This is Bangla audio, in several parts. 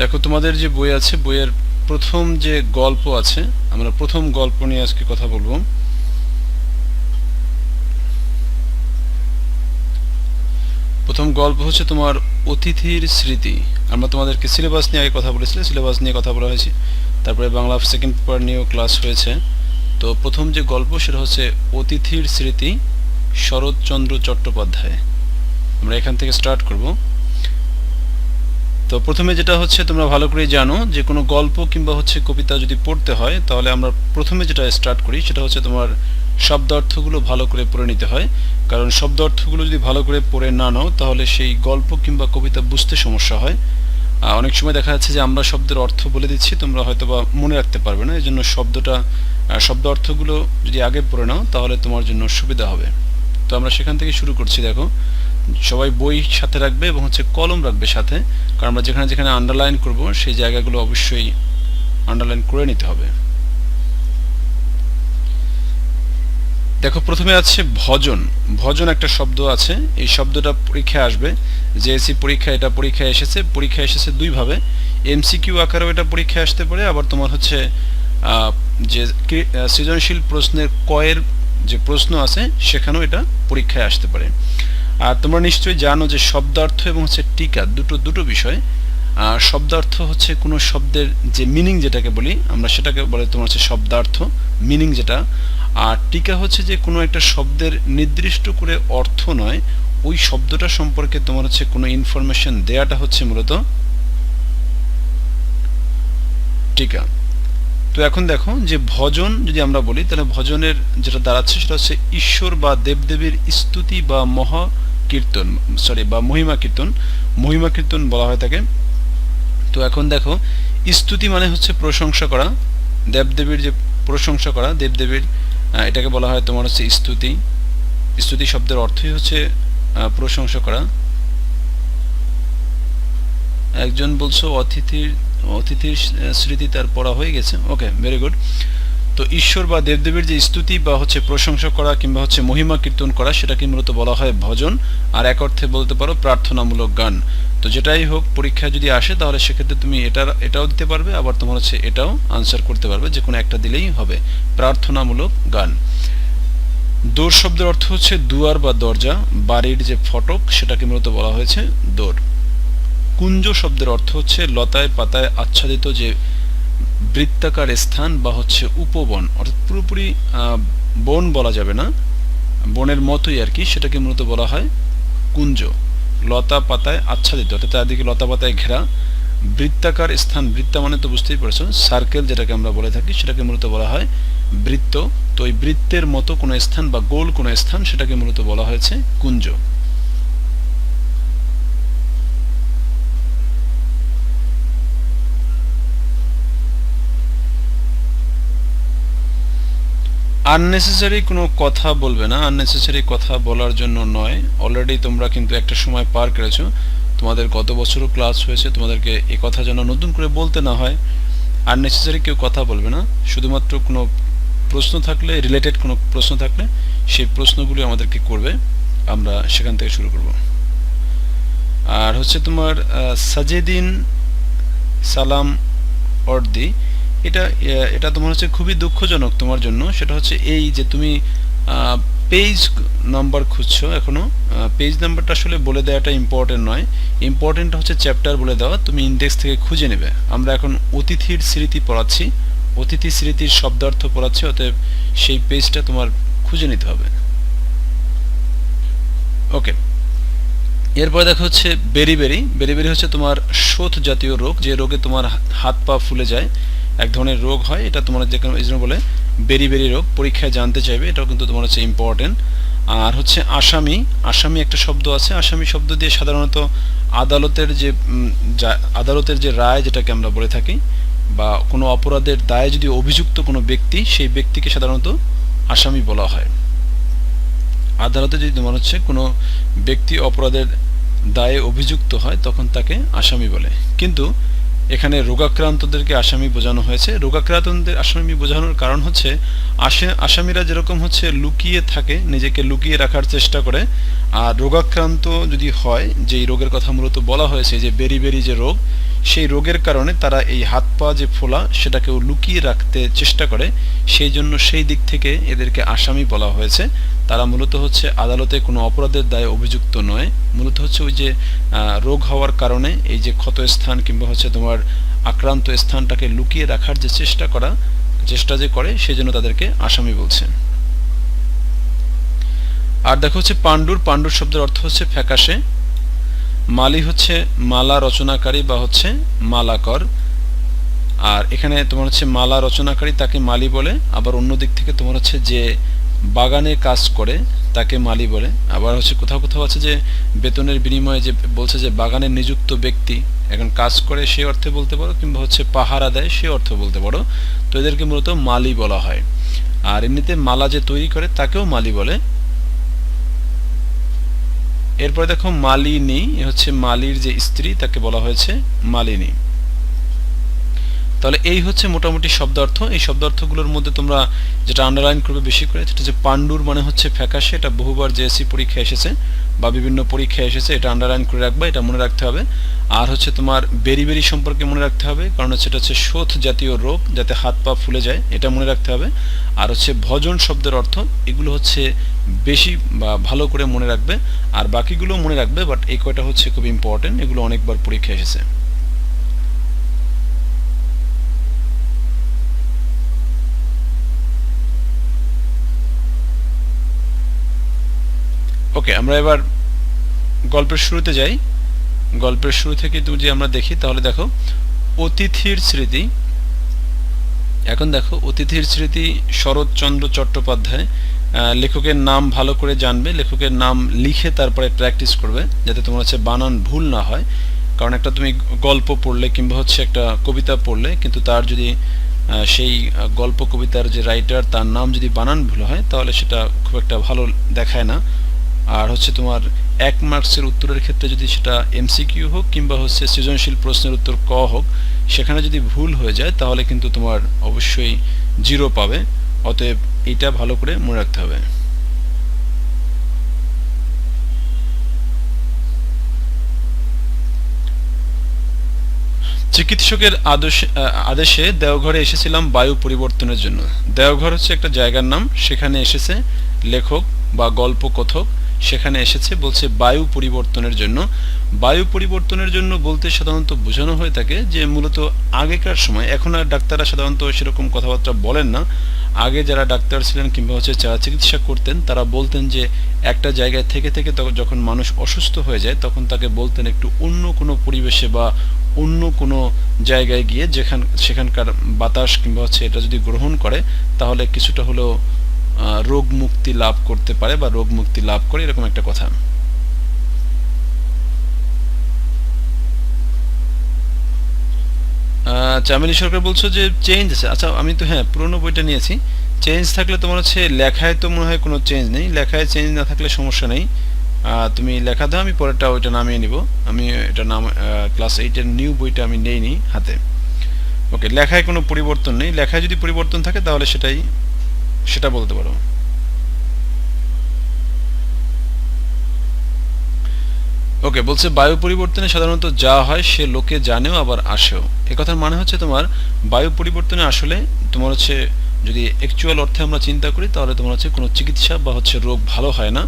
দেখো তোমাদের যে বই আছে বইয়ের প্রথম যে গল্প আছে, আমরা প্রথম গল্প নিয়ে আজকে কথা বলবো। প্রথম গল্প হচ্ছে তোমার অতিথির স্মৃতি। আমরা তোমাদেরকে সিলেবাস নিয়ে আগে কথা বলেছি, সিলেবাস নিয়ে কথা বলা হয়েছে, তারপরে বাংলা সেকেন্ড পেপার নিয়েও ক্লাস হয়েছে। তো প্রথম যে গল্প সেটা হচ্ছে অতিথির স্মৃতি, শরৎচন্দ্র চট্টোপাধ্যায়। আমরা এখান থেকে স্টার্ট করব। তো প্রথমে যেটা হচ্ছে, তোমরা ভালো করে জানো যে কোনো গল্প কিংবা হচ্ছে কবিতা যদি পড়তে হয় তাহলে আমরা প্রথমে যেটা স্টার্ট করি সেটা হচ্ছে তোমার শব্দার্থগুলো ভালো করে পড়ে নিতে হয়। কারণ শব্দার্থগুলো যদি ভালো করে পড়ে না নাও তাহলে সেই গল্প কিংবা কবিতা বুঝতে সমস্যা হয়। অনেক সময় দেখা যাচ্ছে যে আমরা শব্দের অর্থ বলে দিচ্ছি, তোমরা হয়তো বা মনে রাখতে পারবে না, এই জন্য শব্দ অর্থগুলো যদি আগে পড়ে নাও তাহলে তোমার জন্য সুবিধা হবে। তো আমরা সেখান থেকে শুরু করছি। দেখো, সবাই বই সাথে রাখবে এবং হচ্ছে কলম রাখবে সাথে, কারণ আমরা যেখানে যেখানে আন্ডারলাইন করব সেই জায়গাগুলো অবশ্যই আন্ডারলাইন করে নিতে হবে। দেখো, প্রথমে আছে ভজন। ভজন একটা শব্দ আছে, এই শব্দটা পরীক্ষায় আসবে। জেএসসি পরীক্ষা, এটা পরীক্ষায় এসেছে দুইভাবে। এমসিকিউ আকারেও এটা পরীক্ষায় আসতে পারে, আবার তোমার হচ্ছে যে সৃজনশীল প্রশ্নের কয়ের যে প্রশ্ন আছে সেখানেও এটা পরীক্ষায় আসতে পারে। আর তোমরা নিশ্চয়ই জানো যে শব্দার্থ এবং হচ্ছে টিকা দুটো বিষয়। শব্দার্থ হচ্ছে কোনো শব্দের যে মিনিং যেটাকে বলি আমরা, সেটাকে বলে তোমার হচ্ছে শব্দার্থ, মিনিং যেটা। আর টিকা হচ্ছে যে কোনো একটা শব্দের নির্দিষ্ট করে অর্থ নয়, ওই শব্দটা সম্পর্কে তোমার হচ্ছে কোনো ইনফরমেশন দেয়াটা হচ্ছে মূলত টিকা। তো এখন দেখো যে ভজন যদি আমরা বলি তাহলে ভজনের যেটা দাঁড়াচ্ছে সেটা হচ্ছে ঈশ্বর বা দেবদেবীর স্তুতি বা মহিমা কীর্তন বলা হয় থাকে। তো এখন দেখো, স্তুতি মানে হচ্ছে প্রশংসা করা, দেবদেবীর যে প্রশংসা করা, দেবদেবীর এটাকে বলা হয় তোমার হচ্ছে স্তুতি। স্তুতি শব্দের অর্থই হচ্ছে প্রশংসা করা। একজন বলছো অতিথির স্মৃতি তার পড়া হয়ে গেছে, ওকে, ভেরি গুড। তো ঈশ্বর বা দেবদেবীর যে স্তুতি বা হচ্ছে প্রশংসা করা কিংবা হচ্ছে মহিমা কীর্তন করা, সেটাকে মূলত বলা হয় ভজন। আর এক অর্থে বলতে পারো প্রার্থনামূলক গান। তো যেটাই হোক, পরীক্ষায় যদি আসে তাহলে সেক্ষেত্রে তুমি এটাও দিতে পারবে, আবার তোমার হচ্ছে এটাও আনসার করতে পারবে, যে কোনো একটা দিলেই হবে, প্রার্থনামূলক গান। দোর শব্দের অর্থ হচ্ছে দুয়ার বা দরজা, বাড়ির যে ফটক সেটাকে মূলত বলা হয়েছে দোর। কুঞ্জ শব্দের অর্থ হচ্ছে লতায় পাতায় আচ্ছাদিত যে বৃত্তাকার স্থান বা হচ্ছে উপবন, অর্থাৎ পুরোপুরি বন বলা যাবে না, বনের মতোই আর কি, সেটাকে মূলত বলা হয় কুঞ্জ। লতা পাতায় আচ্ছাদিত, অর্থাৎ চারদিকে লতা পাতায় ঘেরা বৃত্তাকার স্থান, বৃত্তা মানে তো বুঝতেই পারছো সার্কেল যেটাকে আমরা বলে থাকি, সেটাকে মূলত বলা হয় বৃত্ত। তো এই বৃত্তের মতো কোনো স্থান বা গোল কোনো স্থান, সেটাকে মূলত বলা হয়েছে কুঞ্জ। আননেসেসারি কোনো কথা বলবে না, আননেসেসারি কথা বলার জন্য নয়। অলরেডি তোমরা কিন্তু একটা সময় পার করেছো, তোমাদের গত বছরও ক্লাস হয়েছে, তোমাদেরকে এই কথা যেন নতুন করে বলতে না হয়। আননেসেসারি কেউ কথা বলবে না, শুধুমাত্র কোনো প্রশ্ন থাকলে, রিলেটেড কোনো প্রশ্ন থাকলে সেই প্রশ্নগুলি আমাদেরকে করবে, আমরা সেখান থেকে শুরু করব। আর হচ্ছে তোমার সাজেদিন সালাম অর্দি, এটা তোমার হচ্ছে খুবই দুঃখজনক তোমার জন্য। সেটা হচ্ছে এই যে তুমি পেজ নাম্বার খুঁজছো এখনো, পেজ নাম্বারটা আসলে বলে দেওয়াটা ইম্পর্টেন্ট নয়, ইম্পর্টেন্ট হচ্ছে চ্যাপ্টার বলে দেওয়া, তুমি ইন্ডেক্স থেকে খুঁজে নেবে। আমরা এখন অতিথির স্মৃতি পড়াচ্ছি, অতিথি স্মৃতির শব্দার্থ পড়াচ্ছি, অতএব সেই পেজটা তোমার খুঁজে নিতে হবে। ওকে, এরপরে দেখো হচ্ছে বেরিবেরি। বেরিবেরি হচ্ছে তোমার শোথ জাতীয় রোগ, যে রোগে তোমার হাত পা ফুলে যায়, এক ধরনের রোগ হয়, এটা তোমার যে এই জন্য বলে বেরিবেরি রোগ, পরীক্ষায় জানতে চাইবে, এটাও কিন্তু তোমার হচ্ছে ইম্পর্টেন্ট। আর হচ্ছে আসামি, আসামি একটা শব্দ আছে, আসামি শব্দ দিয়ে সাধারণত আদালতের যে রায় যেটাকে আমরা বলে থাকি, বা কোনো অপরাধের দায়ে যদি অভিযুক্ত কোনো ব্যক্তি, সেই ব্যক্তিকে সাধারণত আসামি বলা হয়। আদালতে যদি তোমার হচ্ছে কোনো ব্যক্তি অপরাধের দায়ে অভিযুক্ত হয় তখন তাকে আসামি বলে। কিন্তু এখানে রোগাক্রান্তদেরকে আসামি বোঝানো হয়েছে। রোগাক্রান্তদের আসামি বোঝানোর কারণ হচ্ছে আসামিরা যেরকম হচ্ছে লুকিয়ে থাকে, নিজেকে লুকিয়ে রাখার চেষ্টা করে, আর রোগাক্রান্ত যদি হয়, যেই রোগের কথা মূলত বলা হয়েছে যে বেরি যে রোগ, সেই রোগের কারণে তারা এই হাত পা যে ফোলা সেটাকেও লুকিয়ে রাখতে চেষ্টা করে, সেই জন্য সেই দিক থেকে এদেরকে আসামি বলা হয়েছে। তারা মূলত হচ্ছে আদালতে কোনো অপরাধের দায়ে অভিযুক্ত নয়, মূলত হচ্ছে ওই যে রোগ হওয়ার কারণে এই যে ক্ষত স্থান কিংবা হচ্ছে তোমার আক্রান্ত স্থানটাকে লুকিয়ে রাখার যে চেষ্টা যে করে, সেই জন্য তাদেরকে আসামি বলছে। আর দেখো হচ্ছে পাণ্ডুর শব্দের অর্থ হচ্ছে ফ্যাকাশে। মালি হচ্ছে মালা রচনাকারী বা হচ্ছে মালাকর। আর এখানে তোমার হচ্ছে মালা রচনাকারী তাকে মালি বলে, আবার অন্য দিক থেকে তোমার হচ্ছে যে বাগানে কাজ করে তাকে মালি বলে। আবার হচ্ছে কোথাও কোথাও আছে যে বেতনের বিনিময়ে যে বলছে যে বাগানে নিযুক্ত ব্যক্তি, এখন কাজ করে সে অর্থে বলতে পারো, কিংবা হচ্ছে পাহারা দেয় সে অর্থে বলতে পারো। তো এদেরকে মূলত মালি বলা হয়। আর এমনিতে মালা যে তৈরি করে তাকেও মালি বলে। এরপরে দেখো মালিনী হচ্ছে মালির যে স্ত্রী, তাকে বলা হয়েছে মালিনী। তাহলে এই হচ্ছে মোটামুটি শব্দার্থ। এই শব্দার্থগুলোর মধ্যে তোমরা যেটা আন্ডারলাইন করবে বেশি করে, সেটা যে পাণ্ডুর মানে হচ্ছে ফ্যাকাশে, এটা বহুবার জেএসসি পরীক্ষায় এসেছে বা বিভিন্ন পরীক্ষায় এসেছে, এটা আন্ডারলাইন করে রাখবা, এটা মনে রাখতে হবে। আর হচ্ছে তোমার বেরি সম্পর্কে মনে রাখতে হবে, কারণ সেটা হচ্ছে শোথ জাতীয় রোগ, যাতে হাত পা ফুলে যায়, এটা মনে রাখতে হবে। আর হচ্ছে ভজন শব্দের অর্থ, এগুলো হচ্ছে বেশি বা ভালো করে মনে রাখবে। আর বাকিগুলো মনে রাখবে, বাট এই কয়টা হচ্ছে খুব ইম্পর্টেন্ট, এগুলো অনেকবার পরীক্ষায় এসেছে। ওকে, আমরা এবার গল্পের শুরুতে যাই। গল্পের শুরু থেকে যদি আমরা দেখি, তাহলে দেখো অতিথির স্মৃতি। এখন দেখো অতিথির স্মৃতি শরৎচন্দ্র চট্টোপাধ্যায়। লেখকের নাম ভালো করে জানবে, লেখকের নাম লিখে তারপরে প্র্যাকটিস করবে, যাতে তোমার হচ্ছে বানান ভুল না হয়। কারণ একটা তুমি গল্প পড়লে কিংবা হচ্ছে একটা কবিতা পড়লে, কিন্তু তার যদি সেই গল্প কবিতার যে রাইটার তার নাম যদি বানান ভুল হয়, তাহলে সেটা খুব একটা ভালো দেখায় না। আর হচ্ছে তোমার 1 মার্কসের উত্তরের ক্ষেত্রে যদি সেটা এমসিকিউ হোক কিংবা হচ্ছে সৃজনশীল প্রশ্নের উত্তর ক হোক, সেখানে যদি ভুল হয়ে যায় তাহলে কিন্তু তোমার অবশ্যই 0 পাবে। অতএব এইটা ভালো করে মনে রাখতে হবে। চিকিৎসকের আদেশে দেওঘরে এসেছিলাম বায়ু পরিবর্তনের জন্য। দেওঘর হচ্ছে একটা জায়গার নাম, সেখানে এসেছে লেখক বা গল্প কথক, সেখানে এসেছে বলছে বায়ু পরিবর্তনের জন্য। বায়ু পরিবর্তনের জন্য বলতে সাধারণত বোঝানো হয়ে থাকে যে মূলত আগেকার সময়, এখন আর ডাক্তাররা সাধারণত সেরকম কথাবার্তা বলেন না, আগে যারা ডাক্তার ছিলেন কিংবা হচ্ছে যারা চিকিৎসা করতেন, তারা বলতেন যে একটা জায়গায় থেকে থেকে যখন মানুষ অসুস্থ হয়ে যায়, তখন তাকে বলতেন একটু অন্য কোনো পরিবেশে বা অন্য কোনো জায়গায় গিয়ে সেখানকার বাতাস কিংবা হচ্ছে এটা যদি গ্রহণ করে, তাহলে কিছুটা হলেও রোগ মুক্তি লাভ করতে পারে বা রোগ মুক্তি লাভ করে, এরকম একটা কথা। চামেলি সরকার বলছো যে চেঞ্জ আছে। আচ্ছা, আমি তো হ্যাঁ পুরোনো বইটা নিয়েছি। চেঞ্জ থাকলে তোমার হচ্ছে লেখায় তো মনে হয় কোনো চেঞ্জ নেই, লেখায় চেঞ্জ না থাকলে সমস্যা নেই। তুমি লেখা দাও, আমি পরেরটা ওইটা নামিয়ে নিব। আমি এটা নাম ক্লাস 8-এর নিউ বইটা আমি নেইনি হাতে। ওকে, লেখায় কোনো পরিবর্তন নেই, লেখায় যদি পরিবর্তন থাকে তাহলে সেটা বলতে পারো। ওকে, বলছে বায়ু পরিবর্তনে সাধারণত যা হয় সে লোকে জানেও আবার আসেও। একথার মানে হচ্ছে তোমার বায়ু পরিবর্তনে আসলে তোমার হচ্ছে যদি অ্যাকচুয়াল অর্থে আমরা চিন্তা করি, তাহলে তোমার হচ্ছে কোনো চিকিৎসা বা হচ্ছে রোগ ভালো হয় না।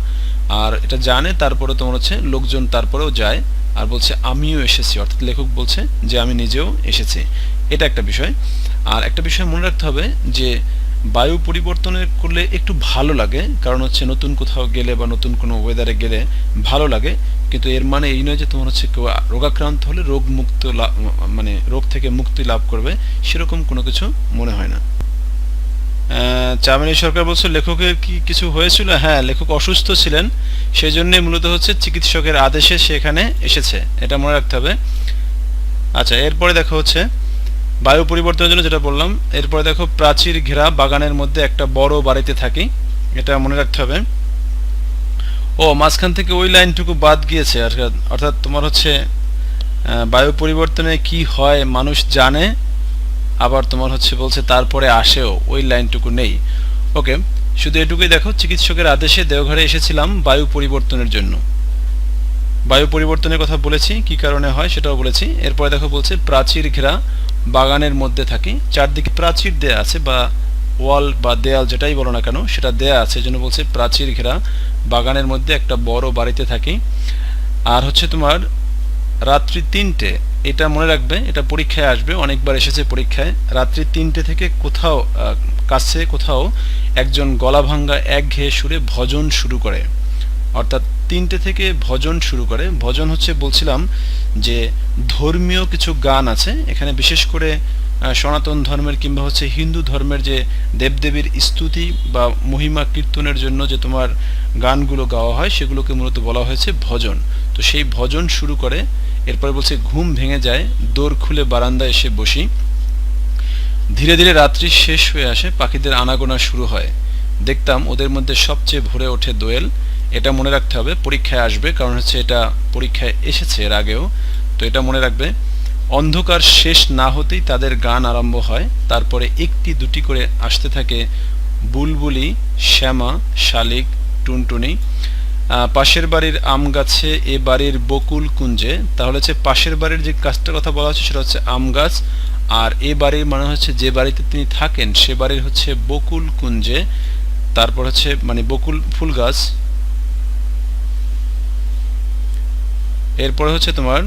আর এটা জানে, তারপরে তোমার হচ্ছে লোকজন তারপরেও যায়। আর বলছে আমিও এসেছি, অর্থাৎ লেখক বলছে যে আমি নিজেও এসেছি, এটা একটা বিষয়। আর একটা বিষয় মনে রাখতে হবে যে বায়ু পরিবর্তনের করলে একটু ভালো লাগে, কারণ হচ্ছে নতুন কোথাও গেলে বা নতুন কোনো ওয়েদারে গেলে ভালো লাগে, কিন্তু এর মানে এই নয় যে তোমার হচ্ছে কেউ রোগাক্রান্ত হলে মানে রোগ থেকে মুক্তি লাভ করবে, সেরকম কোনো কিছু মনে হয় না। চামেলি সরকার বলছে লেখকের কি কিছু হয়েছিল? হ্যাঁ, লেখক অসুস্থ ছিলেন, সেই জন্য মূলত হচ্ছে চিকিৎসকের আদেশে সেখানে এসেছে, এটা মনে রাখতে হবে। আচ্ছা, এরপরে দেখো হচ্ছে বায়ু পরিবর্তনের জন্য যেটা বললাম। এরপরে দেখো প্রাচীর ঘেরা বাগানের মধ্যে একটা বড় বাড়িতে থাকি, এটা মনে রাখতে হবে। ও মাঝখান থেকে ওই লাইনটুকু বাদ গিয়েছে, অর্থাৎ তোমার হচ্ছে বায়ু পরিবর্তনে কি হয় মানুষ জানে, আবার তোমার হচ্ছে বলছে তারপরে আসেও, ওই লাইনটুকু নেই। ওকে, শুধু এটুকুই দেখো, চিকিৎসকের আদেশে দেওঘরে এসেছিলাম বায়ু পরিবর্তনের জন্য। বায়ু পরিবর্তনের কথা বলেছি, কি কারণে হয় সেটাও বলেছি। এরপরে দেখো বলছে প্রাচীর ঘেরা বাগানের মধ্যে থাকি, চারদিকে প্রাচীর দেয়া আছে বা ওয়াল বা দেয়াল যেটাই বলো না কেন সেটা দেয়া আছে, জন্য বলছে প্রাচীর ঘেরা বাগানের মধ্যে একটা বড় বাড়িতে থাকি। আর হচ্ছে তোমার রাত্রি 3টে, এটা মনে রাখবে, এটা পরীক্ষায় আসবে, অনেকবার এসেছে পরীক্ষায়। রাত্রি 3টে থেকে কোথাও কাছে কোথাও একজন গলা ভাঙ্গা একঘেয়ে সুরে ভজন শুরু করে, অর্থাৎ 3টে থেকে ভজন শুরু করে। ভজন হচ্ছে বলছিলাম যে ধর্মীয় কিছু গান আছে এখানে, বিশেষ করে সনাতন ধর্মের কিংবা হচ্ছে হিন্দু ধর্মের যে দেবদেবীর স্তুতি বা মহিমা কীর্তনের জন্য যে তোমার গানগুলো গাওয়া হয় সেগুলোকে মূলত বলা হয়েছে ভজন। তো সেই ভজন শুরু করে, এরপরে বলছে ঘুম ভেঙে যায়, দোর খুলে বারান্দায় এসে বসি। ধীরে ধীরে রাত্রি শেষ হয়ে আসে, পাখিদের আনাগোনা শুরু হয়, দেখতাম ওদের মধ্যে সবচেয়ে ভরে ওঠে দোয়েল। এটা মনে রাখতে হবে, পরীক্ষায় আসবে, কারণ হচ্ছে এটা পরীক্ষায় এসেছে এর আগেও, তো এটা মনে রাখবে। অন্ধকার শেষ না হতেই তাদের গান আরম্ভ হয়, তারপরে একটি দুটি করে আসতে থাকে বুলবুলি, শ্যামা, শালিক, টুনটুনি। পাশের বাড়ির আম গাছে, এ বাড়ির বকুল কুঞ্জে, তাহলে হচ্ছে পাশের বাড়ির যে গাছটার কথা বলা হচ্ছে সেটা হচ্ছে আম গাছ, আর এ বাড়ির মানে হচ্ছে যে বাড়িতে তিনি থাকেন সে বাড়ির হচ্ছে বকুল কুঞ্জে, তারপর হচ্ছে মানে বকুল ফুল গাছ। এরপরে হচ্ছে তোমার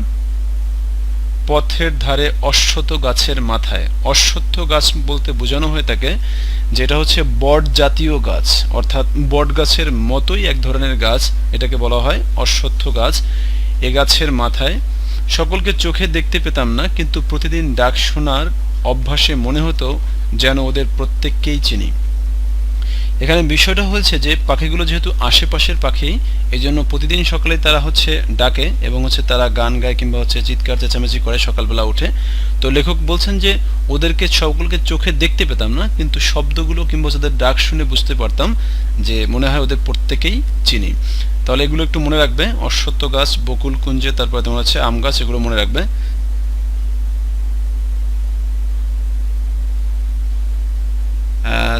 পথের ধারে অশ্বত্থ গাছের মাথায়। অশ্বত্থ গাছ বলতে বোঝানো হয়ে থাকে যেটা হচ্ছে বট জাতীয় গাছ, অর্থাৎ বট গাছের মতোই এক ধরনের গাছ, এটাকে বলা হয় অশ্বত্থ গাছ। এ গাছের মাথায় সকলকে চোখে দেখতে পেতাম না, কিন্তু প্রতিদিন ডাক শোনার অভ্যাসে মনে হতো যেন ওদের প্রত্যেককেই চিনি। এখানে বিষয়টা হচ্ছে যে পাখিগুলো যেহেতু আশেপাশের পাখি, এই জন্য প্রতিদিন সকালে তারা হচ্ছে ডাকে এবং হচ্ছে তারা গান গায় কিংবা হচ্ছে চিৎকার চেঁচামেচি করে সকালবেলা উঠে। তো লেখক বলছেন যে ওদেরকে সকলকে চোখে দেখতে পেতাম না, কিন্তু শব্দগুলো কিংবা ওদের ডাক শুনে বুঝতে পারতাম যে মনে হয় ওদের প্রত্যেকেই চিনি। তাহলে এগুলো একটু মনে রাখবে, অশ্বত্থ গাছ, বকুল কুঞ্জে, তারপরে তোমার হচ্ছে আম গাছ, এগুলো মনে রাখবে।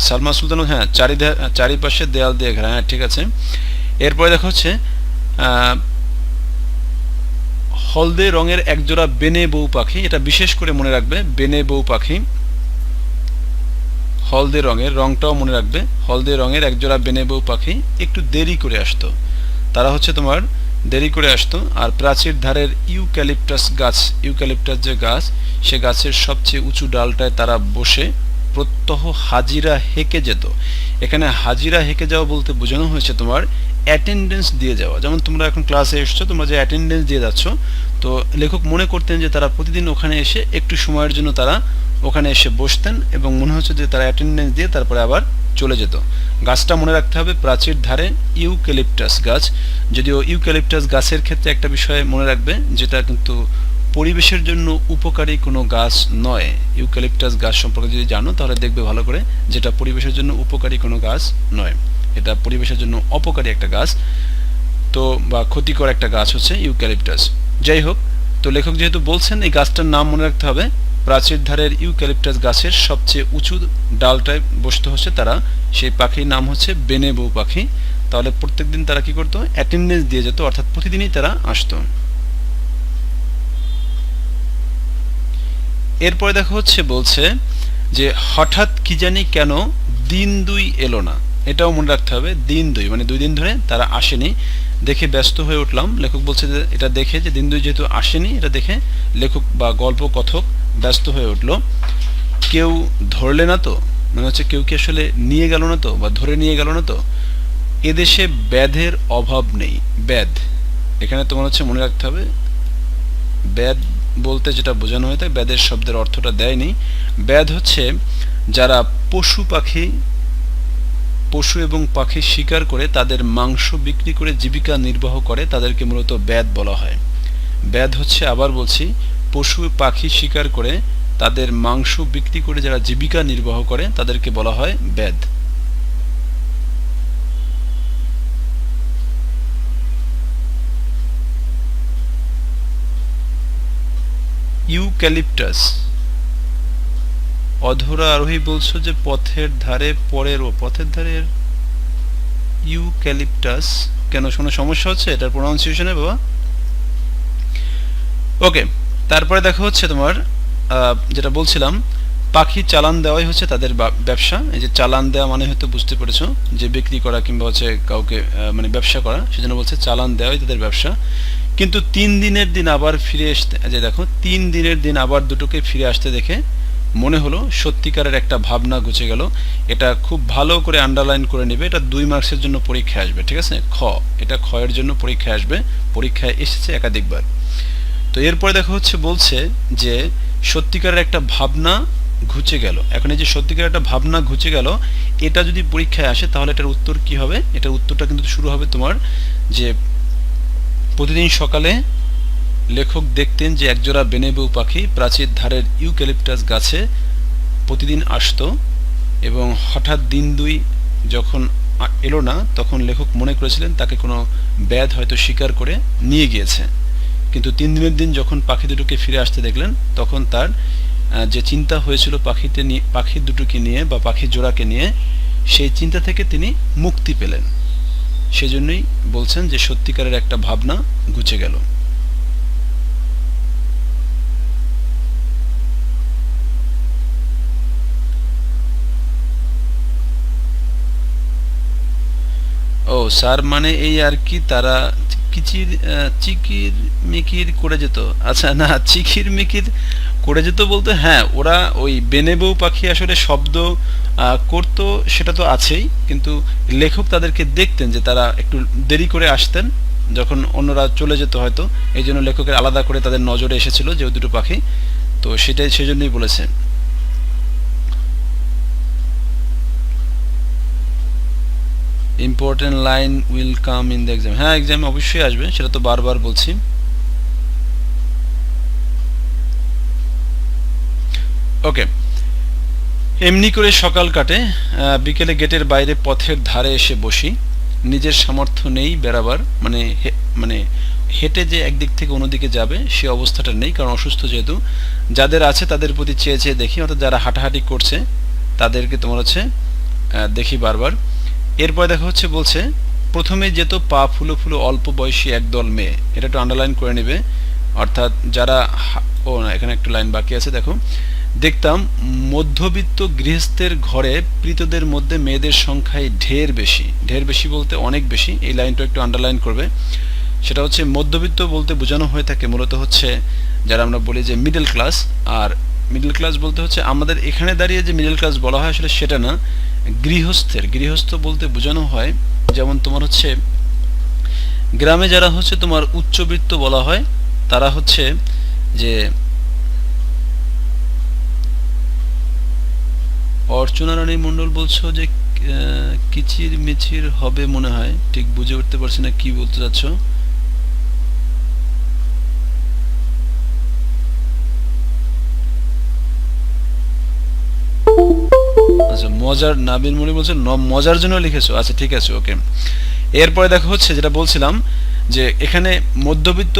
সালমা সুলতান, হ্যাঁ, চারিপাশে দেয়াল দিয়ে ঘেরা, হ্যাঁ ঠিক আছে। এরপরে দেখা হচ্ছে হলদে রঙের একজোড়া বেনে বউ পাখি, এটা বিশেষ করে মনে রাখবে, বেনে বউ পাখি, হলদে রঙের, রংটাও মনে রাখবে, হলদে রঙের একজোড়া বেনে বউ পাখি একটু দেরি করে আসতো, তারা হচ্ছে তোমার দেরি করে আসতো। আর প্রাচীর ধারের ইউক্যালিপটাস গাছ, ইউক্যালিপটাস যে গাছ, সে গাছের সবচেয়ে উঁচু ডালটায় তারা বসে প্রত্যহ হাজিরা হেঁকে যেত। এখানে হাজিরা হেঁকে যাওয়া বলতে বোঝানো হয়েছে তোমার অ্যাটেন্ডেন্স দিয়ে যাওয়া, যেমন তোমরা এখন ক্লাসে এসছো, তোমরা যে অ্যাটেন্ডেন্স দিয়ে যাচ্ছ, তো লেখক মনে করতেন যে তারা প্রতিদিন ওখানে এসে একটু সময়ের জন্য তারা ওখানে এসে বসতেন এবং মনে হচ্ছে যে তারা অ্যাটেন্ডেন্স দিয়ে তারপরে আবার চলে যেত। গাছটা মনে রাখতে হবে প্রাচীর ধারে ইউক্যালিপটাস গাছ। যদিও ইউক্যালিপটাস গাছের ক্ষেত্রে একটা বিষয় মনে রাখবে, যেটা কিন্তু পরিবেশের জন্য উপকারী কোনো গাছ নয়। ইউক্যালিপটাস গাছ সম্পর্কে যদি জানো তাহলে দেখবে ভালো করে, যেটা পরিবেশের জন্য উপকারী কোনো গাছ নয়, এটা পরিবেশের জন্য অপকারী একটা গাছ, তো বা ক্ষতিকর একটা গাছ হচ্ছে ইউক্যালিপটাস। যাই হোক, তো লেখক যেহেতু বলছেন এই গাছটার নাম মনে রাখতে হবে, প্রাচীর ধারের ইউক্যালিপটাস গাছের সবচেয়ে উঁচু ডালটায় বসতে হচ্ছে তারা, সেই পাখির নাম হচ্ছে বেনে বউ পাখি। তাহলে প্রত্যেকদিন তারা কি করতো, অ্যাটেন্ডেন্স দিয়ে যেত, অর্থাৎ প্রতিদিনই তারা আসতো। এরপরে দেখা হচ্ছে বলছে যে হঠাৎ কি জানি কেন দিন দুই এলো না, এটাও মনে রাখতে হবে, দিন দুই মানে 2 দিন ধরে তারা আসেনি, দেখে ব্যস্ত হয়ে উঠলাম। লেখক বলছে যে এটা দেখে, যে দিন দুই যেহেতু আসেনি, এটা দেখে লেখক বা গল্প কথক ব্যস্ত হয়ে উঠলো। কেউ ধরলে না তো, মানে হচ্ছে কেউ কি আসলে নিয়ে গেল না তো, বা ধরে নিয়ে গেল না তো। এদেশে ব্যাধের অভাব নেই, ব্যাধ এখানে তোমার হচ্ছে মনে রাখতে হবে, ব্যাধ বলতে যেটা বোঝানো হয় থাকে, ব্যাধের শব্দের অর্থটা দেয়নি। ব্যাধ হচ্ছে যারা পশু এবং পাখি শিকার করে তাদের মাংস বিক্রি করে জীবিকা নির্বাহ করে, তাদেরকে মূলত ব্যাধ বলা হয়। ব্যাধ হচ্ছে, আবার বলছি, পশু পাখি শিকার করে তাদের মাংস বিক্রি করে যারা জীবিকা নির্বাহ করে তাদেরকে বলা হয় ব্যাধ। ইউক্যালিপটাস, অধরা আরোহী বলছো যে পথের ধারে পথের ধারে ইউক্যালিপটাস, কেন কোনো সমস্যা হচ্ছে এটার প্রোনাউন্সিয়েশনে বাবা? ওকে, তারপরে দেখো হচ্ছে তোমার যেটা বলছিলাম, পাখি চালান দেওয়াই হচ্ছে তাদের ব্যবসা। এই যে চালান দেওয়া মানে হয়তো বুঝতে পেরেছো, যে বিক্রি করা কিংবা হচ্ছে কাউকে মানে ব্যবসা করা, সেজন্য বলছে চালান দেওয়াই তাদের ব্যবসা। কিন্তু 3 দিনের দিন আবার ফিরে আসতে, যে দেখো 3 দিনের দিন আবার দুটোকে ফিরে আসতে দেখে মনে হলো সত্যিকারের একটা ভাবনা ঘুচে গেল। এটা খুব ভালো করে আন্ডারলাইন করে নেবে, এটা 2 মার্কসের জন্য পরীক্ষায় আসবে, ঠিক আছে? এটা খ এর জন্য পরীক্ষায় আসবে, পরীক্ষায় এসেছে একাধিকবার। তো এরপরে দেখো হচ্ছে বলছে যে সত্যিকারের একটা ভাবনা ঘুচে গেল। এখন এই যে সত্যিকারের একটা ভাবনা ঘুচে গেল, এটা যদি পরীক্ষায় আসে তাহলে এটার উত্তর কি হবে? এটার উত্তরটা কিন্তু শুরু হবে তোমার যে প্রতিদিন সকালে লেখক দেখতেন যে একজোড়া বেনেবু পাখি প্রাচীর ধারের ইউক্যালিপটাস গাছে প্রতিদিন আসতো, এবং হঠাৎ দিন 2 যখন এলো না, তখন লেখক মনে করেছিলেন তাকে কোনো ব্যাধ হয়তো শিকার করে নিয়ে গিয়েছে। কিন্তু 3 দিনের দিন যখন পাখি দুটোকে ফিরে আসতে দেখলেন, তখন তার যে চিন্তা হয়েছিল পাখি দুটোকে নিয়ে বা পাখি জোড়াকে নিয়ে, সেই চিন্তা থেকে তিনি মুক্তি পেলেন। সেজন্যই বলছেন যে সত্যিকারের একটা ভাবনা ঘুচে গেল। ও স্যার, মানে এই আর কি, তারা চিকির মিকির করে যেত। আচ্ছা, না, চিকির মিকির করে যেত বলতে হ্যাঁ, ওরা ওই বেনেবউ পাখি আসলে শব্দ করতো, সেটা তো আছেই, কিন্তু লেখক তাদেরকে দেখতেন যে তারা একটু দেরি করে আসতেন যখন অন্যরা চলে যেত হয়তো, এই জন্য লেখকের আলাদা করে তাদের নজরে এসেছিল যে ওই দুটো পাখি, তো সেটাই সেজন্যই বলেছে। Important line will come in the exam. হ্যাঁ, এক্সামে অবশ্যই আসবে, সেটা তো বারবার বলছি। ওকে, এমনি করে সকাল কাটে, বিকেলে গেটের বাইরে পথের ধারে এসে বসি। নিজের সামর্থ্য নেই বেড়াবার, মানে হেঁটে যে একদিক থেকে অন্যদিকে যাবে সে অবস্থাটা নেই, কারণ অসুস্থ যেহেতু। যাদের আছে তাদের প্রতি চেয়ে চেয়ে দেখি, অর্থাৎ যারা হাঁটাহাঁটি করছে তাদেরকে তোমার হচ্ছে দেখি বারবার। এরপর দেখা হচ্ছে বলছে প্রথমে যেত পা ফুলো ফুলো অল্প বয়সী একদল মেয়ে, এটা একটু আন্ডারলাইন করে নেবে। অর্থাৎ যারা ও না, এখানে একটু লাইন বাকি আছে, দেখো। দেখতাম মধ্যবিত্ত গৃহস্থের ঘরে প্রীতদের মধ্যে মেয়েদের সংখ্যায় ঢের বেশি। ঢের বেশি বলতে অনেক বেশি, এই লাইনটা একটু আন্ডারলাইন করবে। সেটা হচ্ছে মধ্যবিত্ত বলতে বোঝানো হয়ে থাকে মূলত হচ্ছে যারা আমরা বলি যে মিডল ক্লাস। আর মিডল ক্লাস বলতে হচ্ছে আমাদের এখানে দাঁড়িয়ে যে মিডল ক্লাস বলা হয় আসলে সেটা না, গৃহস্থ বলতে বোঝানো হয়, যেমন তোমার হচ্ছে গ্রামে যারা হচ্ছে তোমার উচ্চবিত্ত বলা হয়, তারা হচ্ছে যে অর্চনা রানী মণ্ডল বলছো যে কিচির মিচির হবে মনে হয়, ঠিক বুঝে উঠতে পারছি না কি বলতে চাচ্ছ। আচ্ছা, মজার, নাবিল মনি বলছে মজার জন্য লিখেছো, আচ্ছা ঠিক আছে, ওকে। এরপরে দেখো হচ্ছে যেটা বলছিলাম যে এখানে মধ্যবিত্ত,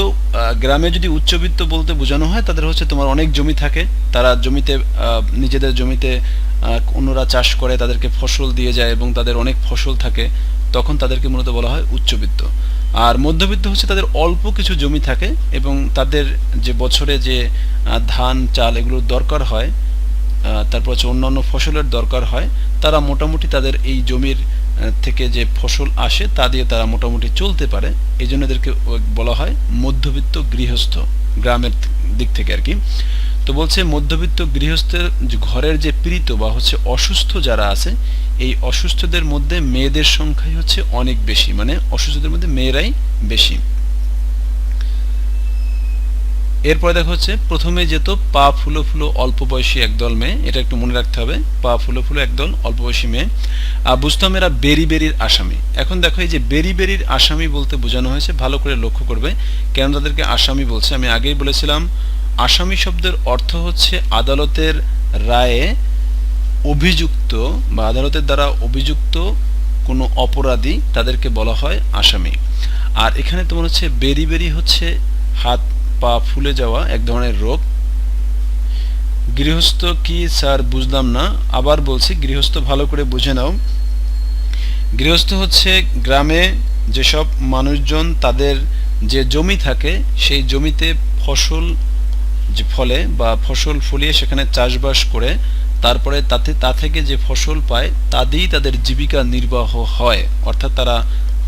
গ্রামে যদি উচ্চবিত্ত বলতে বোঝানো হয় তাদের হচ্ছে তোমার অনেক জমি থাকে, তারা জমিতে নিজেদের জমিতে অন্যরা চাষ করে তাদেরকে ফসল দিয়ে যায় এবং তাদের অনেক ফসল থাকে, তখন তাদেরকে মূলত বলা হয় উচ্চবিত্ত। আর মধ্যবিত্ত হচ্ছে তাদের অল্প কিছু জমি থাকে এবং তাদের যে বছরে যে ধান চাল এগুলোর দরকার হয়, তারপর হচ্ছে অন্যান্য ফসলের দরকার হয়, তারা মোটামুটি তাদের এই জমির থেকে যে ফসল আসে তা দিয়ে তারা মোটামুটি চলতে পারে, এই জন্য এদেরকে বলা হয় মধ্যবিত্ত গৃহস্থ, গ্রামের দিক থেকে আর কি। তো বলছে মধ্যবিত্ত গৃহস্থের ঘরের যে পীড়িত বা হচ্ছে অসুস্থ যারা আছে, এই অসুস্থদের মধ্যে মেয়েদের সংখ্যাই হচ্ছে অনেক বেশি, মানে অসুস্থদের মধ্যে মেয়েরাই বেশি। এরপরে দেখা হচ্ছে প্রথমে যেত পা ফুলো ফুলো অল্প বয়সী একদল মেয়ে, এটা একটু মনে রাখতে হবে, পা ফুলো ফুলো একদল অল্প বয়সী মেয়ে। বুঝতাম এরা বেরি বেরির আসামি। এখন দেখো এই যে বেরি বেরির আসামি বলতে বোঝানো হয়েছে, ভালো করে লক্ষ্য করবে কেন তাদেরকে আসামি বলছে। আমি আগেই বলেছিলাম আসামি শব্দের অর্থ হচ্ছে আদালতের রায়ে অভিযুক্ত বা আদালতের দ্বারা অভিযুক্ত কোনো অপরাধী, তাদেরকে বলা হয় আসামি। আর এখানে তোমার হচ্ছে বেরি বেরি হচ্ছে হাত পা ফুলে যাওয়া এক ধরনের রোগ। গৃহস্থ কি স্যার বুঝলাম না, আবার বলছি, গৃহস্থ ভালো করে বুঝে নাও। গৃহস্থ হচ্ছে গ্রামে যেসব মানুষজন তাদের যে জমি থাকে সেই জমিতে ফসল যে ফলে বা ফসল ফলিয়ে সেখানে চাষবাস করে তারপরে তা থেকে যে ফসল পায় তা দিয়েই তাদের জীবিকা নির্বাহ হয়, অর্থাৎ তারা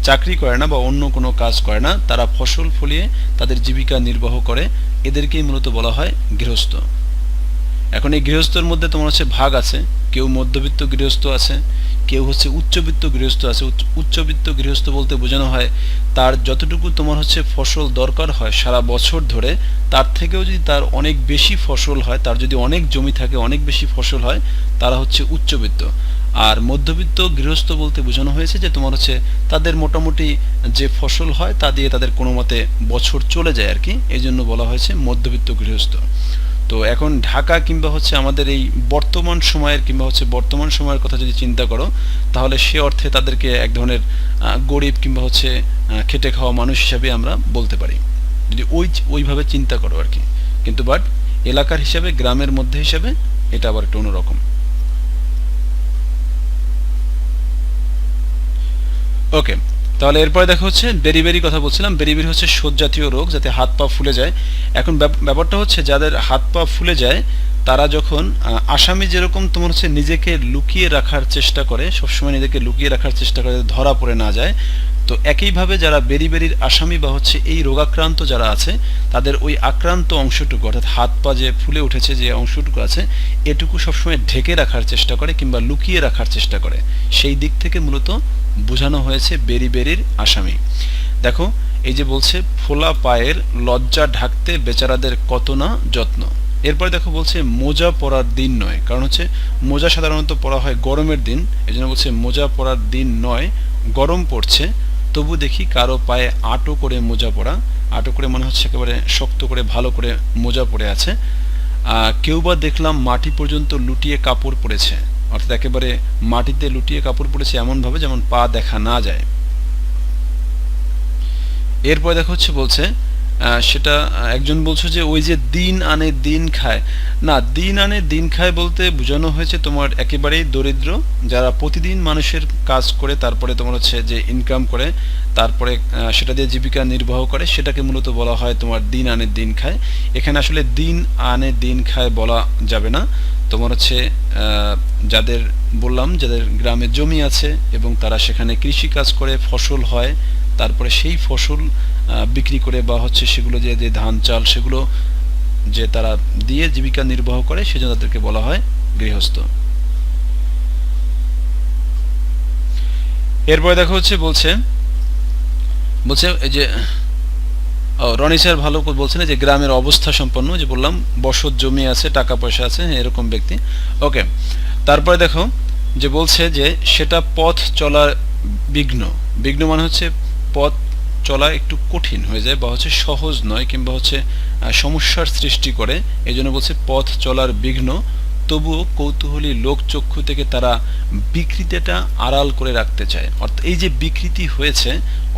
চাকরি করে না বা অন্য কোনো কাজ করে না, তারা ফসল ফলিয়ে তাদের জীবিকা নির্বাহ করে, এদেরকেই মূলত বলা হয় গৃহস্থ। এখন এই গৃহস্থর মধ্যে তোমার হচ্ছে ভাগ আছে, কেউ মধ্যবিত্ত গৃহস্থ আছে, কেউ হচ্ছে উচ্চবিত্ত গৃহস্থ আছে। উচ্চবিত্ত গৃহস্থ বলতে বোঝানো হয় তার যতটুকু তোমার হচ্ছে ফসল দরকার হয় সারা বছর ধরে, তার থেকেও যদি তার অনেক বেশি ফসল হয়, তার যদি অনেক জমি থাকে, অনেক বেশি ফসল হয়, তারা হচ্ছে উচ্চবিত্ত। আর মধ্যবিত্ত গৃহস্থ বলতে বোঝানো হয়েছে যে তোমার হচ্ছে তাদের মোটামুটি যে ফসল হয় তা দিয়ে তাদের কোনো মতে বছর চলে যায় আর কি, এই জন্য বলা হয়েছে মধ্যবিত্ত গৃহস্থ। তো এখন ঢাকা কিংবা হচ্ছে আমাদের এই বর্তমান সময়ের কথা যদি চিন্তা করো, তাহলে সে অর্থে তাদেরকে এক ধরনের গরিব কিংবা হচ্ছে খেটে খাওয়া মানুষ হিসাবে আমরা বলতে পারি, যদি ওইভাবে চিন্তা করো আর কি। কিন্তু বাট এলাকার হিসাবে, গ্রামের মধ্যে হিসাবে এটা আবার একটু অন্যরকম। ওকে, তাহলে এরপরে দেখা হচ্ছে বেরিবেরি কথা বলছিলাম। বেরিবেরি হচ্ছে শোথ জাতীয় রোগ, যাতে হাত পা ফুলে যায়। এখন ব্যাপারটা হচ্ছে যাদের হাত পা ফুলে যায় তারা যখন আসামি যেরকম তোমার হচ্ছে নিজেকে লুকিয়ে রাখার চেষ্টা করে, সবসময় নিজেকে লুকিয়ে রাখার চেষ্টা করে ধরা পড়ে না যায়, তো একইভাবে যারা বেরিবেরির আসামি বা হচ্ছে এই রোগাক্রান্ত যারা আছে তাদের ওই আক্রান্ত অংশটুকু, অর্থাৎ হাত পা যে ফুলে উঠেছে যে অংশটুকু আছে, এটুকু সবসময় ঢেকে রাখার চেষ্টা করে কিংবা লুকিয়ে রাখার চেষ্টা করে। সেই দিক থেকে মূলত বোঝানো হয়েছে বেরিবেরির আসামি। দেখো এই যে বলছে ফোলা পায়ের লজ্জা ঢাকতে বেচারাদের কত না যত্ন। এরপরে দেখো বলছে মোজা পরার দিন নয়, কারণ হচ্ছে মোজা সাধারণত পরা হয় গরমের দিন, এই জন্য বলছে মোজা পরার দিন নয়, গরম পড়ছে তবু দেখি কারো পায়ে আটো করে মোজা পরা। আটো করে মানে হচ্ছে একেবারে শক্ত করে ভালো করে মোজা পরে আছে। কেউ বা দেখলাম মাটি পর্যন্ত লুটিয়ে কাপড় পরেছে, অর্থাৎ একেবারে মাটিতে লুটিয়ে কাপড় পরেছে এমনভাবে যেমন পা দেখা না যায়। এরপরে দেখা হচ্ছে বলছে সেটা একজন বলছো যে ওই যে দিন আনে দিন খায়, না দিন আনে দিন খায় বলতে বোঝানো হয়েছে তোমার একেবারেই দরিদ্র, যারা প্রতিদিন মানুষের কাজ করে তারপরে তোমার হচ্ছে যে ইনকাম করে তারপরে সেটা দিয়ে জীবিকা নির্বাহ করে, সেটাকে মূলত বলা হয় তোমার দিন আনে দিন খায়। এখানে আসলে দিন আনে দিন খায় বলা যাবে না, তোমার হচ্ছে যাদের বললাম যাদের গ্রামে জমি আছে এবং তারা সেখানে কৃষি কাজ করে, ফসল হয়, তারপরে সেই ফসল বিক্রি করে বা হচ্ছে সেগুলো যে ধান চাল সেগুলো যে তারা দিয়ে জীবিকা নির্বাহ করে, সেজন্য তাদেরকে বলা হয় গৃহস্থ। এরপরে দেখা হচ্ছে বলছে এই যে রনি স্যার ভালো বলছেন যে গ্রামের অবস্থা সম্পন্ন, যে বললাম বসত জমি আছে, টাকা পয়সা আছে, এরকম ব্যক্তি। ওকে, তারপরে দেখো যে বলছে যে সেটা পথ চলার বিঘ্ন। বিঘ্ন মানে হচ্ছে পথ চলা একটু কঠিন হয়ে যায় বা হচ্ছে সহজ নয় কিংবা হচ্ছে সমস্যার সৃষ্টি করে, এই জন্য বলছে পথ চলার বিঘ্ন, তবুও কৌতূহলী লোক চক্ষু থেকে তারা বিকৃতিটা আড়াল করে রাখতে চায়। অর্থাৎ এই যে বিকৃতি হয়েছে,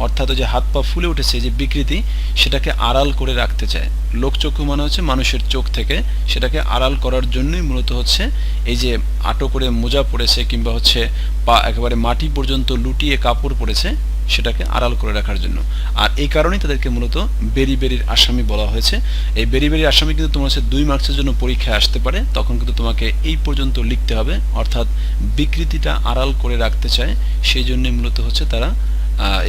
অর্থাৎ যে হাত পা ফুলে উঠেছে যে বিকৃতি, সেটাকে আড়াল করে রাখতে চায়। লোকচক্ষু মানে হচ্ছে মানুষের চোখ থেকে, সেটাকে আড়াল করার জন্যই মূলত হচ্ছে এই যে আটো করে মোজা পড়েছে কিংবা হচ্ছে পা একেবারে মাটি পর্যন্ত লুটিয়ে কাপড় পরেছে, সেটাকে আড়াল করে রাখার জন্য। আর এই কারণেই তাদেরকে মূলত বেরিবেরির আসামি বলা হয়েছে। এই বেরিবেরির আসামি কিন্তু তোমার হচ্ছে 2 মার্কসের জন্য পরীক্ষায় আসতে পারে, তখন কিন্তু তোমাকে এই পর্যন্ত লিখতে হবে, অর্থাৎ বিকৃতিটা আড়াল করে রাখতে চায়, সেই জন্যই মূলত হচ্ছে তারা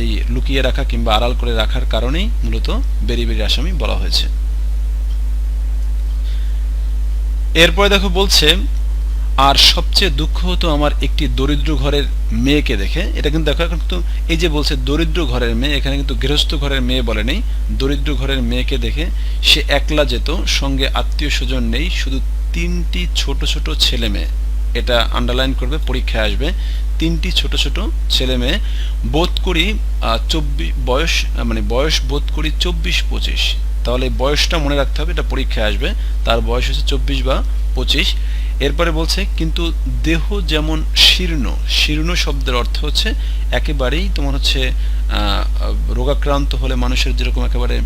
এই লুকিয়ে রাখা কিংবা আড়াল করে রাখার কারণেই মূলত বেরিবেরির আসামি বলা হয়েছে। এরপরে দেখো বলছে আর সবচেয়ে দুঃখ হতো আমার একটি দরিদ্র ঘরের মেয়েকে দেখে। এটা কিন্তু দেখো কিন্তু এই যে বলছে দরিদ্র ঘরের মেয়ে, এখানে কিন্তু গৃহস্থ ঘরের মেয়ে বলে নেই, দরিদ্র ঘরের মেয়েকে দেখে সে একলা যেত, সঙ্গে আত্মীয় স্বজন নেই, শুধু 3টি ছোট ছোট ছেলে মেয়ে। এটা আন্ডারলাইন করবে, পরীক্ষায় আসবে। 3টি ছোট ছোট ছেলে মেয়ে, বোধ করি 24 বয়স, মানে বয়স বোধ করি 24-25, তাহলে বয়সটা মনে রাখতে হবে, এটা পরীক্ষায় আসবে। তার বয়স হচ্ছে 24 বা 25। এরপরে বলছে কিন্তু দেহ যেমন শীর্ণ, শীর্ণ শব্দের অর্থ হচ্ছে একেবারেই তোমার হচ্ছে রোগাক্রান্ত হলে মানুষের যেরকম একেবারে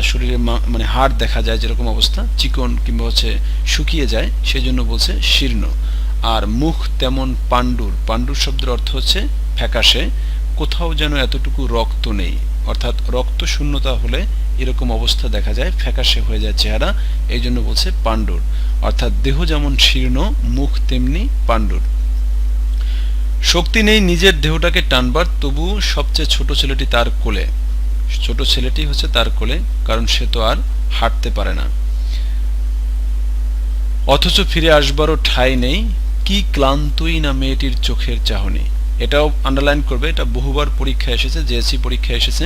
শরীরে মানে হাড় দেখা যায় যেরকম অবস্থা, চিকন কিংবা হচ্ছে শুকিয়ে যায়, সেই জন্য বলছে শীর্ণ। আর মুখ তেমন পাণ্ডুর, পাণ্ডুর শব্দের অর্থ হচ্ছে ফ্যাকাশে, কোথাও যেন এতটুকু রক্ত নেই। অর্থাৎ রক্ত শূন্যতা হলে এরকম অবস্থা দেখা যায়, ফ্যাকাশে হয়ে যায় চেহারা, এই জন্য বলছে পাণ্ডুর। অর্থাৎ দেহ যেমন শীর্ণ, মুখ তেমনি পাণ্ডুর। শক্তি নেই নিজের দেহটাকে টানবার, তবু সবচেয়ে ছোট ছেলেটি তার কোলে। ছোট ছেলেটি হচ্ছে তার কোলে, কারণ সে তো আর হাঁটতে পারে না। অথচ ফিরে আসবারও ঠাঁই নেই, কি ক্লান্তই না মেয়েটির চোখের চাহনি। এটাও আন্ডারলাইন করবে, এটা বহুবার পরীক্ষায় এসেছে, জেএসসি পরীক্ষায় এসেছে।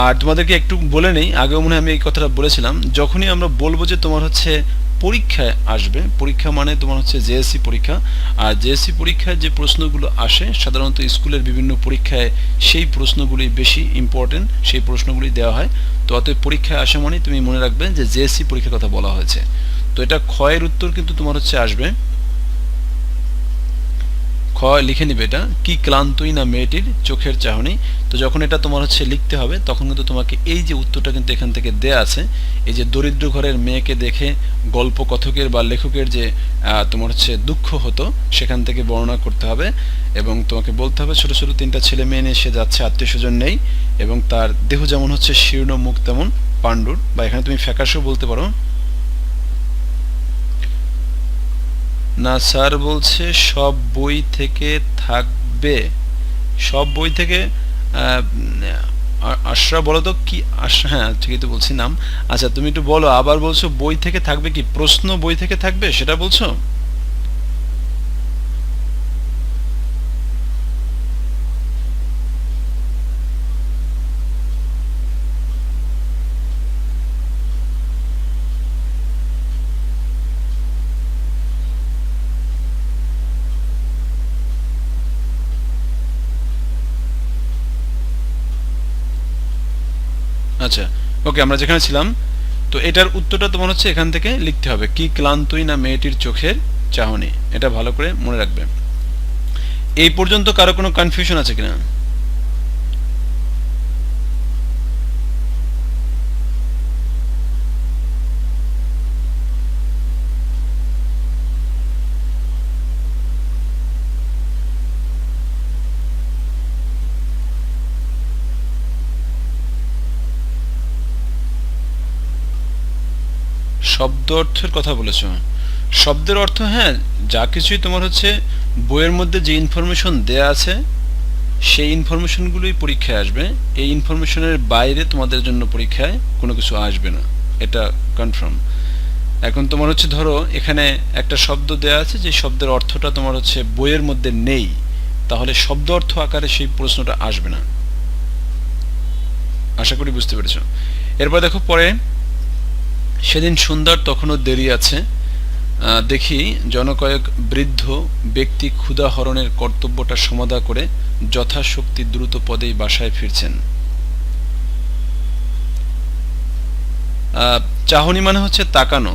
আর তোমাদেরকে একটু বলে নেই, আগেও মনে হয় আমি এই কথাটা বলেছিলাম, যখনই আমরা বলবো যে তোমার হচ্ছে পরীক্ষায় আসবে, পরীক্ষা মানে তোমার হচ্ছে জেএসসি পরীক্ষা, আর জেএসসি পরীক্ষায় যে প্রশ্নগুলো আসে সাধারণত স্কুলের বিভিন্ন পরীক্ষায় সেই প্রশ্নগুলি বেশি ইম্পর্টেন্ট, সেই প্রশ্নগুলি দেওয়া হয়। তো অতএব পরীক্ষায় আসা মানে তুমি মনে রাখবে যে জেএসসি পরীক্ষার কথা বলা হয়েছে। তো এটা ক্ষয়ের উত্তর কিন্তু তোমার হচ্ছে আসবে, খ লিখে নিবে এটা, কি ক্লান্তই না মেয়েটির চোখের চাহনি। তো যখন এটা তোমার হচ্ছে লিখতে হবে তখন কিন্তু তোমাকে এই যে উত্তরটা কিন্তু এখান থেকে দেয়া আছে, এই যে দরিদ্র ঘরের মেয়েকে দেখে গল্প কথকের বা লেখকের যে তোমার হচ্ছে দুঃখ হতো সেখান থেকে বর্ণনা করতে হবে, এবং তোমাকে বলতে হবে ছোট ছোট 3টা ছেলে মেয়ে নিয়ে সে যাচ্ছে, আত্মীয় স্বজন নেই, এবং তার দেহ যেমন হচ্ছে শীর্ণ, মুখ তেমন পাণ্ডুর, বা এখানে তুমি ফ্যাকাশেও বলতে পারো। না স্যার বলছে সব বই থেকে থাকবে, সব বই থেকে। আশরা বলো তো কি আশরা, হ্যাঁ ঠিকই তো বলছি নাম। আচ্ছা তুমি একটু বলো, আবার বলছো বই থেকে থাকবে, কি প্রশ্ন বই থেকে থাকবে সেটা বলছো? আচ্ছা ওকে, আমরা যেখানে ছিলাম, তো এটার উত্তরটা তোমার হচ্ছে এখান থেকে লিখতে হবে, কি ক্লান্তই না মেয়েটির চোখের চাহনি। এটা ভালো করে মনে রাখবে। এই পর্যন্ত কারো কোনো কনফিউশন আছে কিনা? শব্দ অর্থের কথা বলেছো? শব্দের অর্থ, হ্যাঁ, যা কিছুই তোমার হচ্ছে বইয়ের মধ্যে যে ইনফরমেশন দেয়া আছে সেই ইনফরমেশনগুলোই পরীক্ষায় আসবে। এই ইনফরমেশনের বাইরে তোমাদের জন্য পরীক্ষায় কোনো কিছু আসবে না, এটা কনফার্ম। এখন তোমার হচ্ছে ধরো এখানে একটা শব্দ দেয়া আছে, যে শব্দের অর্থটা তোমার হচ্ছে বইয়ের মধ্যে নেই, তাহলে শব্দ অর্থ আকারে সেই প্রশ্নটা আসবে না। আশা করি বুঝতে পেরেছো। এরপর দেখো পরে, সেদিন সন্ধ্যার তখনও দেরি আছে, দেখি জনকয়েক বৃদ্ধ ব্যক্তি ক্ষুধা হরণের কর্তব্যটা সমাধা করে যথাশক্তি দ্রুত পদেই বাসায় ফিরছেন। চাহনি মানে হচ্ছে তাকানো,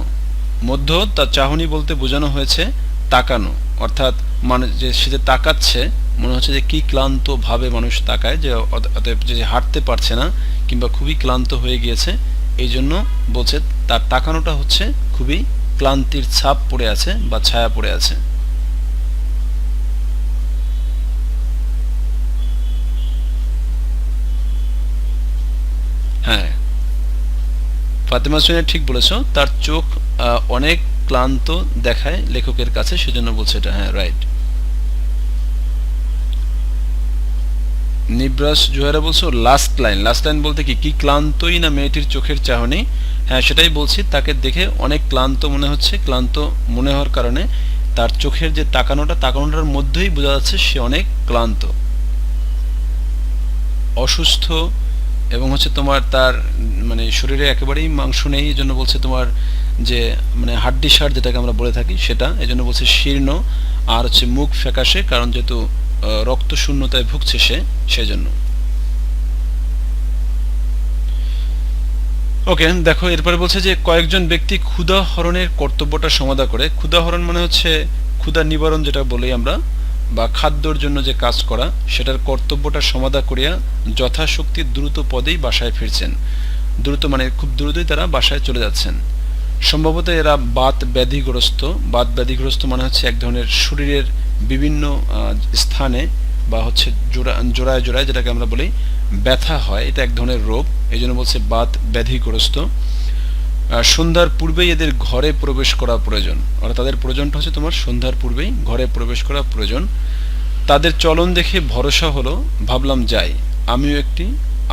মধ্য তার চাহনি বলতে বোঝানো হয়েছে তাকানো, অর্থাৎ মানে যে সে যে তাকাচ্ছে, মনে হচ্ছে যে কি ক্লান্ত ভাবে মানুষ তাকায়, যে অতএব যে হাঁটতে পারছে না কিংবা খুবই ক্লান্ত হয়ে গিয়েছে, এই জন্য বলছে তার তাকানোটা হচ্ছে খুবই ক্লান্তির ছাপ পড়ে আছে বা ছায়া পড়ে আছে। হ্যাঁ ফাতেমা সুনিয়া ঠিক বলেছ, তার চোখ অনেক ক্লান্ত দেখায় লেখকের কাছে, সেজন্য বলছে এটা। হ্যাঁ রাইট। নিব্রাস জোহেরা বলছো লাস্ট লাইন, লাস্ট লাইন বলতে কি, কি ক্লান্তই না মেয়েটির চোখের চাহনি। হ্যাঁ সেটাই বলছি, তাকে দেখে অনেক ক্লান্ত মনে হচ্ছে, ক্লান্ত মনে হওয়ার কারণে তার চোখের যে তাকানোটা, তাকানোটার মধ্যেই বোঝা যাচ্ছে সে অনেক ক্লান্ত, অসুস্থ, এবং হচ্ছে তোমার তার মানে শরীরে একেবারেই মাংস নেই, এই জন্য বলছে তোমার যে মানে হাড্ডি সার যেটাকে আমরা বলে থাকি সেটা, এই জন্য বলছে শীর্ণ, আর হচ্ছে মুখ ফ্যাকাশে, কারণ যেহেতু রক্ত শূন্যতায় ভুগছে সে, সেজন্য। ওকে দেখো এরপরে বলছে যে কয়েকজন ব্যক্তি ক্ষুধা হরণের কর্তব্যটা সমাধা করে। ক্ষুধা হরণ মানে হচ্ছে ক্ষুধা নিবারণ যেটা বলি আমরা, বা খাদ্যর জন্য যে কাজ করা, সেটার কর্তব্যটা সমাধা করিয়া যথাশক্তি দ্রুত পদেই বাসায় ফিরছেন। দ্রুত মানে খুব দ্রুতই তারা বাসায় চলে যাচ্ছেন। সম্ভবত এরা বাত ব্যাধিগ্রস্ত। বাত ব্যাধিগ্রস্ত মানে হচ্ছে এক ধরনের শরীরের বিভিন্ন স্থানে বা হচ্ছে জোড়ায় জোড়ায় যেটাকে আমরা বলি ব্যথা হয়, এটা এক ধরনের রোগ, এই জন্য বলছে বাত ব্যাধিগ্রস্ত। সন্ধ্যার পূর্বেই এদের ঘরে প্রবেশ করা প্রয়োজন, অর্থাৎ তাদের প্রয়োজনটা হচ্ছে তোমার সন্ধ্যার পূর্বেই ঘরে প্রবেশ করা প্রয়োজন। তাদের চলন দেখে ভরসা হলো, ভাবলাম যাই,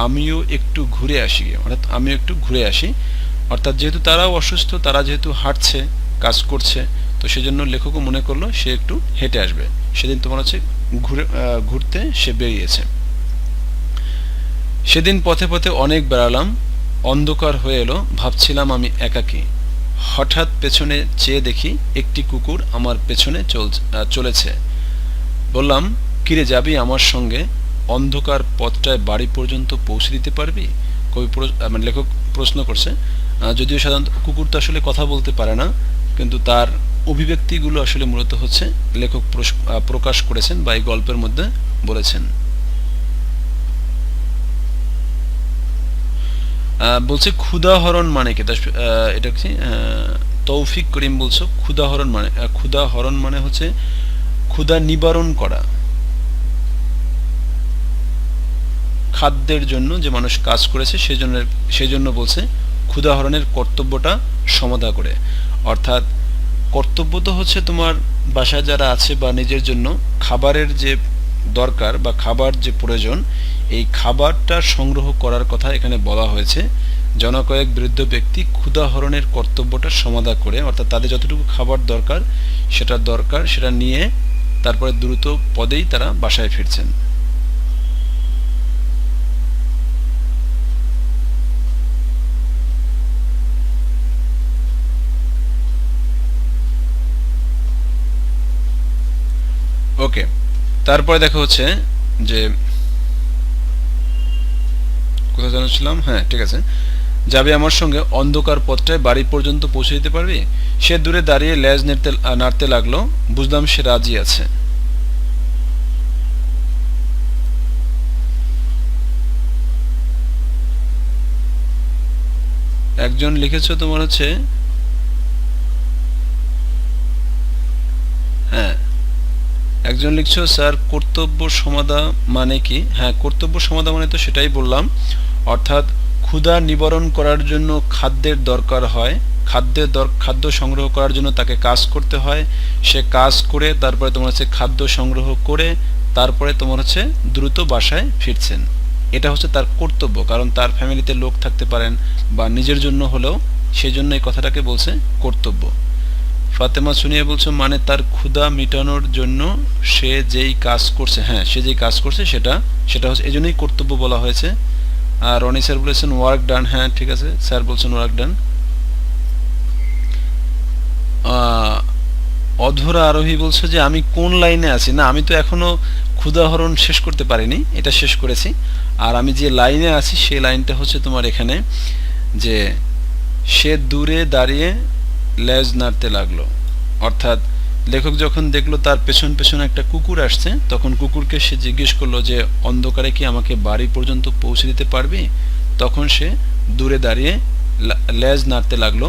আমিও একটু ঘুরে আসি, অর্থাৎ আমিও একটু ঘুরে আসি। অর্থাৎ যেহেতু তারাও অসুস্থ, তারা যেহেতু হাঁটছে, কাজ করছে, তো সেজন্য লেখকও মনে করলো সে একটু হেঁটে আসবে। সেদিন তোমার হচ্ছে ঘুরতে সে বেরিয়েছে। সেদিন পথে পথে অনেক বেড়ালাম, অন্ধকার হয়ে এলো, ভাবছিলাম আমি একাকী। হঠাৎ পেছনে চেয়ে দেখি একটি কুকুর আমার পেছনে চলেছে। বললাম, কিরে যাবি আমার সঙ্গে? অন্ধকার পথটায় বাড়ি পর্যন্ত পৌঁছে দিতে পারবি? মানে লেখক প্রশ্ন করছে। যদিও সাধারণত কুকুর তো আসলে কথা বলতে পারে না, কিন্তু তার অভিব্যক্তিগুলো আসলে মূলত হচ্ছে লেখক প্রকাশ করেছেন বা এই গল্পের মধ্যে বলেছেন। বলছে ক্ষুধাহরণ মানে কি, এটা কি তৌফিক করিম বলছো ক্ষুধাহরণ মানে হচ্ছে ক্ষুধা নিবারণ করা, খাদ্যের জন্য যে মানুষ কাজ করেছে সেজন্য বলছে ক্ষুধাহরণের কর্তব্যটা সমাধা করে। অর্থাৎ কর্তব্য তো হচ্ছে তোমার বাসায় যারা আছে বা নিজের জন্য খাবারের যে দরকার বা খাবার যে প্রয়োজন, এই খাবারটা সংগ্রহ করার কথা এখানে বলা হয়েছে। জনকয়েক বৃদ্ধ ব্যক্তি ক্ষুধাহরণের কর্তব্যটা সমাধা করে, অর্থাৎ তাদের যতটুকু খাবার দরকার সেটা নিয়ে তারপরে দ্রুত পদেই তারা বাসায় ফিরছেন। ওকে, তারপরে দেখা হচ্ছে যে কোথায় জানাচ্ছিলাম, হ্যাঁ ঠিক আছে, যাবে আমার সঙ্গে, অন্ধকার পথটায় বাড়ি পর্যন্ত পৌঁছে দিতে পারবি? সে দূরে দাঁড়িয়ে লেজ নাড়তে লাগলো, বুঝলাম সে রাজি আছে। একজন লিখেছ তোমার হচ্ছে, হ্যাঁ একজন লিখছো স্যার কর্তব্য সমাধা মানে কি? হ্যাঁ, কর্তব্য সমাধা মানে তো সেটাই বললাম, অর্থাৎ ক্ষুধা নিবারণ করার জন্য খাদ্যের দরকার হয়, খাদ্য সংগ্রহ করার জন্য তাকে কাজ করতে হয়, সে কাজ করে তারপরে তোমার হচ্ছে খাদ্য সংগ্রহ করে তারপরে তোমার হচ্ছে দ্রুত বাসায় ফিরছেন। এটা হচ্ছে তার কর্তব্য, কারণ তার ফ্যামিলিতে লোক থাকতে পারেন বা নিজের জন্য হলেও, সেই জন্য এই কথাটাকে বলছে কর্তব্য। ফাতেমা শুনিয়ে বলছো মানে তার ক্ষুধা মিটানোর জন্য সে যেই কাজ করছে, হ্যাঁ সে যেই কাজ করছে সেটা হচ্ছে এই জন্যই কর্তব্য বলা হয়েছে। আর রনি স্যার বলেছেন ওয়ার্ক ডান, হ্যাঁ ঠিক আছে, স্যার বলছেন ওয়ার্ক ডান। অধরা আরোহী বলছো যে আমি কোন লাইনে আছি? না, আমি তো এখনো ক্ষুধাহরণ শেষ করতে পারিনি, এটা শেষ করেছি। আর আমি যে লাইনে আছি সেই লাইনটা হচ্ছে তোমার এখানে যে সে দূরে দাঁড়িয়ে লেজ নাড়তে লাগলো, অর্থাৎ লেখক যখন দেখলো তার পেছন পেছন একটা কুকুর আসছে, তখন কুকুরকে সে জিজ্ঞেস করলো যে অন্ধকারে কি আমাকে বাড়ি পর্যন্ত পৌঁছে দিতে পারবি? তখন সে দূরে দাঁড়িয়ে লেজ নাড়তে লাগলো,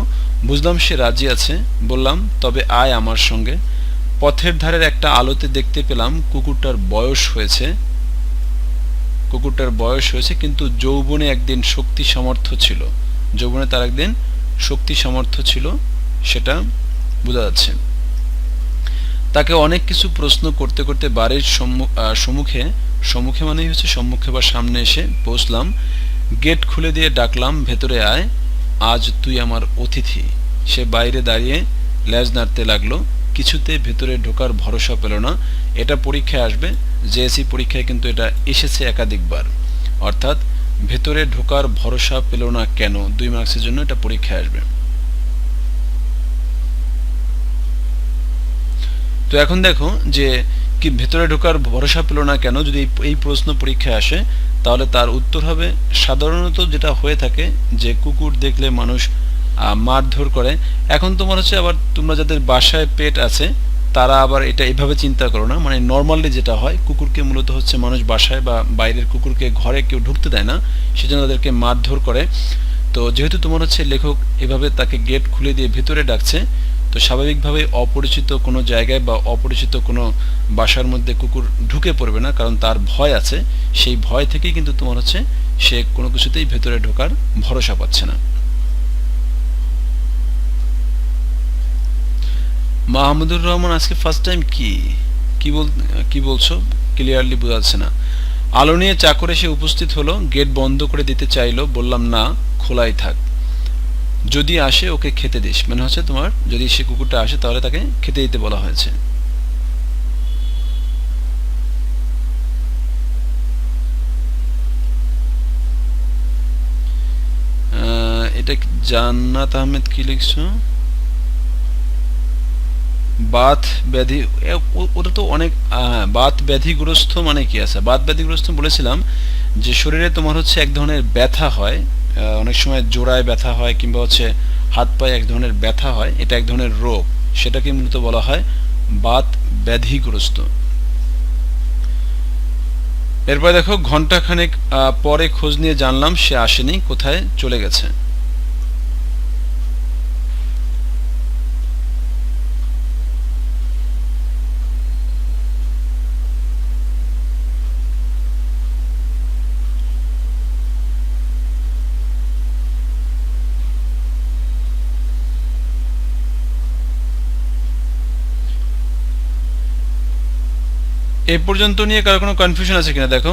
বুঝলাম সে রাজি আছে। বললাম তবে আয় আমার সঙ্গে। পথের ধারের একটা আলোতে দেখতে পেলাম কুকুরটার বয়স হয়েছে কিন্তু যৌবনে একদিন শক্তি সামর্থ্য ছিল, যৌবনে তার একদিন শক্তি সামর্থ্য ছিল, সেটা বোঝা যাচ্ছে। তাকে অনেক কিছু প্রশ্ন করতে করতে বাড়ির সম্মুখে মানেই হচ্ছে সম্মুখে বা সামনে এসে পৌঁছলাম। গেট খুলে দিয়ে ডাকলাম, ভেতরে আয়, আজ তুই আমার অতিথি। সে বাইরে দাঁড়িয়ে লেজ নাড়তে লাগলো, কিছুতে ভেতরে ঢোকার ভরসা পেল না। এটা পরীক্ষায় আসবে, জেএসসি পরীক্ষায় কিন্তু এটা এসেছে একাধিকবার, অর্থাৎ ভেতরে ঢোকার ভরসা পেল না কেন, 2 মার্কসের জন্য এটা পরীক্ষায় আসবে। তো এখন দেখো যে কি ভেতরে ঢোকার ভরসা পেল না কেন, যদি এই প্রশ্ন পরীক্ষায় আসে তাহলে তার উত্তর হবে সাধারণত যেটা হয়ে থাকে যে কুকুর দেখলে মানুষ মারধর করে। এখন তোমার হচ্ছে আবার তোমরা যাদের বাসায় পেট আছে তারা আবার এটা এভাবে চিন্তা করো না, মানে নর্মালি যেটা হয় কুকুরকে মূলত হচ্ছে মানুষ বাসায় বা বাইরের কুকুরকে ঘরে কেউ ঢুকতে দেয় না, সেজন্য তাদেরকে মারধর করে। তো যেহেতু তোমার হচ্ছে লেখক এভাবে তাকে গেট খুলে দিয়ে ভেতরে ডাকছে, তো তো স্বাভাবিকভাবে অপরিচিত কোনো জায়গায় বা অপরিচিত কোনো বাসার মধ্যে কুকুর ঢুকে পড়বে না, কারণ তার ভয় আছে। সেই ভয় থেকেই কিন্তু তোমার হচ্ছে সে কোনো কিছুতেই ভেতরে ঢোকার ভরসা পাচ্ছে না। মাহমুদুর রহমান আজকে ফার্স্ট টাইম কি বলছো ক্লিয়ারলি বোঝা যাচ্ছে না। আলো নিয়ে চাকর এসে উপস্থিত হলো, গেট বন্ধ করে দিতে চাইলো, বললাম না, খোলাই থাক, যদি আসে ওকে খেতে দিস। মানে হচ্ছে তোমার যদি সে কুকুরটা আসে তাহলে তাকে খেতে দিতে বলা হয়েছে। এটা জান্নাত আহমেদ কি লিখছো? বাত ব্যাধি, ওটা তো অনেক বাত ব্যাধিগ্রস্ত মানে কি আছে? বাত ব্যাধিগ্রস্ত বলেছিলাম যে শরীরে তোমার হচ্ছে এক ধরনের ব্যথা হয়, অনেক সময় জোড়ায় ব্যথা হয় কিংবা হচ্ছে হাত পায়ে এক ধরনের ব্যথা হয়, এটা এক ধরনের রোগ, সেটাকে মূলত বলা হয় বাত ব্যাধিগ্রস্ত। এরপর দেখো, ঘন্টাখানেক পরে খোঁজ নিয়ে জানলাম সে আসেনি, কোথায় চলে গেছে। এই পর্যন্ত নিয়ে কারো কোনো কনফিউশন আছে কিনা দেখো।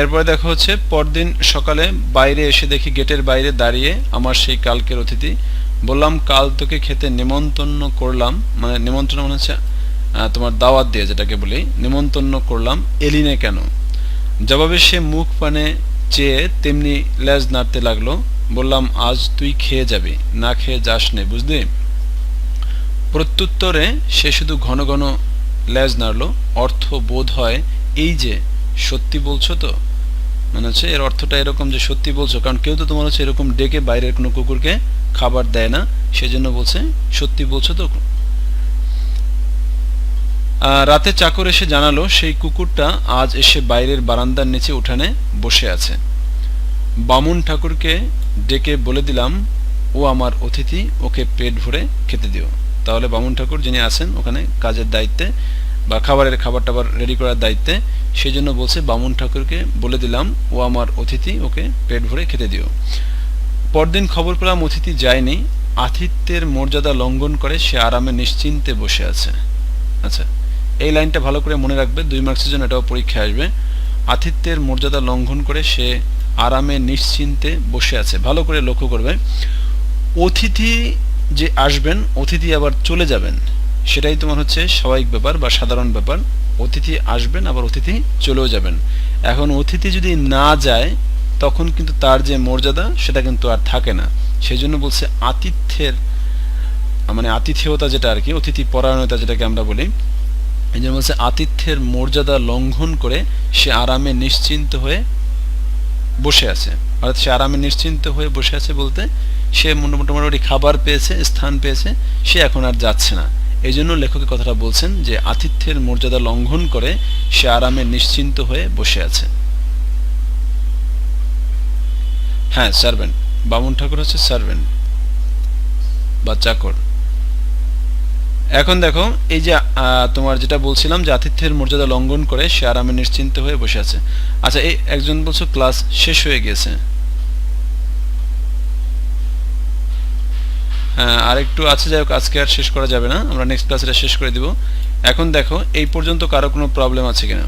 এরপরে দেখো হচ্ছে, পরদিন সকালে বাইরে এসে দেখি গেটের বাইরে দাঁড়িয়ে আমার সেই কালকের অতিথি। বললাম কাল তোকে খেতে নেমন্তন্ন করলাম, মানে নেমন্তন্ন মানে হচ্ছে তোমার দাওয়াত দিয়ে যেটাকে বলি, নেমন্তন্ন করলাম, এলিনে কেন? জবাবে সে মুখ পানে চেয়ে তেমনি লেজ নাড়তে লাগলো। বললাম আজ তুই খেয়ে যাবি, না খেয়ে যাস নে, বুঝলি? প্রত্যুত্তরে সে শুধু ঘন ঘন লেজ নাড়ল। অর্থ বোধ হয় এই যে সত্যি বলছো তো, মানে হচ্ছে এর অর্থটা এরকম যে সত্যি বলছো, কারণ কেউ তো তোমার হচ্ছে এরকম ডেকে বাইরের কোনো কুকুরকে খাবার দেয় না, সেজন্য বলছে সত্যি বলছো তো। রাতে চাকর এসে জানালো সেই কুকুরটা আজ এসে বাইরের বারান্দার নিচে উঠানে বসে আছে। বামুন ঠাকুরকে ডেকে বলে দিলাম ও আমার অতিথি, ওকে পেট ভরে খেতে দিও। তাহলে বামুন ঠাকুর যিনি আছেন ওখানে কাজের দায়িত্বে বা খাবার টাবার রেডি করার দায়িত্বে, সেই জন্য বলছে বামুন ঠাকুরকে বলে দিলাম ও আমার অতিথি, ওকে পেট ভরে খেতে দিও। পরদিন খবর পেলাম অতিথি যায়নি, আতিথ্যের মর্যাদা লঙ্ঘন করে সে আরামে নিশ্চিন্তে বসে আছে। আচ্ছা, এই লাইনটা ভালো করে মনে রাখবে, 2 মার্কসের জন্য এটাও পরীক্ষায় আসবে। আতিথ্যের মর্যাদা লঙ্ঘন করে সে আরামে নিশ্চিন্তে বসে আছে, ভালো করে লক্ষ্য করবে। অতিথি যে আসবেন, অতিথি আবার চলে যাবেন, সেটাই তোমার হচ্ছে স্বাভাবিক ব্যাপার বা সাধারণ ব্যাপার। অতিথি আসবেন আবার অতিথি চলেও যাবেন। এখন অতিথি যদি না যায় তখন কিন্তু তার যে মর্যাদা সেটা কিন্তু আর থাকে না। সেই জন্য বলছে আতিথ্যের মানে আতিথেয়তা যেটা আর কি, অতিথি পরায়ণতা যেটাকে আমরা বলি, এই জন্য বলছে আতিথ্যের মর্যাদা লঙ্ঘন করে সে আরামে নিশ্চিন্ত হয়ে বসে আছে। অর্থাৎ সে আরামে নিশ্চিন্ত হয়ে বসে আছে বলতে সে মোটামুটি খাবার পেয়েছে, স্থান পেয়েছে, সে এখন আর যাচ্ছে না। এই জন্য লেখক কথাটা বলছেন যে আতিথ্যের মর্যাদা লঙ্ঘন করে সে আরামে নিশ্চিন্ত হয়ে বসে আছে। হ্যাঁ, সার্ভেন্ট, বামুন ঠাকুর হচ্ছে সার্ভেন্ট বা চাকর। এখন দেখো, এই যে তোমার যেটা বলছিলাম যে আতিথ্যের মর্যাদা লঙ্ঘন করে সে আরামে নিশ্চিন্ত হয়ে বসে আছে। আচ্ছা, এই একজন বলছো ক্লাস শেষ হয়ে গেছে। হ্যাঁ, আরেকটু আছে, যাই হোক আজকে আর শেষ করা যাবে না, আমরা নেক্সট ক্লাসে এটা শেষ করে দিব। এখন দেখো এই পর্যন্ত কারো কোনো প্রবলেম আছে কিনা,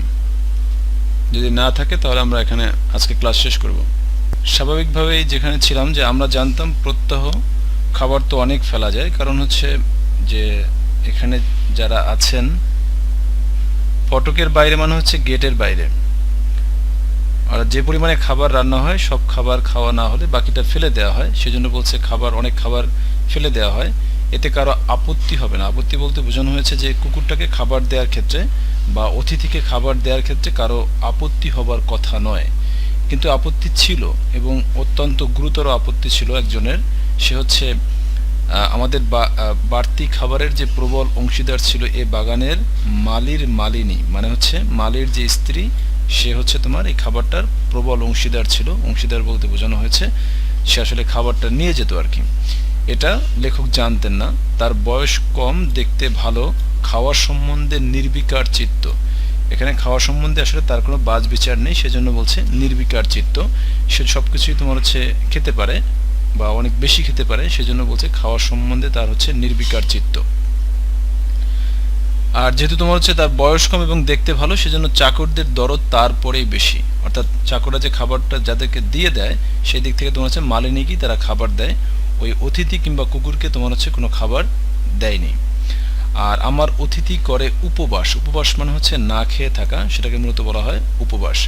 যদি না থাকে তাহলে আমরা এখানে আজকে ক্লাস শেষ করব। স্বাভাবিকভাবেই যেখানে ছিলাম যে আমরা জানতাম প্রত্যহ খাবার তো অনেক ফেলা যায়, কারণ হচ্ছে যে এখানে যারা আছেন ফটকের বাইরে মানে হচ্ছে গেটের বাইরে, আর যে পরিমাণে খাবার রান্না হয় সব খাবার খাওয়া না হলে বাকিটা ফেলে দেওয়া হয়, সেজন্য বলছে অনেক খাবার ফেলে দেওয়া হয়, এতে কারো আপত্তি হবে না। আপত্তি বলতে বোঝানো হয়েছে যে কুকুরটাকে খাবার দেওয়ার ক্ষেত্রে বা অতিথিকে খাবার দেওয়ার ক্ষেত্রে কারো আপত্তি হবার কথা নয়, কিন্তু আপত্তি ছিল এবং অত্যন্ত গুরুতর আপত্তি ছিল একজনের। সে হচ্ছে আমাদের বাড়তি খাবারের যে প্রবল অংশীদার ছিল এ বাগানের মালিনী, মানে হচ্ছে মালির যে স্ত্রী, সে হচ্ছে তোমার এই খাবারটার প্রবল অংশীদার ছিল। অংশীদার বলতে বোঝানো হয়েছে সে আসলে খাবারটা নিয়ে যেত আর কি। এটা লেখক জানতেন না। তার বয়স কম, দেখতে ভালো, খাওয়ার সম্বন্ধে নির্বিকার চিত্ত। এখানে খাওয়া সম্বন্ধে আসলে তার কোনো বাজ বিচার নেই, সেজন্য বলছে নির্বিকার চিত্ত। সে সব কিছুই তোমার হচ্ছে খেতে পারে বা অনেক বেশি খেতে পারে, সেজন্য বলছে খাওয়ার সম্বন্ধে তার হচ্ছে নির্বিকার চিত্ত। আর যেহেতু তোমার হচ্ছে তার বয়স কম এবং দেখতে ভালো, সেজন্য চাকরদের দরদ তারপরেই বেশি। অর্থাৎ চাকররা যে খাবারটা যাদেরকে দিয়ে দেয়, সেই দিক থেকে তোমার হচ্ছে মালিনীকেই তারা খাবার দেয়, ওই অতিথি কিংবা কুকুরকে তোমার হচ্ছে কোনো খাবার দেয়নি। আর আমার অতিথি করে উপবাস। উপবাস মানে হচ্ছে না খেয়ে থাকা, সেটাকে মূলত বলা হয় উপবাস।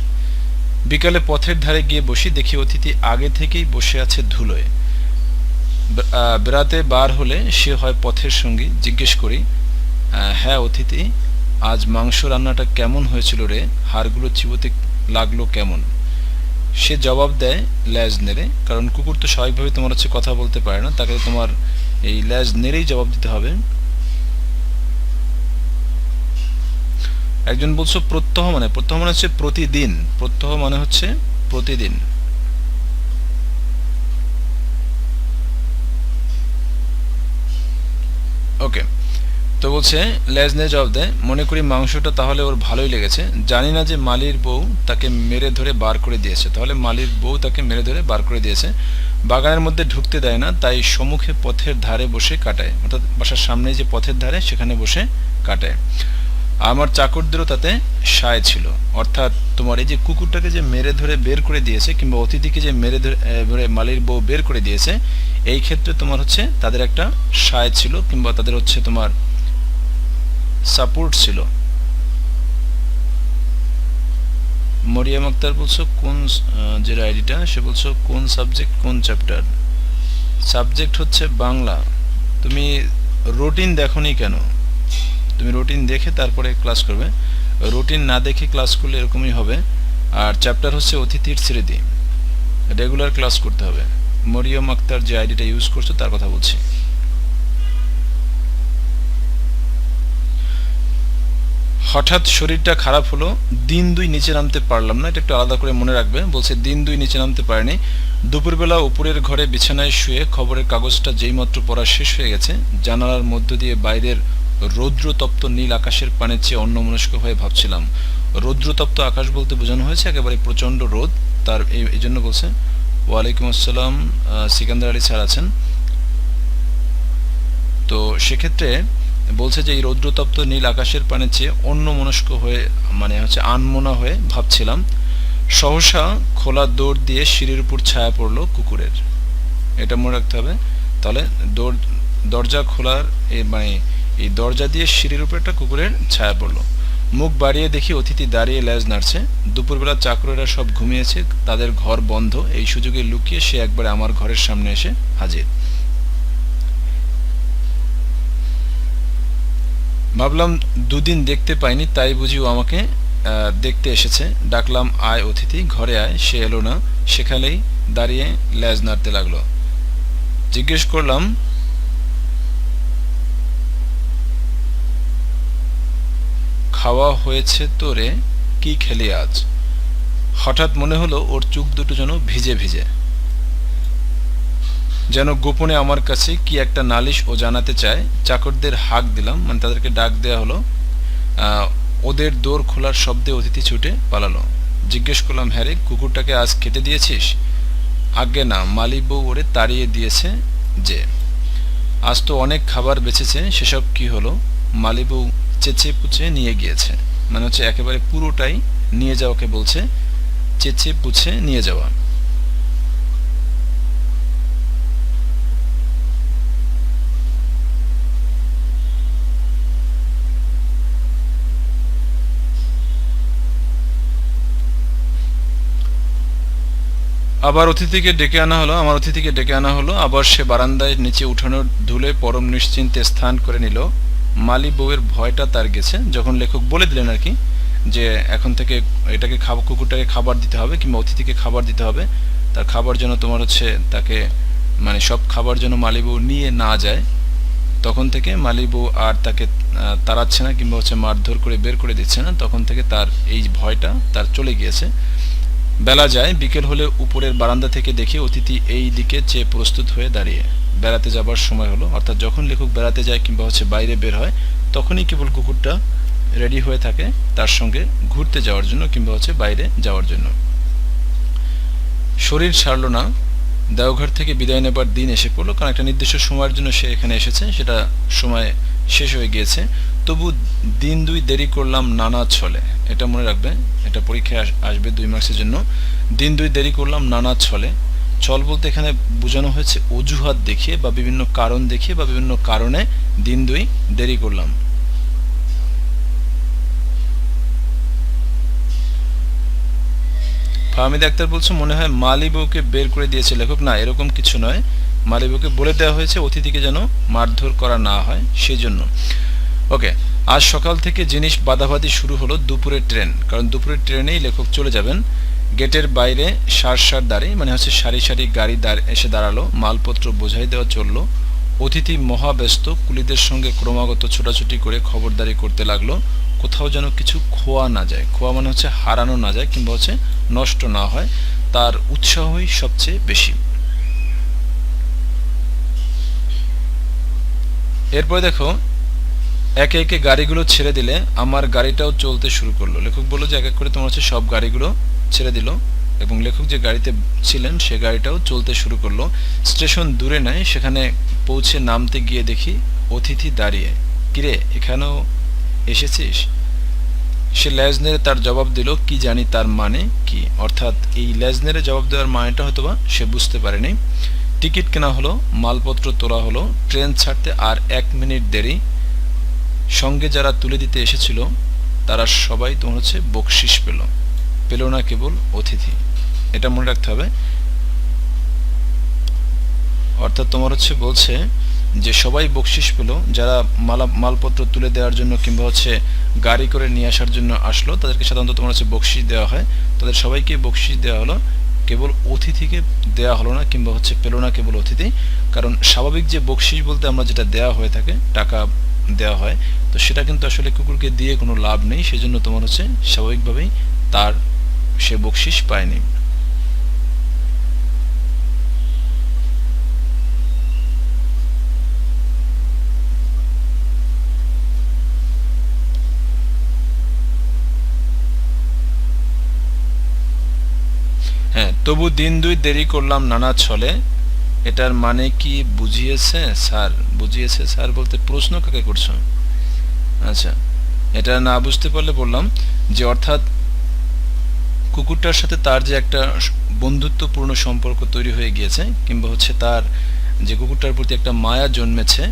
বিকালে পথের ধারে গিয়ে বসি, দেখি অতিথি আগে থেকেই বসে আছে ধুলোয়। বেড়াতে বার হলে সে হয় পথের সঙ্গী। জিজ্ঞেস করি, হ্যাঁ অতিথি, আজ মাংস রান্নাটা কেমন হয়েছিল রে, হাড়গুলো চিবোতে লাগলো কেমন? সে জবাব দেয় ল্যাজ নেড়ে, কারণ কুকুর তো স্বাভাবিকভাবে তোমার হচ্ছে কথা বলতে পারে না, তাকে তোমার এই ল্যাজ নেড়েই জবাব দিতে হবে। একজন বলছো প্রত্যহ মানে, প্রত্যহ মানে হচ্ছে প্রতিদিন, প্রত্যহ মানে হচ্ছে প্রতিদিন। ওকে, তো বলছে লেজনে জবাব দেয়, মনে করি মাংসটা তাহলে ওর ভালোই লেগেছে। জানি না যে মালির বউ তাকে মেরে ধরে বার করে দিয়েছে। তাহলে মালির বউ তাকে মেরে ধরে বার করে দিয়েছে। বাগানের মধ্যে ঢুকতে দেয় না, তাই সম্মুখে পথের ধারে বসে কাটায়। অর্থাৎ বাসার সামনে যে পথের ধারে, সেখানে বসে কাটায়। আমার চাকরদেরও তাতে সায় ছিল। অর্থাৎ তোমার এই যে কুকুরটাকে যে মেরে ধরে বের করে দিয়েছে, কিংবা অতিথিকে যে মেরে ধরে মালির বউ বের করে দিয়েছে, এই ক্ষেত্রে তোমার হচ্ছে তাদের একটা সায় ছিল, কিংবা তাদের হচ্ছে তোমার সাপোর্ট ছিল। মরিয়াম আক্তার বলছো কোন যে আইডিটা, সে বলছো কোন সাবজেক্ট কোন চ্যাপ্টার? সাবজেক্ট হচ্ছে বাংলা। তুমি রুটিন দেখোনি কেন? তুমি রুটিন দেখে তারপরে ক্লাস করবে, রুটিন না দেখে ক্লাস করলে এরকমই হবে। আর চ্যাপ্টার হচ্ছে অতিথির স্মৃতি, রেগুলার ক্লাস করতে হবে। মরিয়ম আক্তার যে আইডিটা ইউজ করছো তার কথা বলছি। হঠাৎ শরীরটা খারাপ হলো, দিন দুই নিচে নামতে পারলাম না। এটা একটু আলাদা করে মনে রাখবে। বলছে দিন দুই নিচে নামতে পারেনি। দুপুরবেলা উপরের ঘরে বিছানায় শুয়ে খবরের কাগজটা যেইমাত্র পড়া শেষ হয়ে গেছে, জানালার মধ্য দিয়ে বাইরের রৌদ্রতপ্ত নীল আকাশের পানের চেয়ে অন্যমনস্ক হয়ে ভাবছিলাম। রৌদ্রতপ্ত আকাশ বলতে বোঝানো হয়েছে একেবারে প্রচণ্ড রোদ। তার এই জন্য বলছে। ওয়ালাইকুম আসসালাম, সিকান্দার আলী স্যার আছেন। তো সেক্ষেত্রে বলছে যে এই রৌদ্রতপ্ত নীল আকাশের পানে চেয়ে অন্যমনস্ক হয়ে, মানে হচ্ছে আনমনা হয়ে ভাবছিলাম। সহসা খোলা দৌড় দিয়ে সিঁড়ির উপর ছায়া পড়লো কুকুরের। এটা মনে রাখতে হবে। তাহলে দরজা খোলার মানে এই দরজা দিয়ে সিঁড়ির উপর একটা কুকুরের ছায়া পড়লো। মুখ বাড়িয়ে দেখি অতিথি দাঁড়িয়ে লেজ নাড়ছে। দুপুরবেলা চাকরেরা সব ঘুমিয়েছে, তাদের ঘর বন্ধ। এই সুযোগে লুকিয়ে সে একবারে আমার ঘরের সামনে এসে হাজির। ভাবলাম দুদিন দেখতে পাইনি, তাই বুঝি ও আমাকে দেখতে এসেছে। ডাকলাম আয় অতিথি, ঘরে আয়। সে এলো না, সেখানেই দাঁড়িয়ে লেজ নাড়তে লাগলো। জিজ্ঞেস করলাম, খাওয়া হয়েছে তো রে, কি খেলি আজ? হঠাৎ মনে হলো ওর চোখ দুটো যেন ভিজে ভিজে, যেন গোপনে আমার কাছে কি একটা নালিশ ও জানাতে চায়। চাকরদের হাঁক দিলাম, মানে তাদেরকে ডাক দেওয়া হলো। ওদের দোর খোলার শব্দে অতিথি ছুটে পালালো। জিজ্ঞেস করলাম, হ্যাঁ রে, কুকুরটাকে আজ কেটে দিয়েছিস? আজ্ঞে না, মালি বউ ওরে তাড়িয়ে দিয়েছে যে। আজ তো অনেক খাবার বেঁচেছে, সেসব কি হলো? মালি বউ চেঁচে পুছে নিয়ে গিয়েছে। মানে হচ্ছে একেবারে পুরোটাই নিয়ে যাওয়াকে বলছে চেঁচে পুছে নিয়ে যাওয়া। আবার অতিথিকে ডেকে আনা হলো, আমার অতিথিকে ডেকে আনা হলো। আবার সে বারান্দায় নিচে উঠানোর ধুলে পরম নিশ্চিন্তে স্থান করে নিল। মালি বউয়ের ভয়টা তার গেছে, যখন লেখক বলে দিলেন আর কি যে এখন থেকে এটাকে কুকুরটাকে খাবার দিতে হবে, কিংবা অতিথিকে খাবার দিতে হবে। তার খাবার যেন তোমার হচ্ছে তাকে, মানে সব খাবার যেন মালি বউ নিয়ে না যায়, তখন থেকে মালি বউ আর তাকে তাড়াচ্ছে না, কিংবা হচ্ছে মারধর করে বের করে দিচ্ছে না। তখন থেকে তার এই ভয়টা তার চলে গিয়েছে। বেলা যায়, বিকেল হলে উপরের বারান্দা থেকে দেখি অতিথি এই দিকে চেয়ে প্রস্তুত হয়ে দাঁড়িয়ে। বেড়াতে যাবার সময় হলো, অর্থাৎ যখন লেখক বেড়াতে যায় কিংবা হচ্ছে বাইরে বের হয় তখনই কেবল কুকুরটা রেডি হয়ে থাকে তার সঙ্গে ঘুরতে যাওয়ার জন্য কিংবা হচ্ছে বাইরে যাওয়ার জন্য। শরীর ছাড়লো না, দেওঘর থেকে বিদায় নেবার দিন এসে পড়লো, কারণ একটা নির্দিষ্ট সময়ের জন্য সে এখানে এসেছে, সেটা সময় শেষ হয়ে গিয়েছে। তবু দিন দুই দেরি করলাম নানা ছলে, এটা মনে রাখবে, এটা পরীক্ষায় আসবে 2 মার্কসের জন্য। দিন দুই দেরি করলাম নানা ছলে, ছল বলতে এখানে বোঝানো হয়েছে অজুহাত দেখিয়ে বা বিভিন্ন কারণ দেখিয়ে বা বিভিন্ন কারণে দিন দুই দেরি করলাম। ফাহমিদ আক্তার বলছে মনে হয় মালি বউকে বের করে দিয়েছে লেখক। না, এরকম কিছু নয়, মালি বউকে বলে দেওয়া হয়েছে অতিথিকে যেন মারধর করা না হয় সেই জন্য। ওকে, আজ সকাল থেকে জিনিস বাদাবাদি শুরু হলো দুপুরের ট্রেন, কারণ দুপুরের ট্রেনেই লেখক চলে যাবেন। গেটের বাইরে সার দাঁড়ি মানে হচ্ছে সারি সারি গাড়ি এসে দাঁড়ালো, মালপত্র বোঝাই দেওয়া চললো। অতিথি মহাব্যস্ত, কুলিদের সঙ্গে ক্রমাগত ছোটাছুটি করে খবরদারি করতে লাগলো কোথাও যেন কিছু খোয়া না যায়, খোয়া মানে হচ্ছে হারানো না যায় কিংবা হচ্ছে নষ্ট না হয়, তার উৎসাহই সবচেয়ে বেশি। এরপর দেখো, একে একে গাড়িগুলো ছেড়ে দিলে আমার গাড়িটাও চলতে শুরু করলো। লেখক বললো যে এক এক করে তোমার হচ্ছে সব গাড়িগুলো ছেড়ে দিল এবং লেখক যে গাড়িতে ছিলেন সে গাড়িটাও চলতে শুরু করলো। স্টেশন দূরে নয়, সেখানে পৌঁছে নামতে গিয়ে দেখি অতিথি দাঁড়িয়ে। কিরে, এখানেও এসেছিস? সে লেজ নেড়ে তার জবাব দিল কি জানি তার মানে কি, অর্থাৎ এই লেজ নেড়ে জবাব দেওয়ার মানেটা হয়তোবা সে বুঝতে পারেনি। টিকিট কেনা হলো, মালপত্র তোলা হলো, ট্রেন ছাড়তে আর 1 মিনিট দেরি। সঙ্গে যারা তুলে দিতে এসেছিল তারা সবাই তোমার হচ্ছে বকশিস পেল না কেবল অতিথি, এটা মনে রাখতে হবে। অর্থাৎ তোমার হচ্ছে বলছে যে সবাই বকশিস পেল, যারা মালপত্র তুলে দেওয়ার জন্য কিংবা হচ্ছে গাড়ি করে নিয়ে আসার জন্য আসলো তাদেরকে সাধারণত তোমার হচ্ছে বকশিস দেওয়া হয়, তাদের সবাইকে বকশিস দেওয়া হলো, কেবল অতিথিকে দেওয়া হলো না কিংবা হচ্ছে পেল না কেবল অতিথি। কারণ স্বাভাবিক যে বকশিস বলতে আমরা যেটা দেওয়া হয়ে থাকে, টাকা দেওয়া হয়, তো সেটা কিন্তু আসলে কুকুরকে দিয়ে কোনো লাভ নেই, সেজন্য তোমার হচ্ছে স্বাভাবিকভাবেই তার সে বকশিস পায়নি। হ্যাঁ, তবু দিন দুই দেরি করলাম নানা ছলে, এটার মানে কি বুঝিয়েছে স্যার? বুঝিয়েছে স্যার বলতে প্রশ্ন কাকে করছো? আচ্ছা, এটা না বুঝতে পারলে বললাম যে অর্থাৎ কুকুরটার সাথে তার যে একটা বন্ধুত্বপূর্ণ সম্পর্ক তৈরি হয়ে গিয়েছে কিংবা হচ্ছে তার যে কুকুরটার প্রতি একটা মায়া জন্মেছে,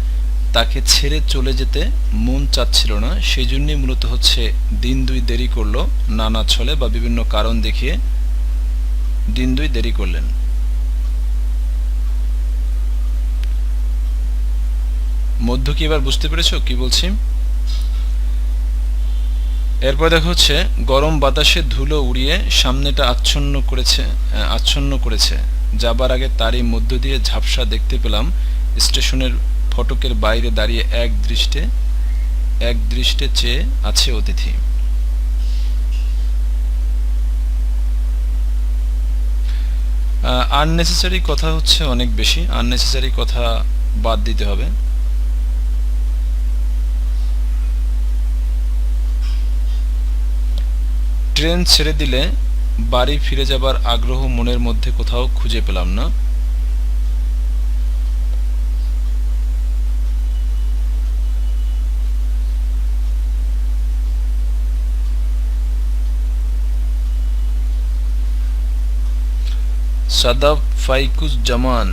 তাকে ছেড়ে চলে যেতে মন চাচ্ছিল না, সেই জন্যই মূলত হচ্ছে দিন দুই দেরি করলো নানা ছলে বা বিভিন্ন কারণ দেখিয়ে দিন দুই দেরি করলেন। মধ্য কি এবার বুঝতে পেরেছো কি বলছি? এরপর দেখা হচ্ছে গরম বাতাসে ধুলো উড়িয়ে সামনেটা আচ্ছন্ন করেছে, যাবার আগে তারই মধ্য দিয়ে ঝাপসা দেখতে পেলাম স্টেশনের ফটকের বাইরে দাঁড়িয়ে এক দৃষ্টে চেয়ে আছে অতিথি। আননেসেসারি কথা হচ্ছে অনেক বেশি, আননেসেসারি কথা বাদ দিতে হবে। ট্রেন ছেড়ে দিলে বাড়ি ফিরে যাবার আগ্রহ মনের মধ্যে কোথাও খুঁজে পেলাম না। সাদাব ফাইকুজ জামান,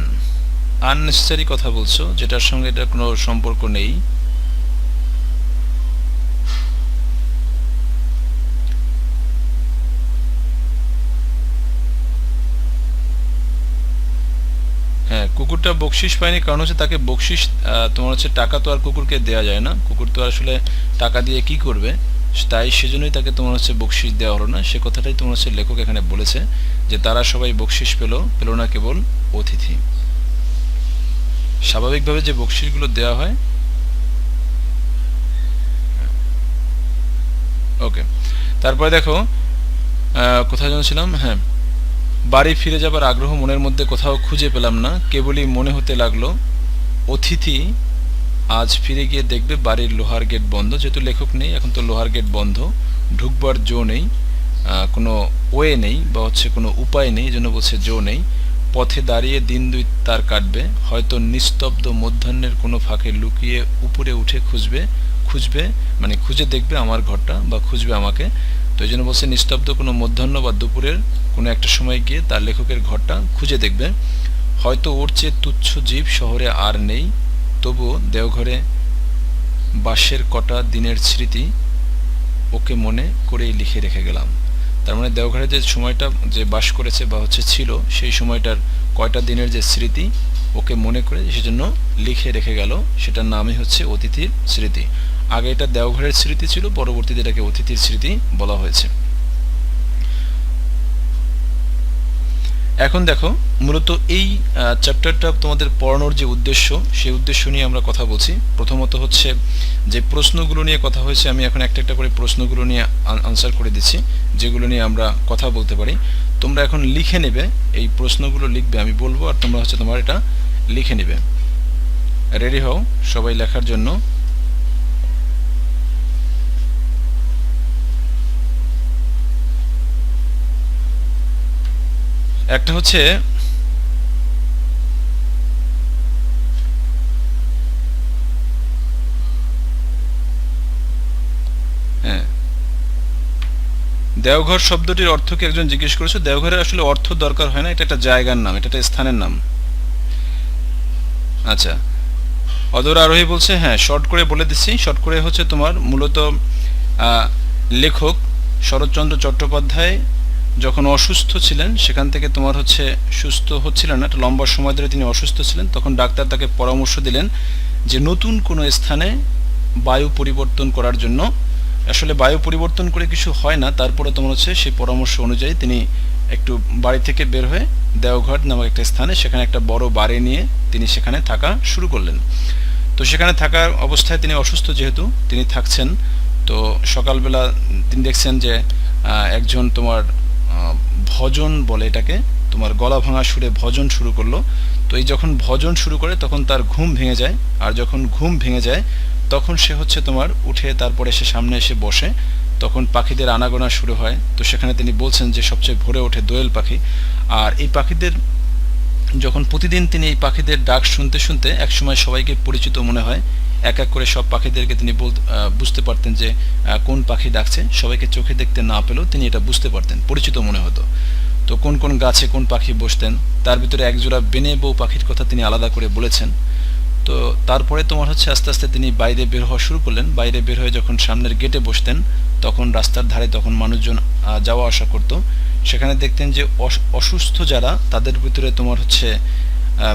আননেসেসারি কথা বলছো যেটার সঙ্গে এটা কোনো সম্পর্ক নেই। হ্যাঁ, কুকুরটা বকশিস পায়নি কারণ হচ্ছে তাকে বকশিস তোমার হচ্ছে টাকা তো আর কুকুরকে দেওয়া যায় না, কুকুর তো আসলে টাকা দিয়ে কি করবে, তাই সেজন্যই তাকে তোমার হচ্ছে বকশিস দেওয়া হলো না। সে কথাটাই তোমার হচ্ছে লেখক এখানে বলেছে যে তারা সবাই বকশিস পেল না কেবল অতিথি। স্বাভাবিকভাবে যে বকশিসগুলো দেওয়া হয়। ওকে, তারপরে দেখো কোথায় যেন ছিলাম। হ্যাঁ, বাড়ি ফিরে যাবার আগ্রহ মনের মধ্যে কোথাও খুঁজে পেলাম না, কেবলই মনে হতে লাগলো অতিথি আজ ফিরে গিয়ে দেখবে বাড়ির লোহার গেট বন্ধ। যেহেতু লেখক নেই, এখন তো লোহার গেট বন্ধ, ঢুকবার জো নেই, কোনো ওয়ে নেই বা হচ্ছে কোনো উপায় নেই, এই জন্য বলছে জো নেই। পথে দাঁড়িয়ে দিন দুই তার কাটবে, হয়তো নিস্তব্ধ মধ্যাহ্নের কোনো ফাঁকে লুকিয়ে উপরে উঠে খুঁজবে মানে খুঁজে দেখবে আমার ঘরটা বা খুঁজবে আমাকে। তো এই জন্য বলছে নিস্তব্ধ কোনো মধ্যাহ্ন বা দুপুরের কোনো একটা সময় গিয়ে তার লেখকের ঘরটা খুঁজে দেখবে। হয়তো ওর চেয়ে তুচ্ছ জীব শহরে আর নেই, তবুও দেওঘরে বাসের কটা দিনের স্মৃতি ওকে মনে করেই লিখে রেখে গেলাম। তার মানে দেওঘরে যে সময়টা যে বাস করেছে বা হচ্ছে ছিল, সেই সময়টার কয়টা দিনের যে স্মৃতি ওকে মনে করে সেজন্য লিখে রেখে গেল, সেটার নামই হচ্ছে অতিথির স্মৃতি। আগে এটা দেওঘরের স্মৃতি ছিল, পরবর্তীতে এটাকে অতিথির স্মৃতি বলা হয়েছে। এখন দেখো, মূলত এই চ্যাপ্টারটা তোমাদের পড়ানোর যে উদ্দেশ্য, সেই উদ্দেশ্য নিয়ে আমরা কথা বলছি। প্রথমত হচ্ছে যে প্রশ্নগুলো নিয়ে কথা হয়েছে, আমি এখন একটা একটা করে প্রশ্নগুলো নিয়ে আনসার করে দিচ্ছি, যেগুলো নিয়ে আমরা কথা বলতে পারি। তোমরা এখন লিখে নেবে, এই প্রশ্নগুলো লিখবে, আমি বলবো আর তোমরা হচ্ছে তোমার এটা লিখে নেবে। রেডি হও সবাই লেখার জন্য। একটা হচ্ছে হ্যাঁ, দেওঘর শব্দটির অর্থ কি একজন জিজ্ঞেস করেছে। দেওঘরের আসলে অর্থ দরকার হয় না, এটা একটা জায়গার নাম, এটা একটা স্থানের নাম। আচ্ছা, অদর আরোহী বলছে হ্যাঁ, শর্ট করে বলে দিচ্ছি। শর্ট করে হচ্ছে তোমার মূলত লেখক শরৎচন্দ্র চট্টোপাধ্যায় যখন অসুস্থ ছিলেন, সেখান থেকে তোমার হচ্ছে সুস্থ হচ্ছিলেন না, একটা লম্বা সময় ধরে তিনি অসুস্থ ছিলেন, তখন ডাক্তার তাকে পরামর্শ দিলেন যে নতুন কোনো স্থানে বায়ু পরিবর্তন করার জন্য। আসলে বায়ু পরিবর্তন করে কিছু হয় না, তারপরে তোমার হচ্ছে সেই পরামর্শ অনুযায়ী তিনি একটু বাড়ি থেকে বের হয়ে দেওঘর নামক একটা স্থানে, সেখানে একটা বড় বাড়ি নিয়ে তিনি সেখানে থাকা শুরু করলেন। তো সেখানে থাকার অবস্থায় তিনি অসুস্থ যেহেতু তিনি থাকছেন, তো সকালবেলা তিনি দেখছেন যে একজন তোমার ভজন বলে এটাকে, তোমার গলা ভাঙা সুরে ভজন শুরু করলো। তো এই যখন ভজন শুরু করে তখন তার ঘুম ভেঙে যায়, আর যখন ঘুম ভেঙে যায় তখন সে হচ্ছে তোমার উঠে তারপরে সে সামনে এসে বসে, তখন পাখিদের আনাগোনা শুরু হয়। তো সেখানে তিনি বলছেন যে সবচেয়ে ভোরে ওঠে দোয়েল পাখি। আর এই পাখিদের যখন প্রতিদিন তিনি এই পাখিদের ডাক শুনতে শুনতে একসময় সবাইকে পরিচিত মনে হয়। এক এক করে সব পাখিদেরকে তিনি বুঝতে পারতেন যে কোন পাখি ডাকছে। সবাইকে চোখে দেখতে না পেলেও তিনি এটা বুঝতে পারতেন, পরিচিত মনে হতো। তো কোন কোন গাছে কোন পাখি বসতেন, তার ভিতরে একজোড়া বেনে বউ পাখির কথা তিনি আলাদা করে বলেছেন। তো তারপরে তোমার হচ্ছে আস্তে আস্তে তিনি বাইরে বের হওয়া শুরু করলেন। বাইরে বের হয়ে যখন সামনের গেটে বসতেন, তখন রাস্তার ধারে তখন মানুষজন যাওয়া আসা করতো। সেখানে দেখতেন যে অসুস্থ যারা, তাদের ভিতরে তোমার হচ্ছে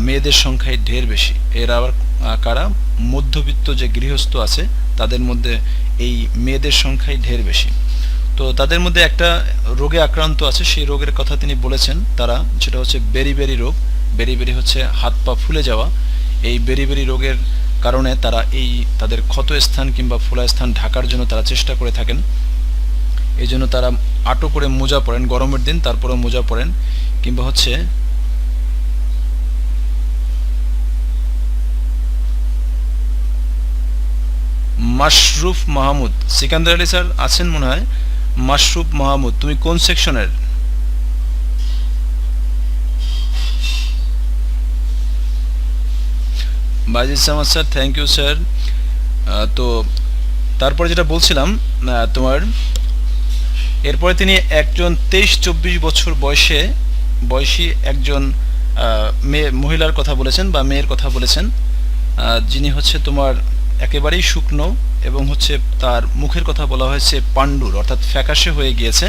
মেয়েদের সংখ্যাই ঢের বেশি। এর আবার কারা, মধ্যবিত্ত যে গৃহস্থ আছে তাদের মধ্যে এই মেয়েদের সংখ্যাই ঢের বেশি। তো তাদের মধ্যে একটা রোগে আক্রান্ত আছে, সেই রোগের কথা তিনি বলেছেন তারা, যেটা হচ্ছে বেরি রোগ। বেরি হচ্ছে হাত পা ফুলে যাওয়া। এই বেরি রোগের কারণে তারা এই তাদের ক্ষত স্থান কিংবা ফোলা স্থান ঢাকার জন্য তারা চেষ্টা করে থাকেন। এই জন্য তারা আটো করে মোজা পরেন গরমের দিন, তারপরেও মোজা পরেন। কিংবা হচ্ছে মাশরুফ মাহমুদ, সিকান্দার আলী স্যার আছেন মনে হয়। মাশরুফ মাহমুদ, তুমি কোন সেকশনের? Bajid Samad sir, thank you sir. তো তারপরে যেটা বলছিলাম তোমার, এরপরে তিনি একজন 23-24 বছর বয়সী একজন মহিলার কথা বলেছেন বা মেয়ের কথা বলেছেন, যিনি হচ্ছে তোমার একেবারেই শুকনো এবং হচ্ছে তার মুখের কথা বলা হয়েছে পাণ্ডুর, অর্থাৎ ফ্যাকাশে হয়ে গিয়েছে।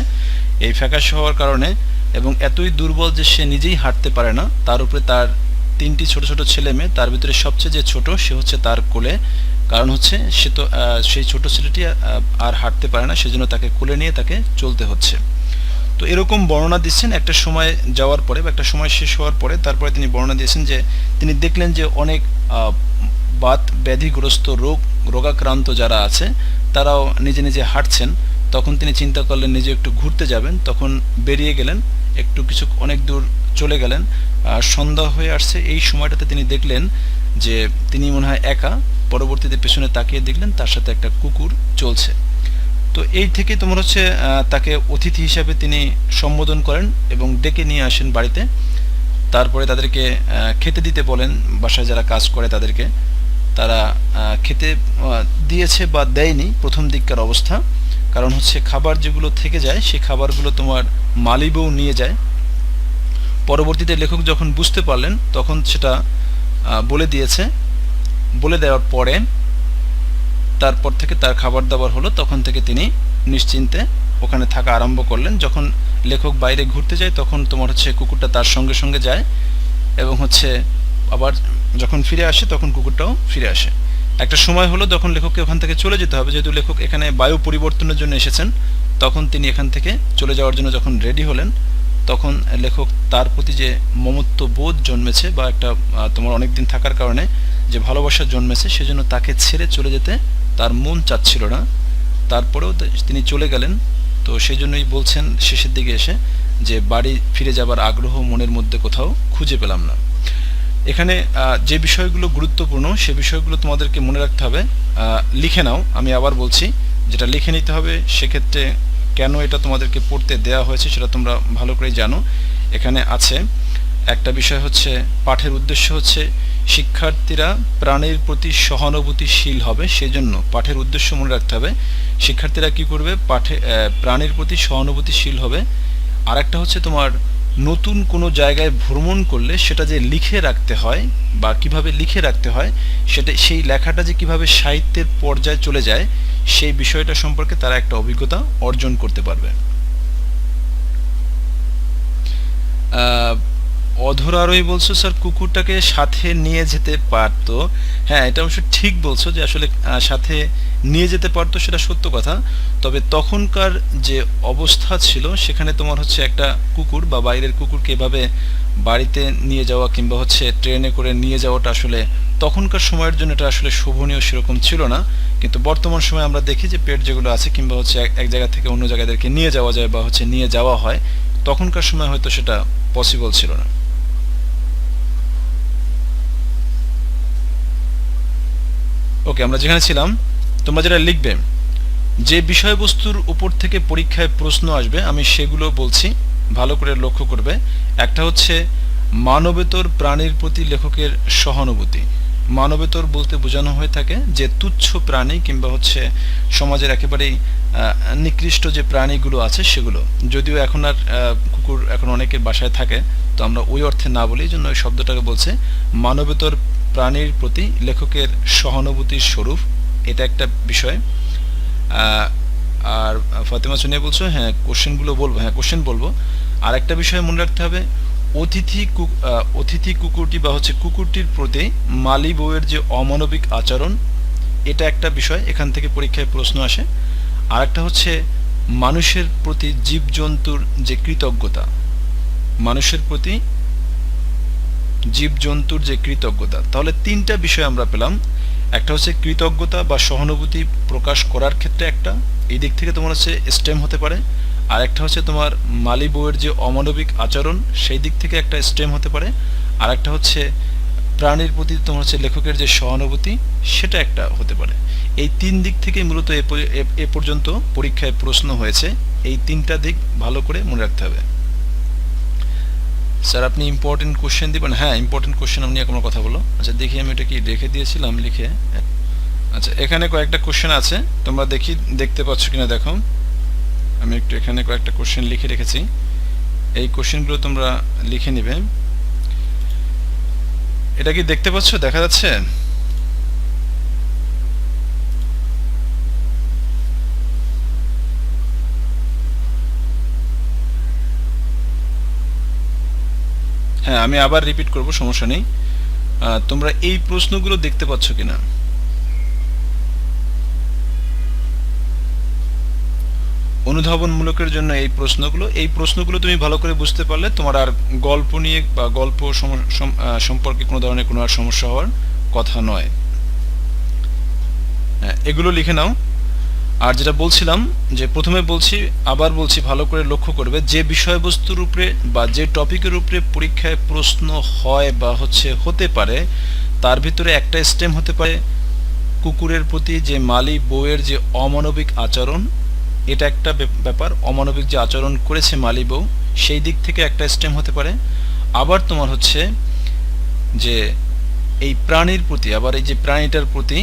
এই ফ্যাকাশে হওয়ার কারণে এবং এতই দুর্বল যে সে নিজেই হাঁটতে পারে না, তার উপরে তার 3টি ছোট ছোট ছেলে মেয়ে, তার ভিতরে সবচেয়ে যে ছোট সে হচ্ছে তার কোলে। কারণ হচ্ছে সে তো সেই ছোট ছেলেটি আর হাঁটতে পারে না, সেজন্য তাকে কোলে নিয়ে তাকে চলতে হচ্ছে। তো এরকম বর্ণনা দিচ্ছেন একটা সময় যাওয়ার পরে বা একটা সময় শেষ হওয়ার পরে। তারপরে তিনি বর্ণনা দিয়েছেন যে তিনি দেখলেন যে অনেক বাত ব্যাধিগ্রস্ত রোগাক্রান্ত যারা আছে তারাও নিজে নিজে হাঁটছেন। তখন তিনি চিন্তা করলেন নিজে একটু ঘুরতে যাবেন, তখন বেরিয়ে গেলেন, একটু কিছু অনেক দূর চলে গেলেন। সন্ধ্যা হয়ে আসছে, এই সময়টাতে তিনি দেখলেন যে তিনি মনে হয় একা, পরবর্তীতে পেছনে তাকিয়ে দেখলেন তার সাথে একটা কুকুর চলছে। তো এই থেকে তোমার হচ্ছে তাকে অতিথি হিসাবে তিনি সম্বোধন করেন এবং ডেকে নিয়ে আসেন বাড়িতে। তারপরে তাদেরকে খেতে দিতে বলেন, বাসায় যারা কাজ করে তাদেরকে। তারা খেতে দিয়েছে বা দেয়নি প্রথম দিককার অবস্থা, কারণ হচ্ছে খাবার যেগুলো থেকে যায় সেই খাবারগুলো তোমার মালি বউ নিয়ে যায়। পরবর্তীতে লেখক যখন বুঝতে পারলেন তখন সেটা বলে দিয়েছে। বলে দেওয়ার পরে তারপর থেকে তার খাবার দাবার হলো, তখন থেকে তিনি নিশ্চিন্তে ওখানে থাকা আরম্ভ করলেন। যখন লেখক বাইরে ঘুরতে যায় তখন তোমার হচ্ছে কুকুরটা তার সঙ্গে সঙ্গে যায় এবং হচ্ছে আবার যখন ফিরে আসে তখন কুকুরটাও ফিরে আসে। একটা সময় হলো যখন লেখককে ওখান থেকে চলে যেতে হবে, যেহেতু লেখক এখানে বায়ু পরিবর্তনের জন্য এসেছেন। তখন তিনি এখান থেকে চলে যাওয়ার জন্য যখন রেডি হলেন তখন লেখক তার প্রতি যে মমত্ব বোধ জন্মেছে বা একটা তোমার অনেকদিন থাকার কারণে যে ভালোবাসা জন্মেছে সেজন্য তাকে ছেড়ে চলে যেতে তার মন চাচ্ছিল না। তারপরেও তিনি চলে গেলেন। তো সেই জন্যই বলছেন শেষের দিকে এসে যে বাড়ি ফিরে যাবার আগ্রহ মনের মধ্যে কোথাও খুঁজে পেলাম না। এখানে যে বিষয়গুলো গুরুত্বপূর্ণ সে বিষয়গুলো তোমাদেরকে মনে রাখতে হবে, লিখে নাও। আমি আবার বলছি, যেটা লিখে নিতে হবে, সেক্ষেত্রে কেন এটা তোমাদেরকে পড়তে দেওয়া হয়েছে সেটা তোমরা ভালো করেই জানো। এখানে আছে একটা বিষয় হচ্ছে পাঠের উদ্দেশ্য হচ্ছে শিক্ষার্থীরা প্রাণীর প্রতি সহানুভূতিশীল হবে, সেজন্য পাঠের উদ্দেশ্য মনে রাখতে হবে। শিক্ষার্থীরা কি করবে? প্রাণীর প্রতি সহানুভূতিশীল হবে। আর একটা হচ্ছে তোমার নতুন কোনো জায়গায় ভ্রমণ করলে সেটা যে লিখে রাখতে হয় বা কিভাবে লিখে রাখতে হয়, সেটা সেই লেখাটা যে কিভাবে সাহিত্যের পর্যায়ে চলে যায় সেই বিষয়টা সম্পর্কে তারা একটা অভিজ্ঞতা অর্জন করতে পারবে। অধরারই বলছো স্যার কুকুরটাকে সাথে নিয়ে যেতে পারতো। হ্যাঁ, এটা অবশ্য ঠিক বলছো যে আসলে সাথে নিয়ে যেতে পারতো, সেটা সত্য কথা। তবে তখনকার যে অবস্থা ছিল সেখানে তোমার হচ্ছে একটা কুকুর বা বাইরের কুকুরকে এভাবে বাড়িতে নিয়ে যাওয়া কিংবা হচ্ছে ট্রেনে করে নিয়ে যাওয়াটা আসলে তখনকার সময়ের জন্য এটা আসলে শোভনীয় সেরকম ছিল না। কিন্তু বর্তমান সময়ে আমরা দেখি যে পেট যেগুলো আছে কিংবা হচ্ছে এক জায়গা থেকে অন্য জায়গাদেরকে নিয়ে যাওয়া যায় বা হচ্ছে নিয়ে যাওয়া হয়, তখনকার সময় হয়তো সেটা পসিবল ছিল না। ওকে, আমরা যেখানে ছিলাম, তোমরা যেটা লিখবে, যে বিষয়বস্তুর উপর থেকে পরীক্ষায় প্রশ্ন আসবে আমি সেগুলো বলছি, ভালো করে লক্ষ্য করবে। একটা হচ্ছে মানবেতর প্রাণীর প্রতি লেখকের সহানুভূতি। মানবেতর বলতে বোঝানো হয়ে থাকে যে তুচ্ছ প্রাণী কিংবা হচ্ছে সমাজের একেবারেই নিকৃষ্ট যে প্রাণীগুলো আছে সেগুলো। যদিও এখন আর কুকুর এখন অনেকের বাসায় থাকে, তো আমরা ওই অর্থে না বলি, জন্য ওই শব্দটাকে বলছে মানবেতর প্রাণীর প্রতি লেখকের সহানুভূতির স্বরূপ। এটা একটা বিষয়। আর ফাতেমা সোনিয়া বলছো হ্যাঁ কোশ্চেনগুলো বলবো, হ্যাঁ কোশ্চেন বলবো। আর একটা বিষয় মনে রাখতে হবে, অতিথি কুকুরটি বা হচ্ছে কুকুরটির প্রতি মালি বউয়ের যে অমানবিক আচরণ, এটা একটা বিষয়, এখান থেকে পরীক্ষায় প্রশ্ন আসে। আর একটা হচ্ছে মানুষের প্রতি জীবজন্তুর যে কৃতজ্ঞতা, মানুষের প্রতি জীবজন্তুর যে কৃতজ্ঞতা। তাহলে তিনটা বিষয় আমরা পেলাম। একটা হচ্ছে কৃতজ্ঞতা বা সহানুভূতি প্রকাশ করার ক্ষেত্রে একটা, এই দিক থেকে তোমার হচ্ছে স্টেম হতে পারে। আর একটা হচ্ছে তোমার মালি বউয়ের যে অমানবিক আচরণ, সেই দিক থেকে একটা স্টেম হতে পারে। আর একটা হচ্ছে প্রাণীর প্রতি তোমার হচ্ছে লেখকের যে সহানুভূতি, সেটা একটা হতে পারে। এই তিন দিক থেকে মূলত এ পর্যন্ত পরীক্ষায় প্রশ্ন হয়েছে। এই তিনটা দিক ভালো করে মনে রাখতে হবে। স্যার আপনি ইম্পর্টেন্ট কোশ্চেন দিবেন? হ্যাঁ, ইম্পর্টেন্ট কোশ্চেন নিয়ে কোনো কথা বলো। আচ্ছা দেখি, আমি এটা কি রেখে দিয়েছিলাম লিখে। আচ্ছা, এখানে কয়েকটা কোশ্চেন আছে, তোমরা দেখতে পাচ্ছ কিনা দেখো। আমি একটু এখানে কয়েকটা কোশ্চেন লিখে রেখেছি, এই কোশ্চেনগুলো তোমরা লিখে নিবে। এটা কি দেখতে পাচ্ছ? দেখা যাচ্ছে? হ্যাঁ, আমি আবার রিপিট করব, সমস্যা নেই। তোমরা এই প্রশ্নগুলো দেখতে পাচ্ছ কিনা? অনুধাবনমূলকের জন্য এই প্রশ্নগুলো তুমি ভালো করে বুঝতে পারলে তোমার আর গল্প নিয়ে বা গল্প সম্পর্কে কোনো ধরনের কোনো আর সমস্যা হওয়ার কথা নয়। হ্যাঁ, এগুলো লিখে নাও। আর যেটা বলছিলাম, যে প্রথমে আবার বলছি, ভালো করে লক্ষ্য করবে, যে বিষয়বস্তুর উপরে বা যে টপিকের উপরে পরীক্ষায় প্রশ্ন হয় বা হচ্ছে হতে পারে, তার ভিতরে একটা স্টেম হতে পারে কুকুরের প্রতি যে মালি বউয়ের যে অমানবিক আচরণ, এটা একটা ব্যাপার, অমানবিক যে আচরণ করেছে মালি বউ সেই দিক থেকে একটা স্টেম হতে পারে। আবার তোমার হচ্ছে যে এই প্রাণীর প্রতি, আবার এই যে প্রাণীটার প্রতি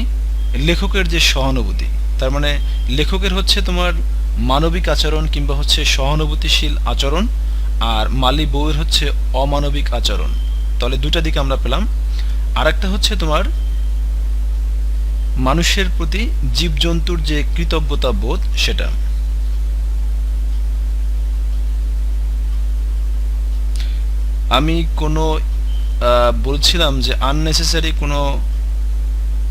লেখকের যে সহানুভূতি, তার মানে লেখকের হচ্ছে তোমার মানবিক আচরণ কিংবা হচ্ছে সহানুভূতিশীল আচরণ, আর মালি বউয়ের হচ্ছে অমানবিক আচরণ। তাহলে দুটা দিক আমরা পেলাম। আর একটা হচ্ছে তোমার মানুষের প্রতি জীবজন্তুর যে কৃতজ্ঞতা বোধ, সেটা। আমি কোনো বলছিলাম যে আননেসেসারি কোনো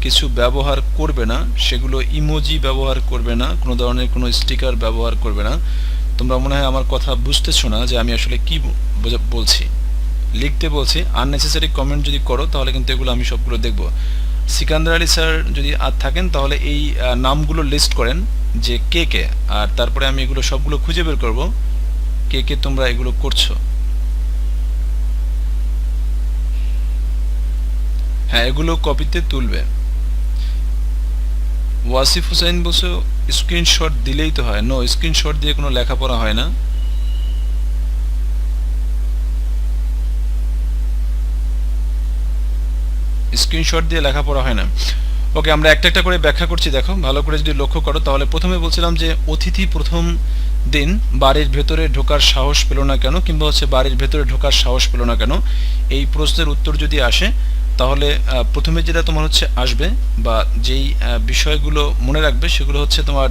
কিছু ব্যবহার করবে না, সেগুলো ইমোজি ব্যবহার করবে না, কোনো ধরনের কোনো স্টিকার ব্যবহার করবে না। তোমরা মনে হয় আমার কথা বুঝতেছো না যে আমি আসলে কি বলছি। লিখতে বলছি, আননেসেসারি কমেন্ট যদি করো তাহলে কিন্তু এগুলো আমি সবগুলো দেখব। সিকান্দার আলী স্যার যদি আর থাকেন তাহলে এই নামগুলো লিস্ট করেন যে কে কে, আর তারপরে আমি এগুলো সবগুলো খুঁজে বের করব কে কে তোমরা এগুলো করছো। হ্যাঁ, এগুলো কপিতে তুলবে। ওয়াসিফ হুসাইন বলছো স্ক্রিনশট দিলেই তো হয়। নো, স্ক্রিনশট দিয়ে কোনো লেখাপড়া হয় না। স্ক্রিনশট দিয়ে লেখাপড়া হয় না। ওকে, আমরা একটা একটা করে ব্যাখ্যা করছি, দেখো ভালো করে যদি লক্ষ্য করো। তাহলে প্রথমে বলছিলাম যে অতিথি প্রথম দিন বাড়ির ভেতরে ঢোকার সাহস পেল না কেন, কিংবা হচ্ছে বাড়ির ভেতরে ঢোকার সাহস পেল না কেন, এই প্রশ্নের উত্তর যদি আসে তাহলে প্রথমে যেটা তোমার হচ্ছে আসবে বা যেই বিষয়গুলো মনে রাখবে সেগুলো হচ্ছে তোমার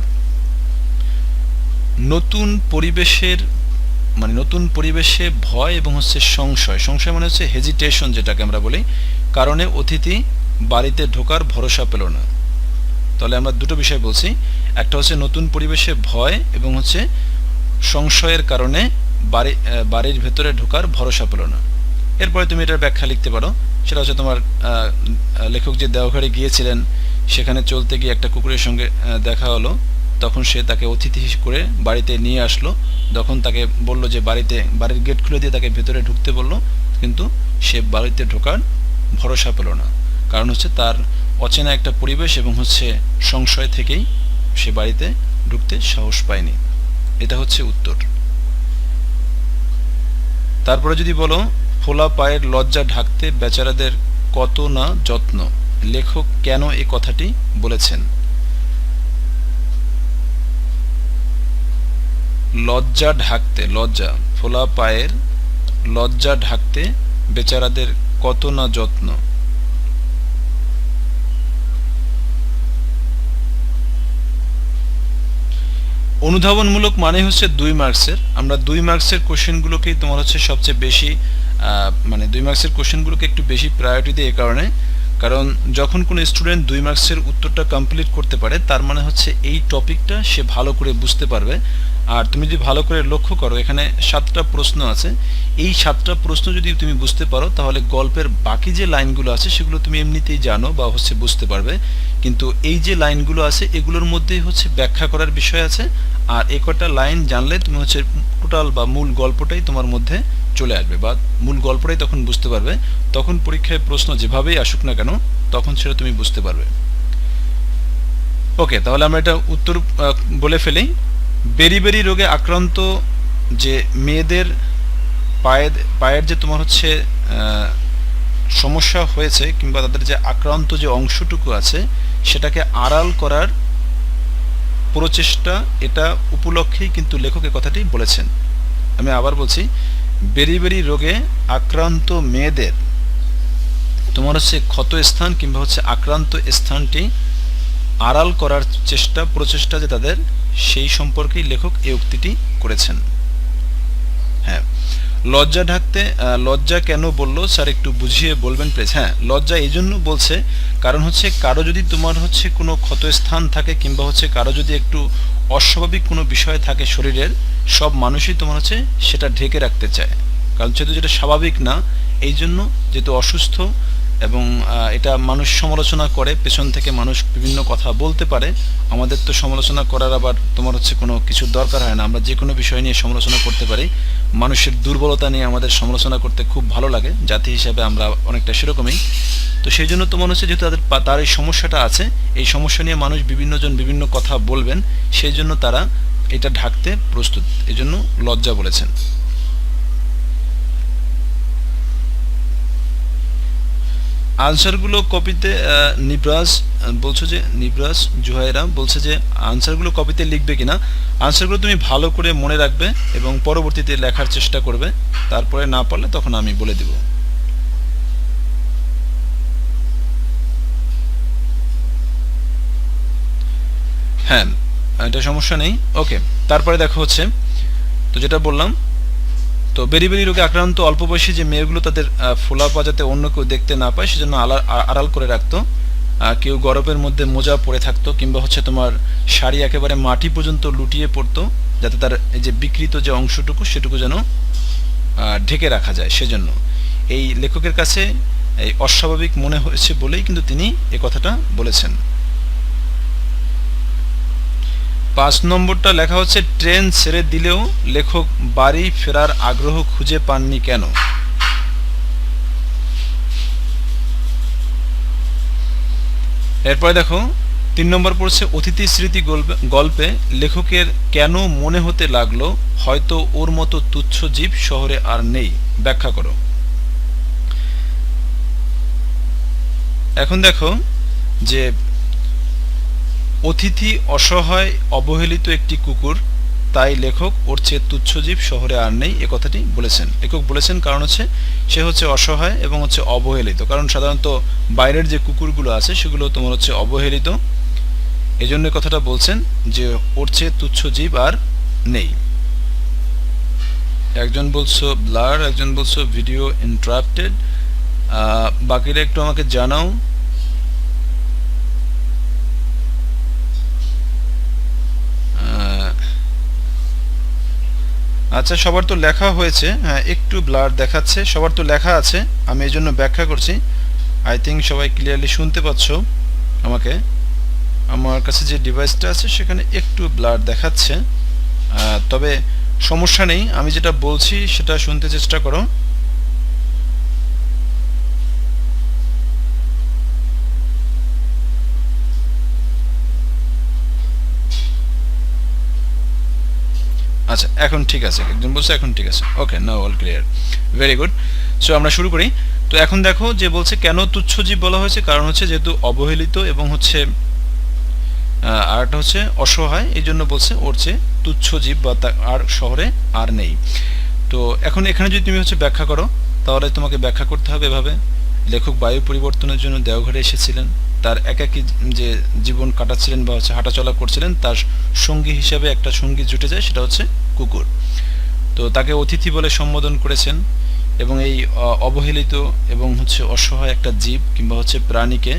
নতুন পরিবেশের, মানে নতুন পরিবেশে ভয় এবং হচ্ছে সংশয়। সংশয় মানে হচ্ছে হেজিটেশন, যেটাকে আমরা বলি, কারণে অতিথি বাড়িতে ঢোকার ভরসা পেল না। তাহলে আমরা দুটো বিষয় বলছি, একটা হচ্ছে নতুন পরিবেশে ভয় এবং হচ্ছে সংশয়ের কারণে বাড়ির ভেতরে ঢোকার ভরসা পেল না। এরপরে তুমি এটার ব্যাখ্যা লিখতে পারো। সেটা হচ্ছে তোমার লেখক যে দেওঘরে গিয়েছিলেন, সেখানে চলতে গিয়ে একটা কুকুরের সঙ্গে দেখা হলো, তখন সে তাকে অতিথি করে বাড়িতে নিয়ে আসলো। তখন তাকে বলল যে বাড়ির গেট খুলে দিয়ে তাকে ভেতরে ঢুকতে বলল, কিন্তু সে বাড়িতে ঢোকার ভরসা পেল না। কারণ হচ্ছে তার অচেনা একটা পরিবেশ এবং হচ্ছে সংশয় থেকেই সে বাড়িতে ঢুকতে সাহস পায়নি। এটা হচ্ছে উত্তর। তারপরে যদি বলো ফোলা পায়ের লজ্জা ঢাকতে বেচারাদের কত না যত্ন, লেখক কেন এই কথাটি বলেছেন? লজ্জা ঢাকতে, লজ্জা, ফোলা পায়ের লজ্জা ঢাকতে বেচারাদের কত না যত্ন। অনুধাবনমূলক মানে হচ্ছে 2 মার্কসের। আমরা 2 মার্কসের কোশ্চেনগুলোকেই তোমার হচ্ছে সবচেয়ে বেশি মানে 2 মার্কসের কোশ্চেনগুলোকে একটু বেশি প্রায়োরিটি দিই, এই কারণে কারণ যখন কোনো স্টুডেন্ট 2 মার্কসের উত্তরটা কমপ্লিট করতে পারে তার মানে হচ্ছে এই টপিকটা সে ভালো করে বুঝতে পারবে। আর তুমি যদি ভালো করে লক্ষ্য করো, এখানে 7টা প্রশ্ন আছে। এই 7টা প্রশ্ন যদি তুমি বুঝতে পারো তাহলে গল্পের বাকি যে লাইনগুলো আছে সেগুলো তুমি এমনিতেই জানো বা হচ্ছে বুঝতে পারবে। কিন্তু এই যে লাইনগুলো আছে এগুলোর মধ্যেই হচ্ছে ব্যাখ্যা করার বিষয় আছে। আর এই কটা লাইন জানলে তুমি হচ্ছে টোটাল বা মূল গল্পটাই তোমার মধ্যে চলে আসবে বা মূল গল্পটাই তখন বুঝতে পারবে। তখন পরীক্ষায় প্রশ্ন যেভাবেই আসুক না কেন তখন সেটা তুমি বুঝতে পারবে। ওকে, তাহলে আমরা এটা উত্তর বলে ফেলি। বেরি রোগে আক্রান্ত যে মেয়েদের পায়ের যে তোমার হচ্ছে সমস্যা হয়েছে কিংবা তাদের যে আক্রান্ত যে অংশটুকু আছে সেটাকে আড়াল করার প্রচেষ্টা, এটা উপলক্ষেই কিন্তু লেখক এই কথাটি বলেছেন। আমি আবার বলছি, বেরি রোগে আক্রান্ত মেয়েদের তোমার হচ্ছে ক্ষত স্থান কিংবা হচ্ছে আক্রান্ত স্থানটি আড়াল করার প্রচেষ্টা যে তাদের, সেই সম্পর্কেই লেখক এই উক্তিটি করেছেন। হ্যাঁ, লজ্জা ঢাকতে লজ্জা কেন বললো স্যার একটু বুঝিয়ে বলবেন প্লিজ? হ্যাঁ, লজ্জা এই জন্য বলছে কারণ হচ্ছে কারো যদি তোমার হচ্ছে কোনো ক্ষতস্থান থাকে কিংবা হচ্ছে কারো যদি একটু অস্বাভাবিক কোনো বিষয় থাকে শরীরের, সব মানুষই তোমার হচ্ছে সেটা ঢেকে রাখতে চায়, কারণ যেহেতু যেটা স্বাভাবিক না, এই জন্য যেহেতু অসুস্থ এবং এটা মানুষ সমালোচনা করে, পেছন থেকে মানুষ বিভিন্ন কথা বলতে পারে। আমাদের তো সমালোচনা করার আবার তোমার হচ্ছে কোনো কিছু দরকার হয় না, আমরা যে কোনো বিষয় নিয়ে সমালোচনা করতে পারি। মানুষের দুর্বলতা নিয়ে আমাদের সমালোচনা করতে খুব ভালো লাগে, জাতি হিসাবে আমরা অনেকটা সেরকমই। তো সেই জন্য তোমার হচ্ছে যেহেতু তার এই সমস্যাটা আছে, এই সমস্যা নিয়ে মানুষ বিভিন্নজন বিভিন্ন কথা বলবেন, সেই জন্য তারা এটা ঢাকতে প্রস্তুত, এই জন্য লজ্জা বলেছেন। আনসারগুলো কপিতে নিব্রাজ বলছো যে নিব্রাজ জুহাইরা বলছে যে আনসারগুলো কপিতে লিখবে কিনা। আনসারগুলো তুমি ভালো করে মনে রাখবে এবং পরবর্তীতে লেখার চেষ্টা করবে, তারপরে না পারলে তখন আমি বলে দেব। হ্যাঁ, এটা সমস্যা নেই। ওকে, তারপরে দেখো হচ্ছে, তো যেটা বললাম, তো বেরিবেরি রোগে আক্রান্ত অল্প বয়সী যে মেয়েগুলো তাদের ফোলা পা যাতে অন্য কেউ দেখতে না পায় সেজন্য আড়াল করে রাখতো। কেউ গরমের মধ্যে মোজা পরে থাকতো, কিংবা হচ্ছে তোমার শাড়ি একেবারে মাটি পর্যন্ত লুটিয়ে পড়তো, যাতে তার এই যে বিকৃত যে অংশটুকু সেটুকু যেন ঢেকে রাখা যায়। সেজন্য এই লেখকের কাছে এই অস্বাভাবিক মনে হয়েছে বলেই কিন্তু তিনি এ কথাটা বলেছেন। 5 নম্বরটা লেখা হচ্ছে, ট্রেন ছেড়ে দিলেও লেখক বাড়ি ফেরার আগ্রহ খুঁজে পাননি কেন? এরপরে দেখো 3 নম্বর পড়ছে, অতিথি স্মৃতি গল্পে লেখকের কেন মনে হতে লাগলো হয়তো ওর মতো তুচ্ছ জীব শহরে আর নেই, ব্যাখ্যা করো। এখন দেখো যে অতিথি অসহায় অবহেলিত একটি কুকুর, তাই লেখক ওর চেয়ে তুচ্ছ জীব শহরে আর নেই এ কথাটি বলেছেন। লেখক বলেছেন কারণ হচ্ছে সে হচ্ছে অসহায় এবং হচ্ছে অবহেলিত, কারণ সাধারণত বাইরের যে কুকুরগুলো আছে সেগুলো তোমার হচ্ছে অবহেলিত, এজন্য কথাটা বলছেন যে ওর চেয়ে তুচ্ছ জীব আর নেই। একজন বলছো ব্লার, একজন বলছো ভিডিও ইন্টারাপ্টেড, বাকিরা একটু আমাকে জানাও। আচ্ছা, সবার তো লেখা হয়েছে, হ্যাঁ একটু ব্লার দেখাচ্ছে, সবার তো লেখা আছে, আমি এই জন্য ব্যাখ্যা করছি। আই থিঙ্ক সবাই ক্লিয়ারলি শুনতে পাচ্ছ আমাকে। আমার কাছে যে ডিভাইসটা আছে সেখানে একটু ব্লার দেখাচ্ছে, তবে সমস্যা নেই, আমি যেটা বলছি সেটা শুনতে চেষ্টা করো। আচ্ছা, এখন ঠিক আছে, একজন বলছে এখন ঠিক আছে। Okay, now all clear, very good. So আমরা শুরু করি। তো এখন দেখো যে বলছে কেন তুচ্ছ জীব বলা হয়েছে, কারণ হচ্ছে যেহেতু অবহেলিত এবং হচ্ছে আরটা হচ্ছে অসহায়, এই জন্য বলছে ওর চেয়ে তুচ্ছ জীব বা আর শহরে আর নেই। তো এখন এখানে যদি তুমি হচ্ছে ব্যাখ্যা করো, তাহলে তোমাকে ব্যাখ্যা করতে হবে এভাবে, লেখক বায়ু পরিবর্তনের জন্য দেওঘরে এসেছিলেন, তার একাকী যে জীবন কাটাচ্ছিলেন বা হচ্ছে হাঁটাচলা করছিলেন, তার সঙ্গী হিসাবে একটা সঙ্গী জুটে যায়, সেটা হচ্ছে কুকুর। তো তাকে অতিথি বলে সম্বোধন করেছেন এবং এই অবহেলিত এবং হচ্ছে অসহায় একটা জীব কিংবা হচ্ছে প্রাণীকে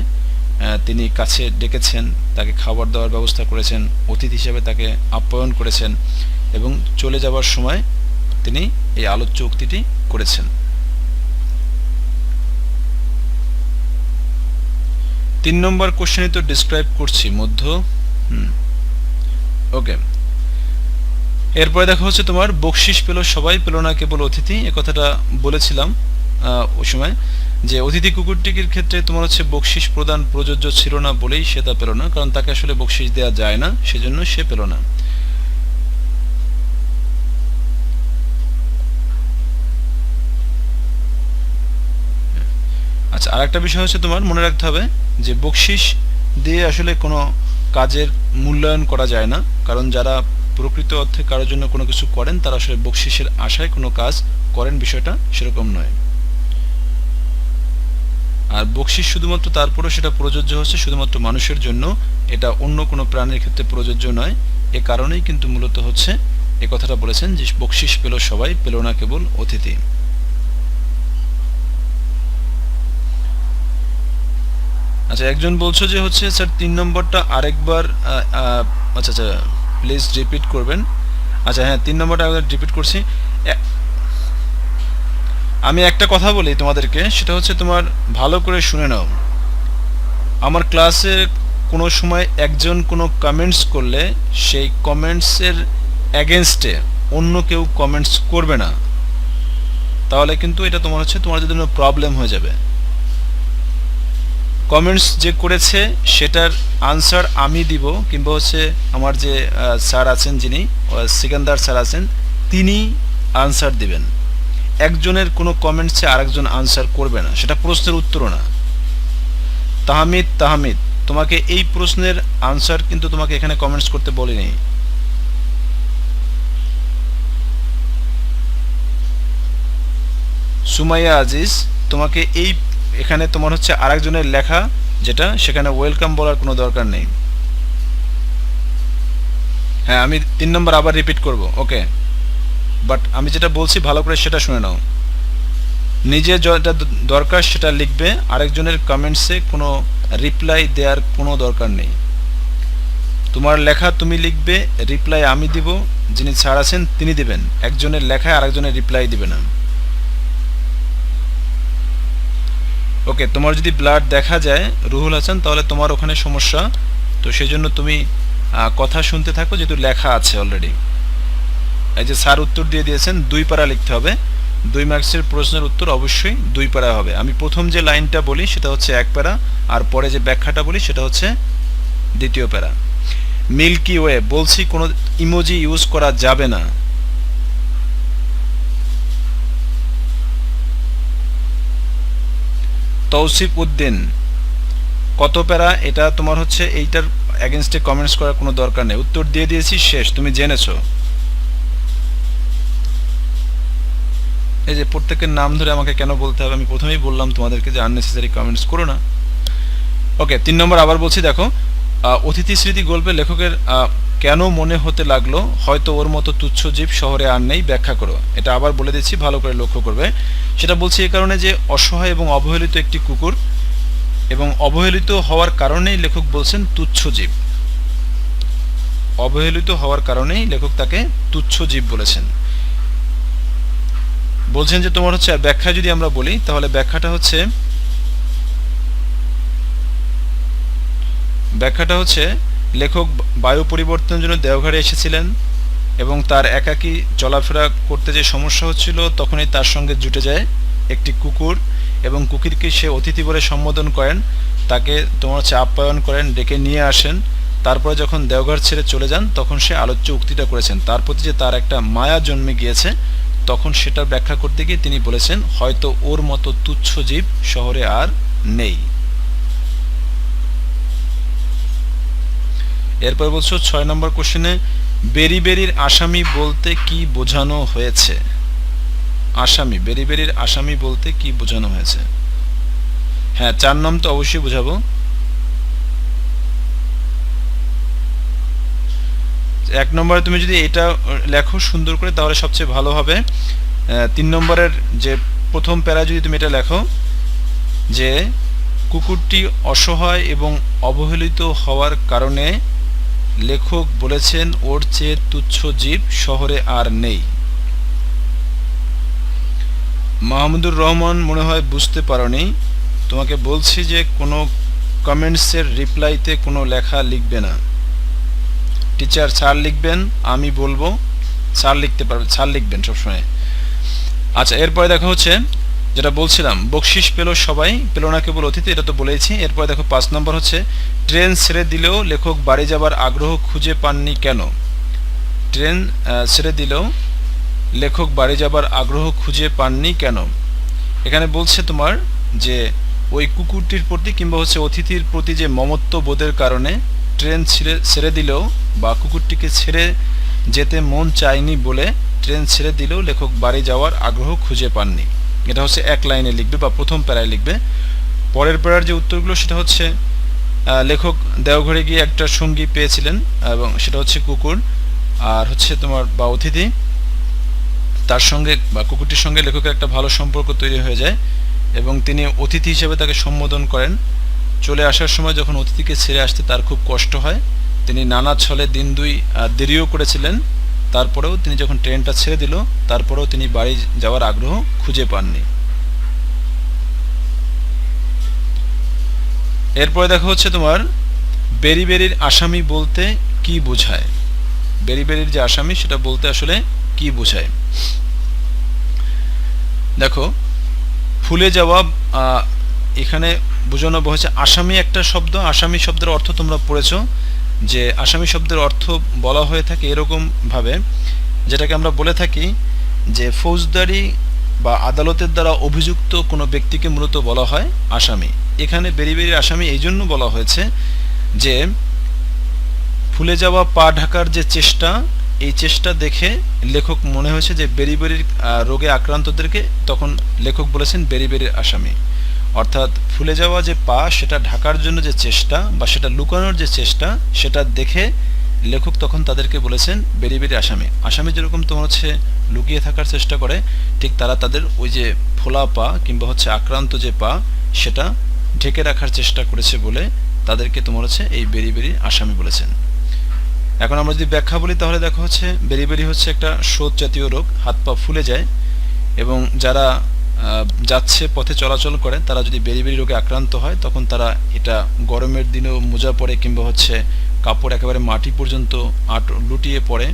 তিনি কাছে ডেকেছেন, তাকে খাবার দেওয়ার ব্যবস্থা করেছেন, অতিথি হিসেবে তাকে আপ্যায়ন করেছেন এবং চলে যাবার সময় তিনি এই আলোচ্য উক্তিটি করেছেন। 3 নম্বর কোশ্চেনে তো ডিসক্রাইব করছি মধ্য। ওকে, এরপরে দেখা হচ্ছে তোমার বকশিস পেল সবাই, পেল না কেবল অতিথি, এ কথাটা বলেছিলাম ওই সময় যে অতিথি কুকুরটির ক্ষেত্রে তোমার হচ্ছে বকশিস প্রদান প্রযোজ্য ছিল না বলেই সে তা পেল না, কারণ তাকে আসলে বকশিস দেওয়া যায় না, সেজন্য সে পেল না। আচ্ছা, আরেকটা বিষয় হচ্ছে তোমার মনে রাখতে হবে যে বকশিস দিয়ে আসলে কোনো কাজের মূল্যায়ন করা যায় না, কারণ যারা প্রকৃত অর্থে কারোর জন্য কোনো কিছু করেন তারা আসলে বকশিসের আশায় কোনো কাজ করেন, বিষয়টা সেরকম নয়। আর বকশিস শুধুমাত্র তারপরও সেটা প্রযোজ্য হচ্ছে শুধুমাত্র মানুষের জন্য, এটা অন্য কোনো প্রাণীর ক্ষেত্রে প্রযোজ্য নয়। এ কারণেই কিন্তু মূলত হচ্ছে এ কথাটা বলেছেন যে বকশিস পেল সবাই, পেল না কেবল অতিথি। আচ্ছা, একজন বলছো যে হচ্ছে স্যার 3 নম্বরটা আরেকবার, আচ্ছা আচ্ছা প্লিজ রিপিট করবেন। আচ্ছা হ্যাঁ, 3 নম্বরটা আরেকবার রিপিট করছি। আমি একটা কথা বলি তোমাদেরকে, সেটা হচ্ছে তোমার ভালো করে শুনে নাও। আমার ক্লাসে কোনো সময় একজন কোনো কমেন্টস করলে সেই কমেন্টসের অ্যাগেনস্টে অন্য কেউ কমেন্টস করবে না, তাহলে কিন্তু এটা তোমার হচ্ছে তোমার জন্য প্রবলেম হয়ে যাবে। কমেন্টস যে করেছে সেটার আনসার আমি দিব, কিংবা হচ্ছে আমার যে স্যার আছেন, যিনি সিকান্দার স্যার আছেন, তিনি আনসার দিবেন। একজনের কোনো কমেন্টসে আরেকজন আনসার করবে না, সেটা প্রশ্নের উত্তরও না। তাহমিদ, তোমাকে এই প্রশ্নের আনসার কিন্তু তোমাকে এখানে কমেন্টস করতে বলিনি। সুমাইয়া আজিজ, তোমাকে এখানে তোমার হচ্ছে আরেকজনের লেখা যেটা, সেখানে ওয়েলকাম বলার কোনো দরকার নেই। হ্যাঁ, আমি 3 নম্বর আবার রিপিট করব, ওকে, বাট আমি যেটা বলছি ভালো করে সেটা শুনে নাও। নিজে যেটা দরকার সেটা লিখবে, আরেকজনের কমেন্টসে কোনো রিপ্লাই দেওয়ার কোনো দরকার নেই। তোমার লেখা তুমি লিখবে, রিপ্লাই আমি দিব, যিনি স্যার আছেন তিনি দিবেন। একজনের লেখায় আরেকজনের রিপ্লাই দিবে না। ওকে, তোমার যদি ব্লাড দেখা যায় রুহুল হাসান, তাহলে তোমার ওখানে সমস্যা, তো সেই জন্য তুমি কথা শুনতে থাকো, যেহেতু লেখা আছে অলরেডি। এই যে স্যার উত্তর দিয়ে দিয়েছেন, 2 প্যারা লিখতে হবে। 2 মার্কসের প্রশ্নের উত্তর অবশ্যই 2 প্যারা হবে। আমি প্রথম যে লাইনটা বলি সেটা হচ্ছে 1 প্যারা, আর পরে যে ব্যাখ্যাটা বলি সেটা হচ্ছে 2য় প্যারা। মিল্কি ওয়ে, বলছি কোনো ইমোজি ইউজ করা যাবে না। তৌসিফ উদ্দিন, কত প্যারা? এটা তোমার হচ্ছে এইটার এগেনস্টে কমেন্টস করার কোনো দরকার নেই, উত্তর দিয়ে দিয়েছি, শেষ, তুমি জেনেছো। এই যে প্রত্যেকের নাম ধরে আমাকে কেন বলতে হবে? আমি প্রথমেই বললাম তোমাদেরকে যে আননেসেসারি কমেন্টস করো না। ওকে, 3 নম্বর আবার বলছি, দেখো, অতিথি স্মৃতি গল্পে লেখকের কেন মনে হতে লাগলো হয়তো ওর মতো তুচ্ছ জীব শহরে আর নেই, ব্যাখ্যা করো। এটা আবার বলে দিচ্ছি, ভালো করে লক্ষ্য করবে। সেটা বলছি এই কারণে যে অসহায় এবং অবহেলিত একটি কুকুর, এবং অবহেলিত হওয়ার কারণেই লেখক বলছেন তুচ্ছ জীব। অবহেলিত হওয়ার কারণেই লেখক তাকে তুচ্ছ জীব বলেছেন। বলছেন যে তোমার হচ্ছে ব্যাখ্যা যদি আমরা বলি, তাহলে ব্যাখ্যাটা হচ্ছে লেখক বায়ু পরিবর্তনের জন্য দেওঘরে এসেছিলেন, এবং তার একাকী চলাফেরা করতে যে সমস্যা হচ্ছিল, তখনই তার সঙ্গে জুটে যায় একটি কুকুর, এবং কুকুরকে সে অতিথি বলে সম্বোধন করেন, তাকে তোমার হচ্ছে আপ্যায়ন করেন, ডেকে নিয়ে আসেন। তারপরে যখন দেওঘর ছেড়ে চলে যান, তখন সে আলোচ্য উক্তিটা করেছেন, তার প্রতি যে তার একটা মায়া জন্মে গিয়েছে, তখন সেটা ব্যাখ্যা করতে গিয়ে তিনি বলেছেন হয়তো ওর মতো তুচ্ছ জীব শহরে আর নেই। এরপর বলছো 6 নম্বর কোশ্চেনে, বেরি বেরির আসামি বলতে কি বোঝানো হয়েছে? আসামি, বেরি বেরির আসামি বলতে কি বোঝানো হয়েছে? হ্যাঁ, 4 নাম তো অবশ্যই বোঝাবো। 1 নম্বরে তুমি যদি এটা লেখো সুন্দর করে, তাহলে সবচেয়ে ভালো হবে। 3 নম্বরের যে প্রথম প্যারা যদি তুমি এটা লেখো, যে কুকুরটি অসহায় এবং অবহেলিত হওয়ার কারণে লেখক বলেছেন ওর চেয়ে তুচ্ছ জীব শহরে আর নেই। মাহমুদুর রহমান, মনে হয় বুঝতে পারোনি, তোমাকে বলছি যে কোনো কমেন্টসের রিপ্লাইতে কোনো লেখা লিখবে না। টিচার স্যার লিখবেন, আমি বলবো স্যার লিখতে পারবে, স্যার লিখবেন সবসময়। আচ্ছা, এরপরে দেখো হচ্ছে যেটা বলছিলাম, বকশিস পেল সবাই, পেল না কেবল অতিথি, এটা তো বলেইছি। এরপরে দেখো 5 নম্বর হচ্ছে, ট্রেন ছেড়ে দিলেও লেখক বাড়ি যাবার আগ্রহ খুঁজে পাননি কেন? ট্রেন ছেড়ে দিলেও লেখক বাড়ি যাবার আগ্রহ খুঁজে পাননি কেন? এখানে বলছে তোমার যে ওই কুকুরটির প্রতি কিংবা হচ্ছে অতিথির প্রতি যে মমত্ব বোধের কারণে ট্রেন ছেড়ে দিলেও, বা কুকুরটিকে ছেড়ে যেতে মন চায়নি বলে ট্রেন ছেড়ে দিলেও লেখক বাড়ি যাওয়ার আগ্রহ খুঁজে পাননি। এটা হচ্ছে 1 লাইনে লিখবে বা প্রথম প্যারায় লিখবে। পরের প্যারার যে উত্তরগুলো সেটা হচ্ছে, লেখক দেওঘরে গিয়ে একটা সঙ্গী পেয়েছিলেন, এবং সেটা হচ্ছে কুকুর, আর হচ্ছে তোমার বা অতিথি, তার সঙ্গে বা কুকুরটির সঙ্গে লেখকের একটা ভালো সম্পর্ক তৈরি হয়ে যায়, এবং তিনি অতিথি হিসেবে তাকে সম্বোধন করেন। চলে আসার সময় যখন অতিথিকে ছেড়ে আসতে তার খুব কষ্ট হয়, তিনি নানা ছলে দিন 2 দেরিও করেছিলেন, তারপরেও তিনি যখন ট্রেনটা ছেড়ে দিল, তারপরেও তিনি বাড়ি যাওয়ার আগ্রহ খুঁজে পাননি। এরপরে দেখা হচ্ছে তোমার, বেরি বেরির আসামি বলতে কি বোঝায়? বেরি বেরির যে আসামি সেটা বলতে আসলে কি বোঝায়? দেখো, ফুলে যাওয়া এখানে বোঝানো হয়েছে আসামি একটা শব্দ, আসামি শব্দের অর্থ তোমরা পড়েছো যে আসামি শব্দের অর্থ বলা হয়ে থাকে এরকম ভাবে, যেটাকে আমরা বলে থাকি যে ফৌজদারি বা আদালতের দ্বারা অভিযুক্ত কোনো ব্যক্তিকে মূলত বলা হয় আসামি। এখানে বেরিবেরির আসামি এই জন্য বলা হয়েছে যে ফুলে যাওয়া পা ঢাকার যে চেষ্টা, এই চেষ্টা দেখে লেখক মনে হয়েছে যে বেরিবেরির রোগে আক্রান্তদেরকে তখন লেখক বলেছেন বেরিবেরির আসামি। অর্থাৎ ফুলে যাওয়া যে পা সেটা ঢাকার জন্য যে চেষ্টা বা সেটা লুকানোর যে চেষ্টা, সেটা দেখে লেখক তখন তাদেরকে বলেছেন বেরিবেরির আসামি। আসামি যেরকম তোমার হচ্ছে লুকিয়ে থাকার চেষ্টা করে, ঠিক তারা তাদের ওই যে ফোলা পা কিংবা হচ্ছে আক্রান্ত যে পা সেটা ঢেকে রাখার চেষ্টা করেছে বলে তাদেরকে তোমার হচ্ছে এই বেরিবেরির আসামি বলেছেন। এখন আমরা যদি ব্যাখ্যা বলি তাহলে দেখো হচ্ছে বেরিবেরি হচ্ছে একটা শোথ জাতীয় রোগ, হাত পা ফুলে যায়, এবং যারা যাচ্ছে পথে চলাচল করে তারা যদি বেরিবেরি রোগে আক্রান্ত হয় তখন তারা এটা গরমের দিনেও মোজা পরে কিংবা হচ্ছে কাপড় একেবারে মাটি পর্যন্ত লুটিয়ে পড়ে।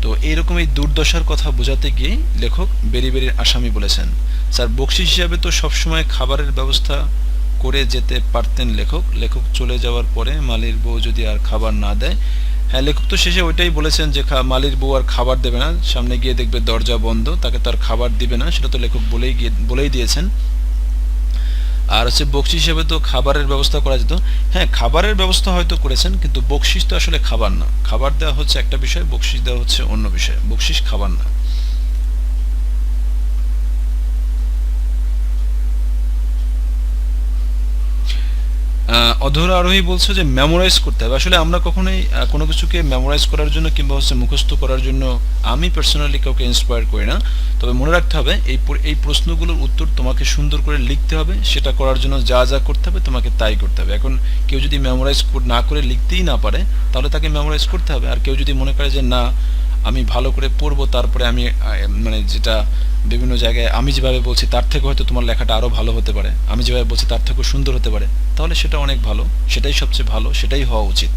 তো এইরকম এই দুর্দশার কথা বোঝাতে গিয়ে লেখক বেরিবেরির আসামি বলেছেন। স্যার বকশিস হিসাবে তো সবসময় খাবারের ব্যবস্থা করে যেতে পারতেন লেখক চলে যাওয়ার পরে মালির বউ যদি আর খাবার না দেয়। হ্যাঁ, লেখক তো শেষে ওইটাই বলেছেন যে মালির বউ আর খাবার দেবে না, সামনে গিয়ে দেখবে দরজা বন্ধ, তাকে তো আর খাবার দিবে না, সেটা তো লেখক বলেই দিয়েছেন। আর হচ্ছে বকশিস হিসেবে তো খাবারের ব্যবস্থা করা যেত। হ্যাঁ, খাবারের ব্যবস্থা হয়তো করেছেন, কিন্তু বকশিস তো আসলে খাবার না। খাবার দেওয়া হচ্ছে একটা বিষয়, বকশিস দেওয়া হচ্ছে অন্য বিষয়। বকশিস খাবার না। অধরা আরোহী বলছো যে মেমোরাইজ করতে হবে। আসলে আমরা কখনোই কোনো কিছুকে মেমোরাইজ করার জন্য কিংবা হচ্ছে মুখস্থ করার জন্য আমি পার্সোনালি কাউকে ইন্সপায়ার করি না। তবে মনে রাখতে হবে এই প্রশ্নগুলোর উত্তর তোমাকে সুন্দর করে লিখতে হবে, সেটা করার জন্য যা যা করতে হবে তোমাকে তাই করতে হবে। এখন কেউ যদি মেমোরাইজ না করে লিখতেই না পারে তাহলে তাকে মেমোরাইজ করতে হবে। আর কেউ যদি মনে করে যে না আমি ভালো করে পড়বো, তারপরে আমি মানে যেটা বিভিন্ন জায়গায় আমি যেভাবে বলছি তার থেকে হয়তো তোমার লেখাটা আরও ভালো হতে পারে, আমি যেভাবে বলছি তার থেকেও সুন্দর হতে পারে, তাহলে সেটা অনেক ভালো, সেটাই সবচেয়ে ভালো, সেটাই হওয়া উচিত।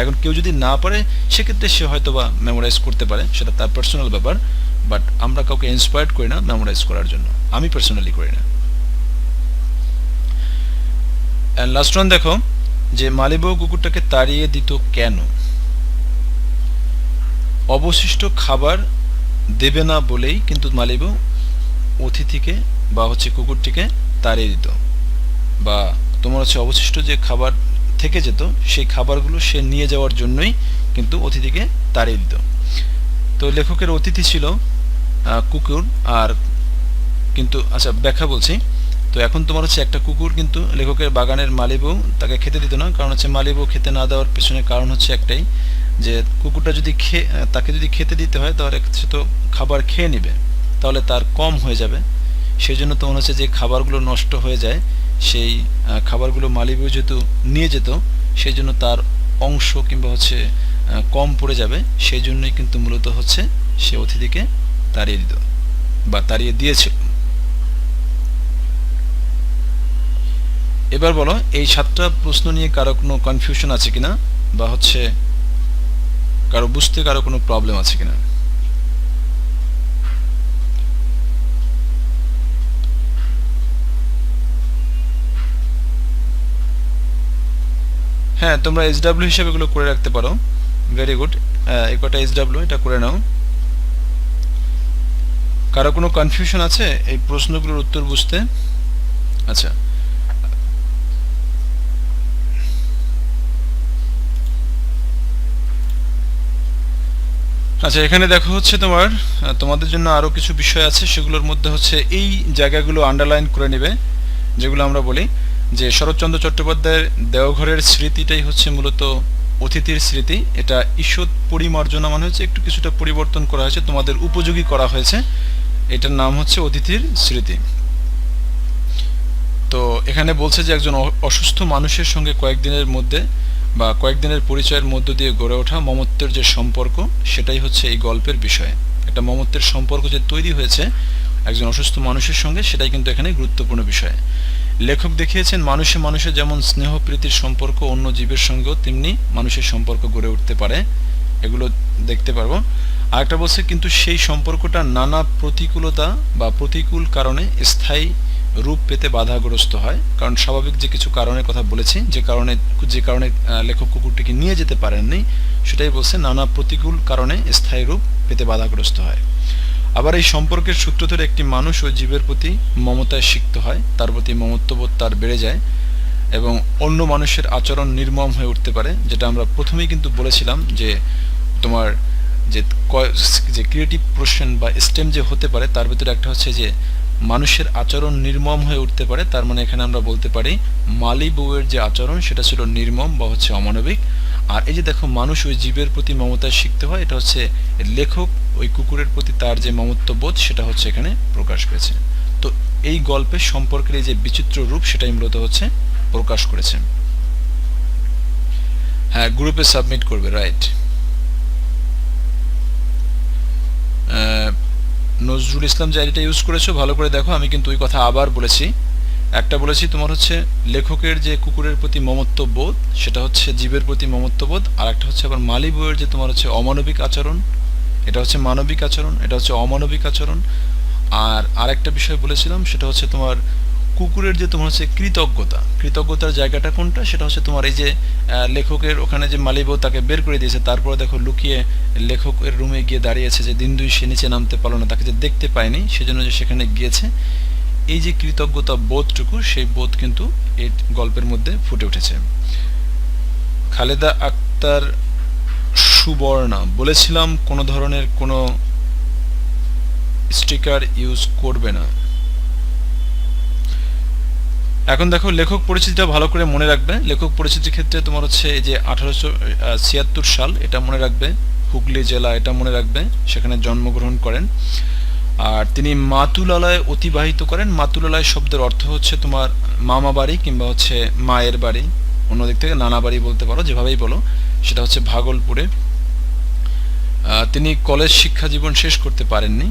এখন কেউ যদি না পারে সেক্ষেত্রে সে হয়তো বা মেমোরাইজ করতে পারে, সেটা তার পার্সোনাল ব্যাপার। বাট আমরা কাউকে ইন্সপায়ার্ড করি না মেমোরাইজ করার জন্য, আমি পার্সোনালি করি না। অ্যান্ড লাস্ট ওয়ান দেখো যে মালিবউ কুকুরটাকে তাড়িয়ে দিত কেন? অবশিষ্ট খাবার দেবে না বলেই কিন্তু মালিবউ অতিথিকে বা হচ্ছে কুকুরটিকে তাড়িয়ে দিত, বা তোমার হচ্ছে অবশিষ্ট যে খাবার থেকে যেত সেই খাবারগুলো সে নিয়ে যাওয়ার জন্যই কিন্তু অতিথিকে তাড়িয়ে দিত। তো লেখকের অতিথি ছিল কুকুর, আর কিন্তু আচ্ছা ব্যাখ্যা বলছি। তো এখন তোমার হচ্ছে একটা কুকুর কিন্তু লেখকের বাগানের মালিবউ তাকে খেতে দিত না, কারণ হচ্ছে মালিবউ খেতে না দেওয়ার পেছনে কারণ হচ্ছে একটাই, যে কুকুরটা যদি তাকে যদি খেতে দিতে হয় তাহলে সে তো খাবার খেয়ে নেবে, তাহলে তার কম হয়ে যাবে। সেই জন্য তোমার হচ্ছে যে খাবারগুলো নষ্ট হয়ে যায় সেই খাবারগুলো মালিবউ যেহেতু নিয়ে যেত সেই জন্য তার অংশ কিংবা হচ্ছে কম পড়ে যাবে, সেই জন্যই কিন্তু মূলত হচ্ছে সে অতিথিকে তাড়িয়ে দিত বা তাড়িয়ে দিয়েছিল। এবার বলো এই 7টা প্রশ্ন নিয়ে কারো কোনো কনফিউশন আছে কিনা, বা হচ্ছে কারো বুঝতে কারো কোনো প্রবলেম আছে কিনা? হ্যাঁ, তোমরা SW হিসেবে এগুলো করে রাখতে পারো। ভেরি গুড, এই কটা SW এটা করে নাও। কারো কোনো কনফিউশন আছে এই প্রশ্নগুলোর উত্তর বুঝতে? আচ্ছা, আচ্ছা এখানে দেখো হচ্ছে তোমাদের জন্য আরও কিছু বিষয় আছে, সেগুলোর মধ্যে হচ্ছে এই জায়গাগুলো আন্ডারলাইন করে নেবে, যেগুলো আমরা বলি যে শরৎচন্দ্র চট্টোপাধ্যায়ের দেওঘরের স্মৃতিটাই হচ্ছে মূলত অতিথির স্মৃতি। এটা ঈষৎ পরিমার্জনা মানে হচ্ছে একটু কিছুটা পরিবর্তন করা হয়েছে, তোমাদের উপযোগী করা হয়েছে। এটার নাম হচ্ছে অতিথির স্মৃতি। তো এখানে বলছে যে একজন অসুস্থ মানুষের সঙ্গে কয়েকদিনের মধ্যে বা কয়েকদিনের পরিচয়ের মধ্য দিয়ে গড়ে ওঠা মমত্বের যে সম্পর্ক সেটাই হচ্ছে এই গল্পের বিষয়। একটা মমত্বের সম্পর্ক যে তৈরি হয়েছে একজন অসুস্থ মানুষের সঙ্গে, সেটাই কিন্তু এখানে গুরুত্বপূর্ণ বিষয়। লেখক দেখিয়েছেন মানুষে মানুষে যেমন স্নেহ প্রীতির সম্পর্ক অন্য জীবের সঙ্গেও তেমনি মানুষের সম্পর্ক গড়ে উঠতে পারে, এগুলো দেখতে পারবো। আরেকটা বলছে কিন্তু সেই সম্পর্কটা নানা প্রতিকূলতা বা প্রতিকূল কারণে স্থায়ী রূপ পেতে বাধাগ্রস্ত হয়, কারণ স্বাভাবিক যে কিছু কারণের কথা বলেছি, যে কারণে লেখক কুকুরটিকে নিয়ে যেতে পারেননি, সেটাই বলছে নানা প্রতিকূল কারণে স্থায়ী রূপ পেতে বাধাগ্রস্ত হয়। আবার এই সম্পর্কের সূত্র ধরে একটি মানুষ ও জীবের প্রতি মমতায় সিক্ত হয়, তার প্রতি মমত্ববোধ তার বেড়ে যায় এবং অন্য মানুষের আচরণ নির্মম হয়ে উঠতে পারে, যেটা আমরা প্রথমেই কিন্তু বলেছিলাম যে তোমার যে ক্রিয়েটিভ প্রশ্ন বা স্টেম যে হতে পারে তার ভিতরে একটা হচ্ছে যে মানুষের আচরণ নির্মম হয়ে উঠতে পারে। তার মানে এখানে আমরা বলতে পারি মালি বউয়ের যে আচরণ সেটা ছিল নির্মম বা হচ্ছে অমানবিক। আর এই যে দেখো মানুষ ওই জীবের প্রতি মমতায় শিখতে হয়, এটা হচ্ছে লেখক ওই কুকুরের প্রতি তার যে মমত্ববোধ সেটা হচ্ছে এখানে প্রকাশ পেয়েছে। তো এই গল্পের সম্পর্কের এই যে বিচিত্র রূপ সেটাই মূলত হচ্ছে প্রকাশ করেছে। হ্যাঁ, গ্রুপে সাবমিট করবে, রাইট। নজরুল ইসলাম যে আইডিটা ইউজ করেছো ভালো করে দেখো, আমি কিন্তু ওই কথা আবার বলেছি। একটা বলেছি তোমার হচ্ছে লেখকের যে কুকুরের প্রতি মমত্ববোধ সেটা হচ্ছে জীবের প্রতি মমত্ববোধ, আর একটা হচ্ছে আবার মালি বউয়ের যে তোমার হচ্ছে অমানবিক আচরণ, এটা হচ্ছে মানবিক আচরণ, এটা হচ্ছে অমানবিক আচরণ। আর আরেকটা বিষয় বলেছিলাম সেটা হচ্ছে তোমার কুকুরের যে তোমার হচ্ছে কৃতজ্ঞতার জায়গাটা কোনটা, সেটা হচ্ছে তোমার এই যে লেখকের ওখানে যে মালিবউ তাকে বের করে দিয়েছে, তারপরে দেখো লুকিয়ে লেখকের রুমে গিয়ে দাঁড়িয়েছে, যে দিন দুই সে নিচে নামতে পারলো না, তাকে যে দেখতে পায়নি সেজন্য যে সেখানে গিয়েছে, এই যে কৃতজ্ঞতা বোধটুকু সেই বোধ কিন্তু এই গল্পের মধ্যে ফুটে উঠেছে। খালেদা আক্তার সুবর্ণা বলেছিলাম কোনো ধরনের কোনো স্টিকার ইউজ করবে না। এখন দেখো লেখক পরিচিতিটা ভালো করে মনে রাখবে। লেখক পরিচিতির ক্ষেত্রে তোমার হচ্ছে এই যে 1876 সাল এটা মনে রাখবে, হুগলি জেলা এটা মনে রাখবে, সেখানে জন্মগ্রহণ করেন। আর তিনি মাতুলালয়ে অতিবাহিত করেন। মাতুলালয় শব্দের অর্থ হচ্ছে তোমার মামা বাড়ি কিংবা হচ্ছে মায়ের বাড়ি, অন্যদিক থেকে নানা বাড়ি বলতে পারো, যেভাবেই বলো। সেটা হচ্ছে ভাগলপুরে। তিনি কলেজ শিক্ষা জীবন শেষ করতে পারেননি।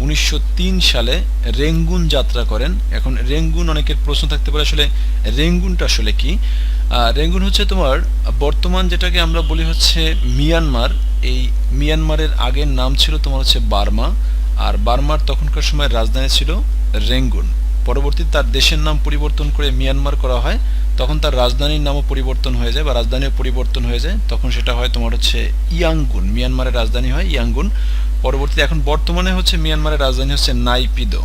1903 সালে রেঙ্গুন যাত্রা করেন। এখন রেঙ্গুন অনেকের প্রশ্ন থাকতে পারে আসলে রেঙ্গুনটা আসলে কি। রেঙ্গুন হচ্ছে তোমার বর্তমান যেটাকে আমরা বলি হচ্ছে মিয়ানমার। এই মিয়ানমারের আগের নাম ছিল তোমার হচ্ছে বার্মা, আর বার্মার তখনকার সময় রাজধানী ছিল রেঙ্গুন। পরবর্তীতে তার দেশের নাম পরিবর্তন করে মিয়ানমার করা হয়, তখন তার রাজধানীর নামও পরিবর্তন হয়ে যায় বা রাজধানীও পরিবর্তন হয়ে যায়, তখন সেটা হয় তোমার হচ্ছে ইয়াঙ্গুন। মিয়ানমারের রাজধানী হয় ইয়াঙ্গুন। পরবর্তীতে এখন বর্তমানে হচ্ছে মিয়ানমারের রাজধানী হচ্ছে নাইপিদো।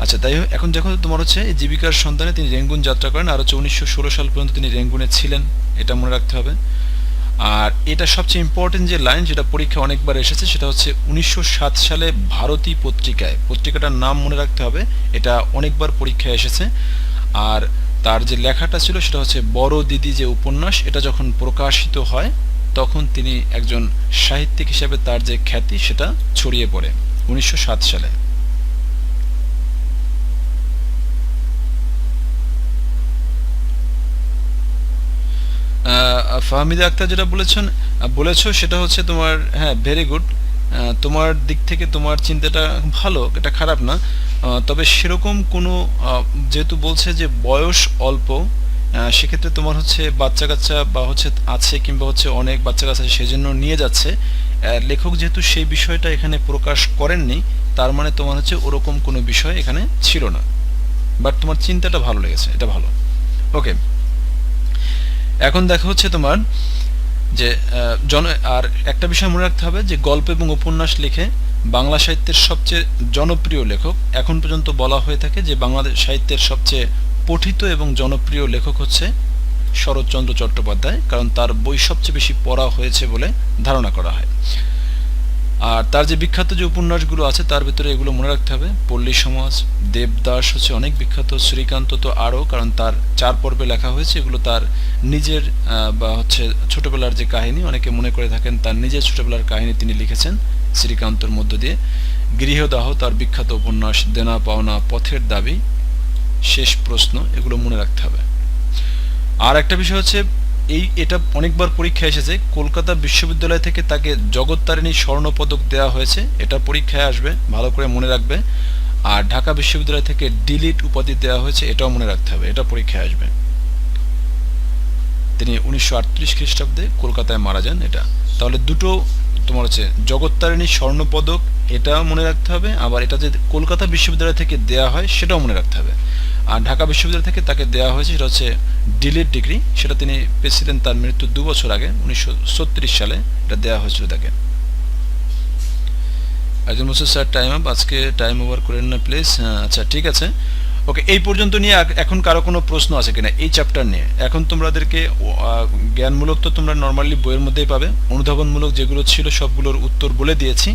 আচ্ছা, তাই এখন যখন তোমার হচ্ছে জীবিকার সন্ধানে তিনি রেঙ্গুন যাত্রা করেন, আর হচ্ছে 1916 সাল পর্যন্ত তিনি রেঙ্গুনে ছিলেন, এটা মনে রাখতে হবে। আর এটা সবচেয়ে ইম্পর্টেন্ট যে লাইন যেটা পরীক্ষা অনেকবার এসেছে সেটা হচ্ছে 1907 সালে ভারতী পত্রিকায়, পত্রিকাটার নাম মনে রাখতে হবে, এটা অনেকবার পরীক্ষায় এসেছে। আর তার যে লেখাটা ছিল সেটা হচ্ছে বড় দিদি যে উপন্যাস, এটা যখন প্রকাশিত হয় তখন তিনি একজন সাহিত্যিক হিসেবে তার যে খ্যাতি সেটা ছড়িয়ে পড়ে 1907 সালে। ফাহমিদা আক্তার যেটা বলেছো সেটা হচ্ছে তোমার, হ্যাঁ, ভেরি গুড। তোমার দিক থেকে তোমার চিন্তাটা ভালো, এটা খারাপ না। তবে সেরকম কোনো যেহেতু বলছে যে বয়স অল্প, সেক্ষেত্রে তোমার হচ্ছে বাচ্চা কাচ্চা বা হচ্ছে আছে কিংবা হচ্ছে অনেক বাচ্চা কাচ্চা সেজন্য নিয়ে যাচ্ছে, লেখক যেহেতু সেই বিষয়টা এখানে প্রকাশ করেননি, তার মানে তোমার হচ্ছে ওরকম কোনো বিষয় এখানে ছিল না। বাট তোমার চিন্তাটা ভালো লেগেছে, এটা ভালো। ওকে, এখন দেখা হচ্ছে তোমার যে আর একটা বিষয় মনে রাখতে হবে যে গল্প এবং উপন্যাস লিখে বাংলা সাহিত্যের সবচেয়ে জনপ্রিয় লেখক, এখন পর্যন্ত বলা হয়ে থাকে যে বাংলাদেশ সাহিত্যের সবচেয়ে পঠিত এবং জনপ্রিয় লেখক হচ্ছে শরৎচন্দ্র চট্টোপাধ্যায়, কারণ তার বই সবচেয়ে বেশি পড়া হয়েছে বলে ধারণা করা হয়। আর তার যে বিখ্যাত যে উপন্যাসগুলো আছে তার ভিতরে এগুলো মনে রাখতে হবে, পল্লী সমাজ, দেবদাস হচ্ছে অনেক বিখ্যাত, শ্রীকান্ত তো আরও, কারণ তার 4 পর্বে লেখা হয়েছে। এগুলো তার নিজের বা হচ্ছে ছোটবেলার যে কাহিনী, অনেকে মনে করে থাকেন তার নিজের ছোটবেলার কাহিনী তিনি লিখেছেন শ্রীকান্তর মধ্য দিয়ে। গৃহদাহ তার বিখ্যাত উপন্যাস, দেনা পাওনা, পথের দাবি, শেষ প্রশ্ন, এগুলো মনে রাখতে হবে। আর একটা বিষয় হচ্ছে এটা অনেকবার পরীক্ষায় এসেছে, কলকাতা বিশ্ববিদ্যালয় থেকে তাকে জগত্তারিণী স্বর্ণপদক দেওয়া হয়েছে, এটা পরীক্ষায় আসবে, ভালো করে মনে রাখবে। আর ঢাকা বিশ্ববিদ্যালয় থেকে ডিলিট উপাধি দেওয়া হয়েছে, এটাও মনে রাখতে হবে, এটা পরীক্ষায় আসবে। তিনি 1938 খ্রিস্টাব্দে কলকাতায় মারা যান। এটা তাহলে দুটো তোমার হচ্ছে জগত্তারিণী স্বর্ণপদক এটাও মনে রাখতে হবে, আবার এটা যে কলকাতা বিশ্ববিদ্যালয় থেকে দেয়া হয় সেটাও মনে রাখতে হবে। আর ঢাকা বিশ্ববিদ্যালয় থেকে তাকে দেওয়া হয়েছে সেটা হচ্ছে ডিলিট ডিগ্রি, সেটা তিনি পেয়েছিলেন তার মৃত্যুর 2 বছর আগে 1936 সালে এটা দেওয়া হয়েছিল তাকে। একজন বলছে স্যার টাইম আপ, আজকে টাইম ওভার করেন না প্লিজ। আচ্ছা ঠিক আছে, ওকে। এই পর্যন্ত নিয়ে এখন কারো কোনো প্রশ্ন আছে কিনা এই চ্যাপ্টার নিয়ে? এখন তোমাদেরকে জ্ঞানমূলক তো তোমরা নর্মালি বইয়ের মধ্যেই পাবে, অনুধাবনমূলক যেগুলো ছিল সবগুলোর উত্তর বলে দিয়েছি।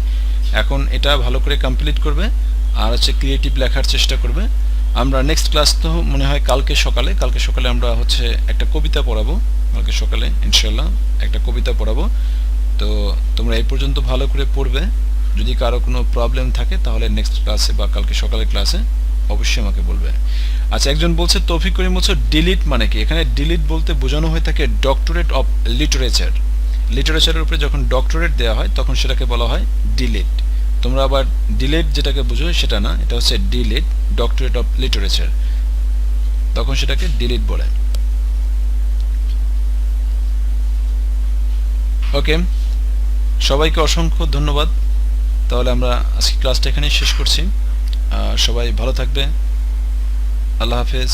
এখন এটা ভালো করে কমপ্লিট করবে আর হচ্ছে ক্রিয়েটিভ লেখার চেষ্টা করবে। আমরা নেক্সট ক্লাস তো মনে হয় কালকে সকালে আমরা হচ্ছে একটা কবিতা পড়াবো, কালকে সকালে ইনশাল্লাহ একটা কবিতা পড়াবো। তো তোমরা এই পর্যন্ত ভালো করে পড়বে। যদি কারো কোনো প্রবলেম থাকে তাহলে নেক্সট ক্লাসে বা কালকে সকালের ক্লাসে অবশ্যই আমাকে বলবে। আচ্ছা, একজন বলছে তৌফিক করিম বলছে ডিলিট মানে কি? এখানে ডিলিট বলতে বোঝানো হয়ে থাকে ডক্টরেট অফ লিটারেচার। লিটারেচারের উপরে যখন ডক্টরেট দেওয়া হয় তখন সেটাকে বলা হয় ডিলিট। তোমরা আবার ডিলিট যেটাকে বুঝো সেটা না, এটা হচ্ছে ডিলিট, ডক্টরেট অফ লিটারেচার, তখন সেটাকে ডিলিট বলে। ওকে, সবাইকে অসংখ্য ধন্যবাদ। তাহলে আমরা আজকে ক্লাসটা এখানেই শেষ করছি। সবাই ভালো থাকবে। আল্লাহ হাফেজ।